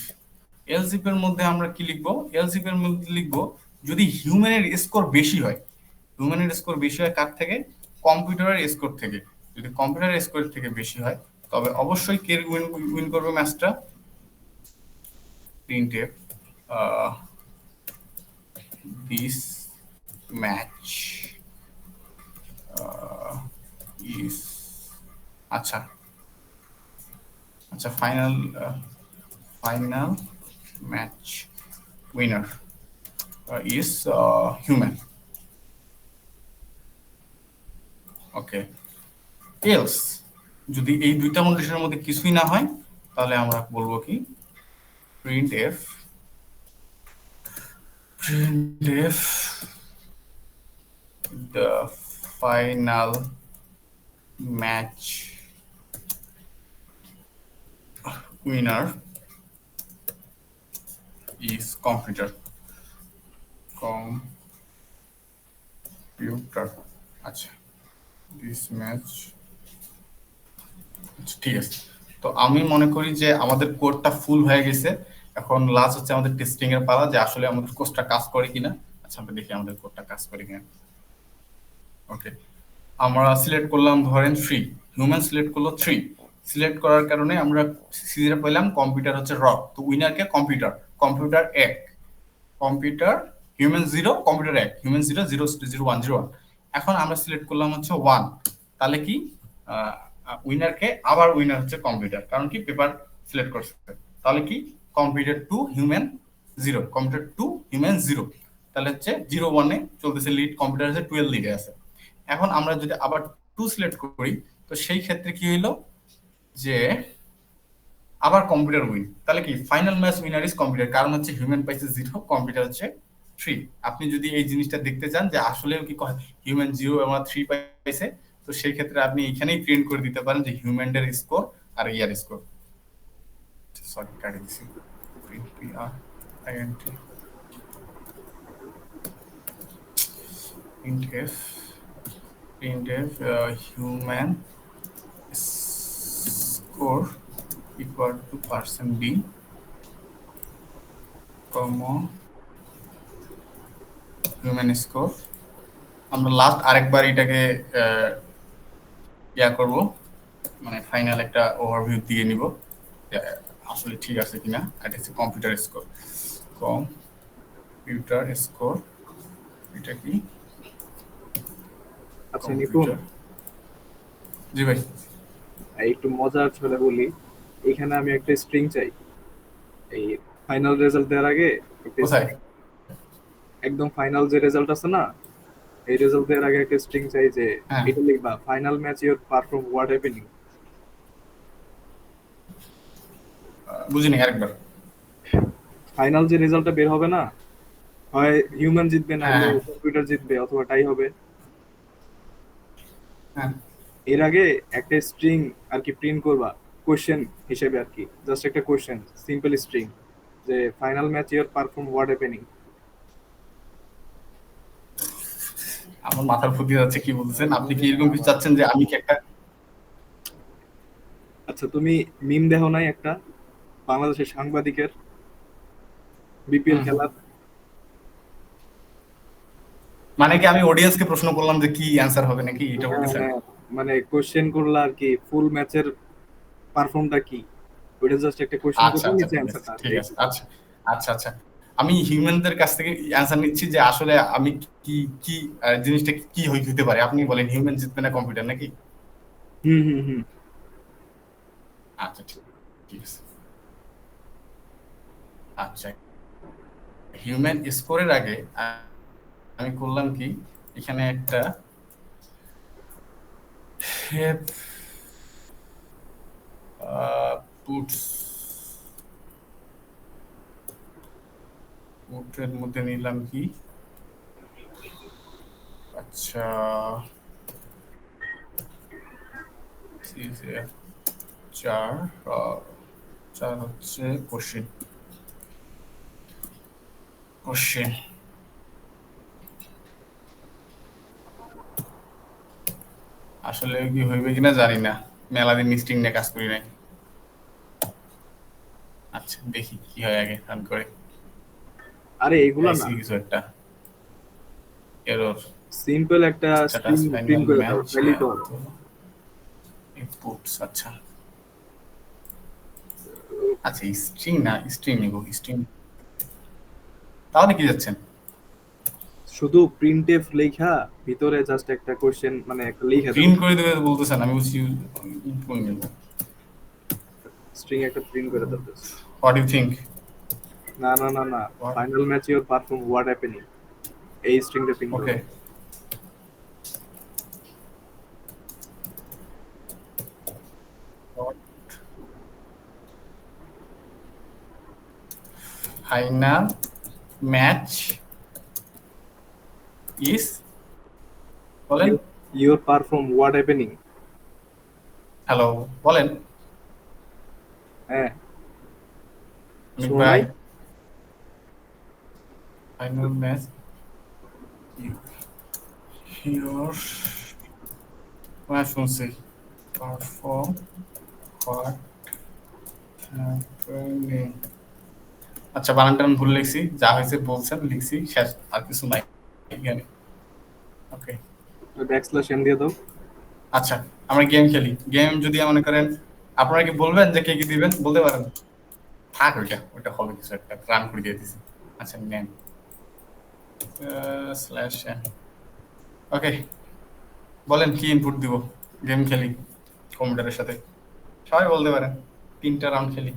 Speaker 1: এলজিপ এর মধ্যে আমরা কি লিখবো? এলজিপ এর মধ্যে লিখবো যদি হিউম্যানের স্কোর বেশি হয়, হিউম্যানের স্কোর বেশি হয় কার থেকে? কম্পিউটারের স্কোর থেকে। যদি কম্পিউটারের স্কোর থেকে বেশি হয় তবে অবশ্যই কে উইন করবে ম্যাচটা? printf this match is আচ্ছা আচ্ছা final match winner is human. Okay, else যদি এই দুইটা কন্ডিশনের মধ্যে কিছুই না হয় তাহলে আমরা বলবো কি printf the final match winner is computer. আচ্ছা this match, ঠিক আছে। তো আমি মনে করি যে আমাদের কোডটা ফুল হয়ে গেছে, এখন লাস্ট হচ্ছে আমাদের টেস্টিং এর পালা, যে আসলে আমাদের কোডটা কাজ করে কিনা। আচ্ছা আমরা দেখি আমাদের কোডটা কাজ করে কিনা। ওকে, আমরা সিলেক্ট করলাম ধরেন 3, হিউম্যান সিলেক্ট করলো 3। সিলেক্ট করার কারণে আমরা সিজে পেলাম কম্পিউটার হচ্ছে র, তো উইনারকে computer, computer 1, computer human 0, computer 1, human 0 0 0 1 0 1। এখন আমরা সিলেক্ট করলাম হচ্ছে 1, তাহলে কি উইনারকে আবার উইনার হচ্ছে কম্পিউটার, কারণ কি পেপার সিলেক্ট করছে। তাহলে কি কম্পিউটার 2 হিউম্যান 0, কম্পিউটার 2 হিউম্যান 0, তাহলে হচ্ছে 0 1 এ চলতেছে লিড, কম্পিউটার হচ্ছে 12 লিডে আছে। এখন আমরা যদি আবার 2 সিলেক্ট করি তো সেই ক্ষেত্রে কি হইলো যে আবার কম্পিউটার উইন, তাহলে কি final match winner is computer, কারণ হচ্ছে হিউম্যান পাইছে 0, কম্পিউটার হচ্ছে 3। আপনি যদি এই জিনিসটা দেখতে চান যে আসলে কি হিউম্যান 0 এবং 3 পাইছে, তো সেই ক্ষেত্রে আপনি এখানেই প্রিন্ট করে দিতে পারেন যে হিউম্যানের স্কোর আর ইয়ার স্কোর। সরি কাটি দিছি, print PR int printf human score equal to %d, human score। আমরা লাস্ট আরেকবার এটাকে ইয়া করব, মানে ফাইনাল একটা ওভারভিউ দিয়ে নিব আসলে ঠিক আছে কিনা। এটা হচ্ছে কম্পিউটার স্কোর, কম্পিউটার স্কোর, এটা কি?
Speaker 4: আচ্ছা নিপুণ,
Speaker 1: জি ভাই।
Speaker 4: একটু মজার ছলে বলি, এখানে আমি একটা স্ট্রিং চাই এই ফাইনাল রেজাল্ট দেওয়ার আগে।
Speaker 1: কোথায়?
Speaker 4: একদম ফাইনাল যে রেজাল্ট আছে না, এই রেজাল্ট দেওয়ার আগে একটা স্ট্রিং চাই যে
Speaker 1: হ্যাঁ।
Speaker 4: এটা লিখবা final match your perform what happening.
Speaker 1: বুঝিনি, আরেকবার।
Speaker 4: ফাইনাল যে রেজাল্টটা বের হবে না, হয় হিউম্যান জিতবে না
Speaker 1: হ্যাঁ।
Speaker 4: কম্পিউটার জিতবে অথবা টাই হবে,
Speaker 1: হ্যাঁ
Speaker 4: এর আগে একটা স্ট্রিং আর কি প্রিন্ট করবা কোশ্চেন হিসেবে আর কি, জাস্ট একটা কোশ্চেন, সিম্পল স্ট্রিং, যে final match your perform what happening.
Speaker 1: আমার মাথার ফুটি যাচ্ছে, কি বলছেন আপনি? কি এরকম কিছু চাচ্ছেন যে আমি কি একটা?
Speaker 4: আচ্ছা তুমি মিম দেখো নাই একটা বাংলাদেশের সাংবাদিকের বিপিএল খেলার?
Speaker 1: মানে কি আমি অডিয়েন্সকে প্রশ্ন করলাম যে কি অ্যানসার হবে নাকি, এটা বলতেছেন?
Speaker 4: হ্যাঁ, মানে কোশ্চেন করলা আর কি, ফুল ম্যাচের পারফর্মটা কি, ওইটা জাস্ট একটা কোশ্চেন
Speaker 1: আচ্ছা
Speaker 4: করতে
Speaker 1: আচ্ছা,
Speaker 4: নিচে অ্যানসারটা।
Speaker 1: ঠিক আছে। আচ্ছা আচ্ছা আচ্ছা, আমি হিউম্যানদের কাছ থেকে অ্যানসার নিচ্ছি যে আসলে আমি কি কি জিনিসটা কি হইতে পারে। আপনি বলেন হিউম্যান জিতবে না কম্পিউটার নাকি?
Speaker 4: হুম হুম হুম।
Speaker 1: আচ্ছা ঠিক আছে। আচ্ছা, হিউম্যান স্কোরের আগে আমি করলাম কি, এখানে একটা পুটের মধ্যে নিলাম কি, আচ্ছা চার হচ্ছে কোশ্চেন আসলে কি হইবে কিনা জানি না, মেলা দিন স্ট্রিং নিয়ে কাজ করি নাই। আচ্ছা দেখি কি হয় আগে রান করে।
Speaker 4: আরে এগুলো না,
Speaker 1: কিছু একটা এরর
Speaker 4: সিম্পল একটা স্ট্রিং প্রিন্ট করে দাও, তাহলেই তো হবে।
Speaker 1: ইনপুটস। আচ্ছা আচ্ছা স্ট্রিং না, স্ট্রিং নিব, স্ট্রিং। তাহলে কি যাচ্ছেন?
Speaker 4: শুধু প্রিন্টএফ লেখা ভিতরে জাস্ট একটা কোশ্চেন মানে একটা লেখা দাও,
Speaker 1: প্রিন্ট করে দেবে বলতেছেন, আমি বলছি ইনপুট নিব।
Speaker 4: স্ট্রিং একটা প্রিন্ট করে দাও।
Speaker 1: What you think?
Speaker 4: না না না না, final match your perform what happening, এই স্ট্রিংটা প্রিন্ট করো।
Speaker 1: ওকে ফাইনাল ম্যাচ ইজ, বলেন।
Speaker 4: Your perform what happening.
Speaker 1: Hello বলেন।
Speaker 4: হ্যাঁ
Speaker 1: অনিক
Speaker 4: শোনো
Speaker 1: ভাই,
Speaker 4: নাই?
Speaker 1: ফাইনাল ম্যাচ ইওর, শুনছি পারফর্ম হোয়াট হ্যাপেনিং। আচ্ছা বানানটা আমি ভুল লিখছি, যা হয়েছে বলছেন লিখছি, শেষ, আর কিছু নাই এখানে। ওকে
Speaker 4: ব্যাকস্ল্যাশ এন দিয়ে দাও।
Speaker 1: আচ্ছা আমরা গেম খেলি। গেম যদি মনে করেন, আপনারা কি বলবেন যে কে কি দিবেন, বলতে পারেন। থাক ওইটা হবে কিছু একটা, রান করে দিয়ে দিছি। আচ্ছা নেন স্ল্যাশ। ওকে বলেন কি ইনপুট দিব, গেম খেলি কম্পিউটারের সাথে, সবাই বলতে পারেন। 3টা রাউন্ড খেলি।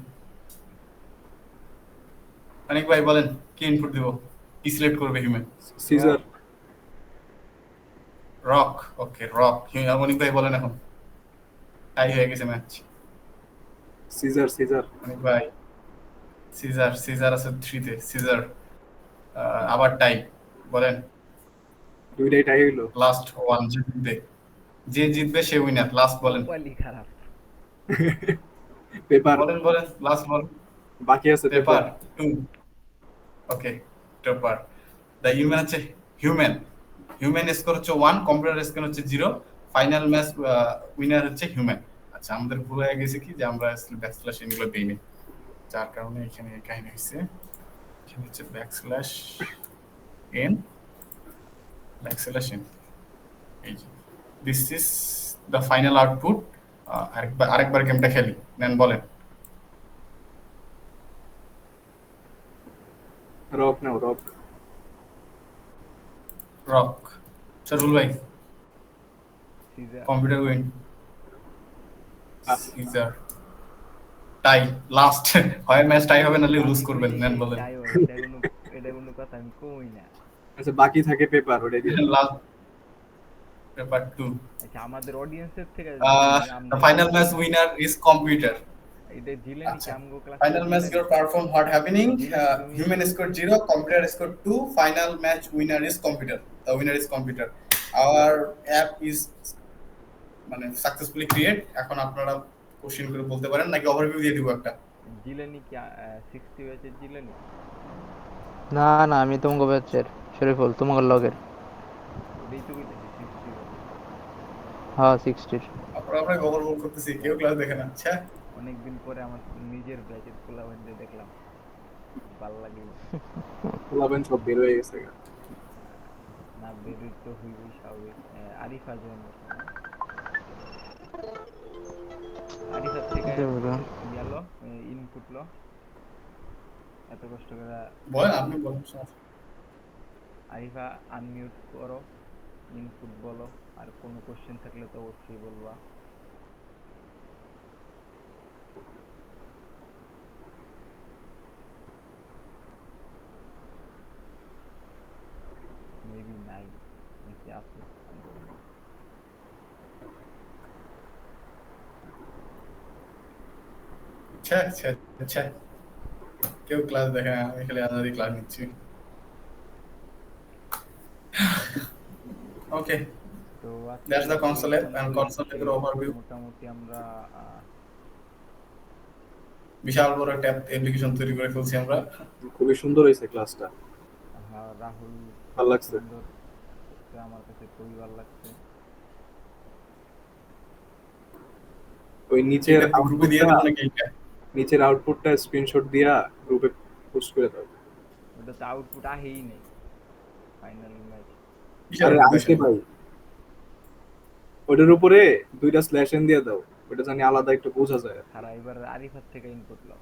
Speaker 1: অনেক ভাই বলেন কি ইনপুট দিব, কি সিলেক্ট করবে হিউম্যান?
Speaker 4: সিজার।
Speaker 1: রক। ওকে রক। অনেক ভাই বলেন এখন। টাই হয়ে গেছে ম্যাচ।
Speaker 4: Caesar caesar.
Speaker 1: অনেক ভাই সিজার, সিজার আছে 3-তে, সিজার। আবার টাই, বলেন।
Speaker 4: দুইটাই টাই হইলো।
Speaker 1: লাস্ট ওয়ান যে জিতবে, যে জিতবে সে উইনার। লাস্ট বলেন।
Speaker 3: কোয়ালি খারাপ।
Speaker 4: পেপার।
Speaker 1: বলেন বলেন লাস্ট বলেন।
Speaker 4: বাকি আছে
Speaker 1: paper
Speaker 4: paper.
Speaker 1: 2। Okay paper. The human হচ্ছে হিউম্যান, হিউম্যান স্কোর হচ্ছে 1, কম্পিউটার স্কোর হচ্ছে 0। ফাইনাল ম্যাচ উইনার হচ্ছে হিউম্যান। আচ্ছা আমাদের ভুল হয়ে গেছে কি যে আমরা ব্যাকস্ল্যাশ এগুলো দেইনি, যার কারণে এখানে এই কাহিনী হয়েছে। এখানে হচ্ছে ব্যাকস্ল্যাশ এন, ব্যাকস্ল্যাশ এন। এই যে this is the final output. আরেকবার গেমটা খেলি, নেন বলেন।
Speaker 4: রক নাও রক।
Speaker 1: রক। রুল ভাই,
Speaker 3: সিজার।
Speaker 1: Computer win. সিজার। টাই লাস্ট। হয় ম্যাচ টাই হবে, নাহলে লুজ করবেন। নেন বলেন।
Speaker 3: এটা কোনো কথা আমি কই না।
Speaker 4: আচ্ছা বাকি থাকে পেপার, ওটাই দিয়ে দাও।
Speaker 1: Last paper 2।
Speaker 3: আচ্ছা আমাদের অডিয়েন্সের থেকে
Speaker 1: The final match winner is computer.
Speaker 3: এটা জিলেনি
Speaker 1: আচ্ছা,
Speaker 3: কি আমগো class
Speaker 1: final match your perform what happening. Human score 0, computer score 2. Final match winner is computer. The winner is computer. Our app is মানে successfully create. এখন আপনারা কোশ্চেন করে বলতে পারেন, নাকি ওভারভিউ দিয়ে দিব একটা?
Speaker 3: জিলেনি কি 60 ব্যাচের জিলেনি?
Speaker 9: না না, আমি তোমাকে ব্যাচের শরীফুল, তোমাকে লগের।
Speaker 3: ওটাই তো কইতেছি 60 ব্যাচের।
Speaker 9: হ্যাঁ 60-র।
Speaker 1: আমরা ওভারভিউ করতেছি, কেউ ক্লাস দেখে না। আচ্ছা
Speaker 3: অনেকদিন পরে আমার নিজের ব্যাচের পোলাপানদের দেখলাম, ভালো লাগলো।
Speaker 4: পোলাবেন সব বের হয়ে গেছে।
Speaker 3: না বেরোই তো হইবই স্বাভাবিক। আরিফা জয়েন করছে না? আরিফার থেকে গেল ইনপুট লো, এত কষ্ট করে।
Speaker 1: বলেন, আপনি বলেন।
Speaker 3: আরিফা আনমিউট করো, ইনপুট বলো, আর কোনো কোশ্চেন থাকলে তো অবশ্যই বলবা। মেবি নাই, নিচে আছে।
Speaker 1: আচ্ছা আচ্ছা আচ্ছা, কেউ ক্লাস দেখে না, আমি খালি আজাদি ক্লাস নিচ্ছি। ওকে,
Speaker 3: তো
Speaker 1: that's the console app and console app এর overview.
Speaker 3: মোটামুটি আমরা
Speaker 1: বিশাল বড় একটা অ্যাপ্লিকেশন তৈরি করে ফেলছি আমরা।
Speaker 4: খুবই সুন্দর হয়েছে ক্লাসটা।
Speaker 3: রাহুল
Speaker 4: ভালো লাগছে।
Speaker 3: সুন্দর, আমার কাছে খুবই ভালো লাগছে।
Speaker 4: ওই নিচের
Speaker 1: গ্রুপে দিয়ে দেব নাকি এটা?
Speaker 4: নিচের আউটপুটটা স্ক্রিনশট দিয়া গ্রুপে পোস্ট করে দাও।
Speaker 3: ওটা তো আউটপুট আহেই নেই ফাইনাল ম্যাচ।
Speaker 4: আরে আজকে ভাই ওটার উপরে দুইটা স্ল্যাশ এন দিয়ে দাও, ওটা জানি আলাদা একটু বোঝা যায়।
Speaker 3: সারা এবার আরিফার থেকে ইনপুট লাও।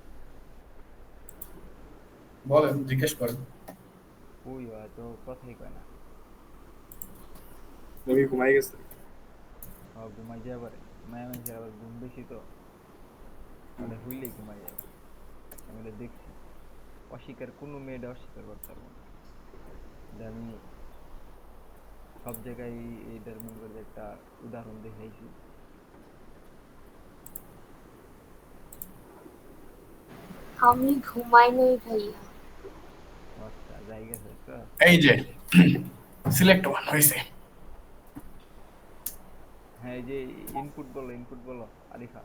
Speaker 1: বলেন, জিজ্ঞেস করেন।
Speaker 3: ওই হয়তো কথাই কয় না।
Speaker 4: আমি ঘুমাই গেছে।
Speaker 3: ঘুমাই যায় পারে, মায়া মানুষের আবার ঘুম বেশি তো, মানে হইলেই ঘুমাই যায়। আমি এটা দেখছি, অস্বীকার কোনো মেয়েটা অস্বীকার করতে পারবো না। এটা আমি সব জায়গায় এইটার মনে করে একটা উদাহরণ দেখাইছি।
Speaker 7: আমি ঘুমাই নাই ভাইয়া।
Speaker 3: আচ্ছা জায়গা আছে।
Speaker 1: এই যে সিলেক্ট ওয়ান হয়েছে।
Speaker 3: হ্যাঁ এই যে ইনপুট বলো আরিফা।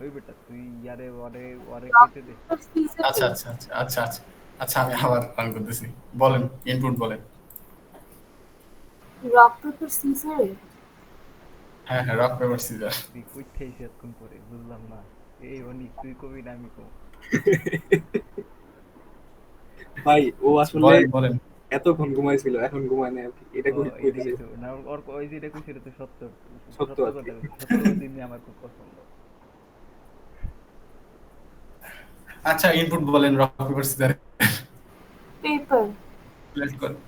Speaker 3: ওই বেটা তুই ইয়ারে ওরে ওরে কেটে দে।
Speaker 1: আচ্ছা আচ্ছা আচ্ছা আচ্ছা আচ্ছা আচ্ছা, আমি আবার রান করতেছি। বলেন, ইনপুট বলেন।
Speaker 7: Rock paper caesar.
Speaker 1: হ্যাঁ হ্যাঁ, রক পেপার সিজার।
Speaker 3: তুই কইতে এসে এতক্ষণ পরে বুঝলাম না। এই অনেক তুই কবি না আমি কম।
Speaker 4: ভাই ও আসলে
Speaker 1: বলেন বলেন।
Speaker 4: এতক্ষণ ঘুমাইছিল, এখন ঘুমায় না আর কি, এটা কইতেছে।
Speaker 3: না ওর ওই যেটা কইছে এটা তো সত্য
Speaker 4: সত্য
Speaker 3: সত্য
Speaker 4: আর
Speaker 3: কথা
Speaker 4: কি।
Speaker 3: কইছে। সত্যবাদী মেয়ে আমার খুব পছন্দ।
Speaker 1: আচ্ছা, ইনপুট বলেন rock paper scissor.
Speaker 7: Paper.
Speaker 1: Select করেন।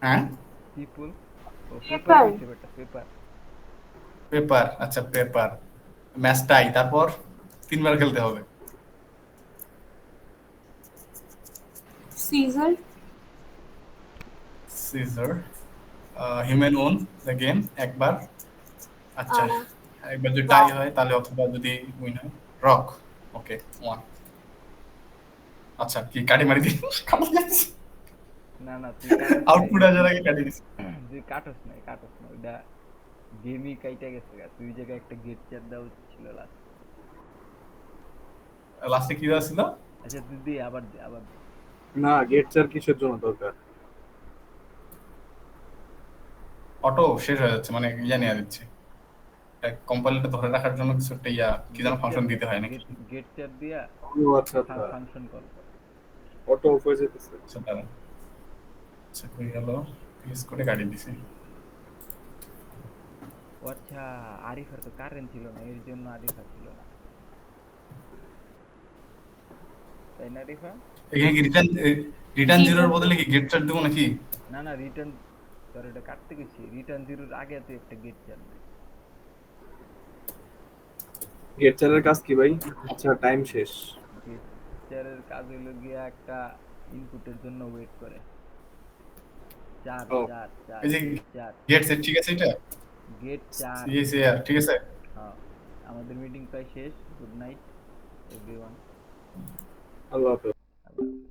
Speaker 1: হ্যাঁ,
Speaker 3: পিপল ও পেপার
Speaker 7: পেপার।
Speaker 3: কইছে বেটা পেপার।
Speaker 1: পেপার। আচ্ছা পেপার। ম্যাচ টাই, তারপর 3 বার খেলতে হবে।
Speaker 7: Scissor.
Speaker 1: Scissor. Human won the game একবার। আচ্ছা, একবার যদি টাই হয় তাহলে, অথবা যদি উইন হয় রক। ওকে, 1। আচ্ছা, কি কাটি মারি দিই?
Speaker 3: না না তুই
Speaker 1: আউটপুট আসার আগে কাটি দিছি।
Speaker 3: তুই কাটস না ওটা গেমই কাইটা গেছে গা। তুই জায়গায় একটা গেট চার দেওয়া উচিত ছিল লাস্ট।
Speaker 1: লাস্টে কি দেওয়া ছিল?
Speaker 3: আচ্ছা তুই দে আবার দে।
Speaker 4: না, গেট চার কিসের জন্য দরকার?
Speaker 1: অটো শেষ হয়ে যাচ্ছে, মানে ইয়া নিয়ে দিচ্ছে। কম্পাইলারটা ধরে রাখার জন্য কিছু একটা ইয়া কি যেন ফাংশন দিতে হয় নাকি?
Speaker 3: গেট চার দিয়া
Speaker 4: ও আচ্ছা আচ্ছা,
Speaker 3: ফাংশন কল কর।
Speaker 4: অটো অফ হয়ে যেতেছে।
Speaker 1: আচ্ছা দাঁড়ান। আচ্ছা, হয়ে গেল। ইউজ করে কাটি দিছি।
Speaker 3: ও আচ্ছা, আরিফার তো কারেন্ট ছিল না, এর জন্য আরিফা ছিল না, তাই না আরিফা?
Speaker 1: এখানে কি রিটার্ন জিরোর বদলে কি গেট চার্জ দেবো নাকি?
Speaker 3: না না রিটার্ন, তোর এটা কাটতে গেছি। রিটার্ন জিরোর আগে তুই একটা গেট চার দে।
Speaker 4: গেট চারের কাজ কি ভাই? আচ্ছা, টাইম শেষ।
Speaker 3: গেট চারের কাজ হইলো গিয়া একটা ইনপুটের জন্য ওয়েট করে। চার
Speaker 4: ও।
Speaker 3: চার চার
Speaker 1: এই যে
Speaker 3: চার
Speaker 1: গেট সেট, ঠিক আছে এটা?
Speaker 3: গেট চার।
Speaker 1: সিএসএআর, ঠিক আছে?
Speaker 3: হ্যাঁ, আমাদের মিটিং প্রায় শেষ। Good night everyone.
Speaker 4: আল্লাহ হাফেজ।
Speaker 3: আল্লাহ হাফেজ।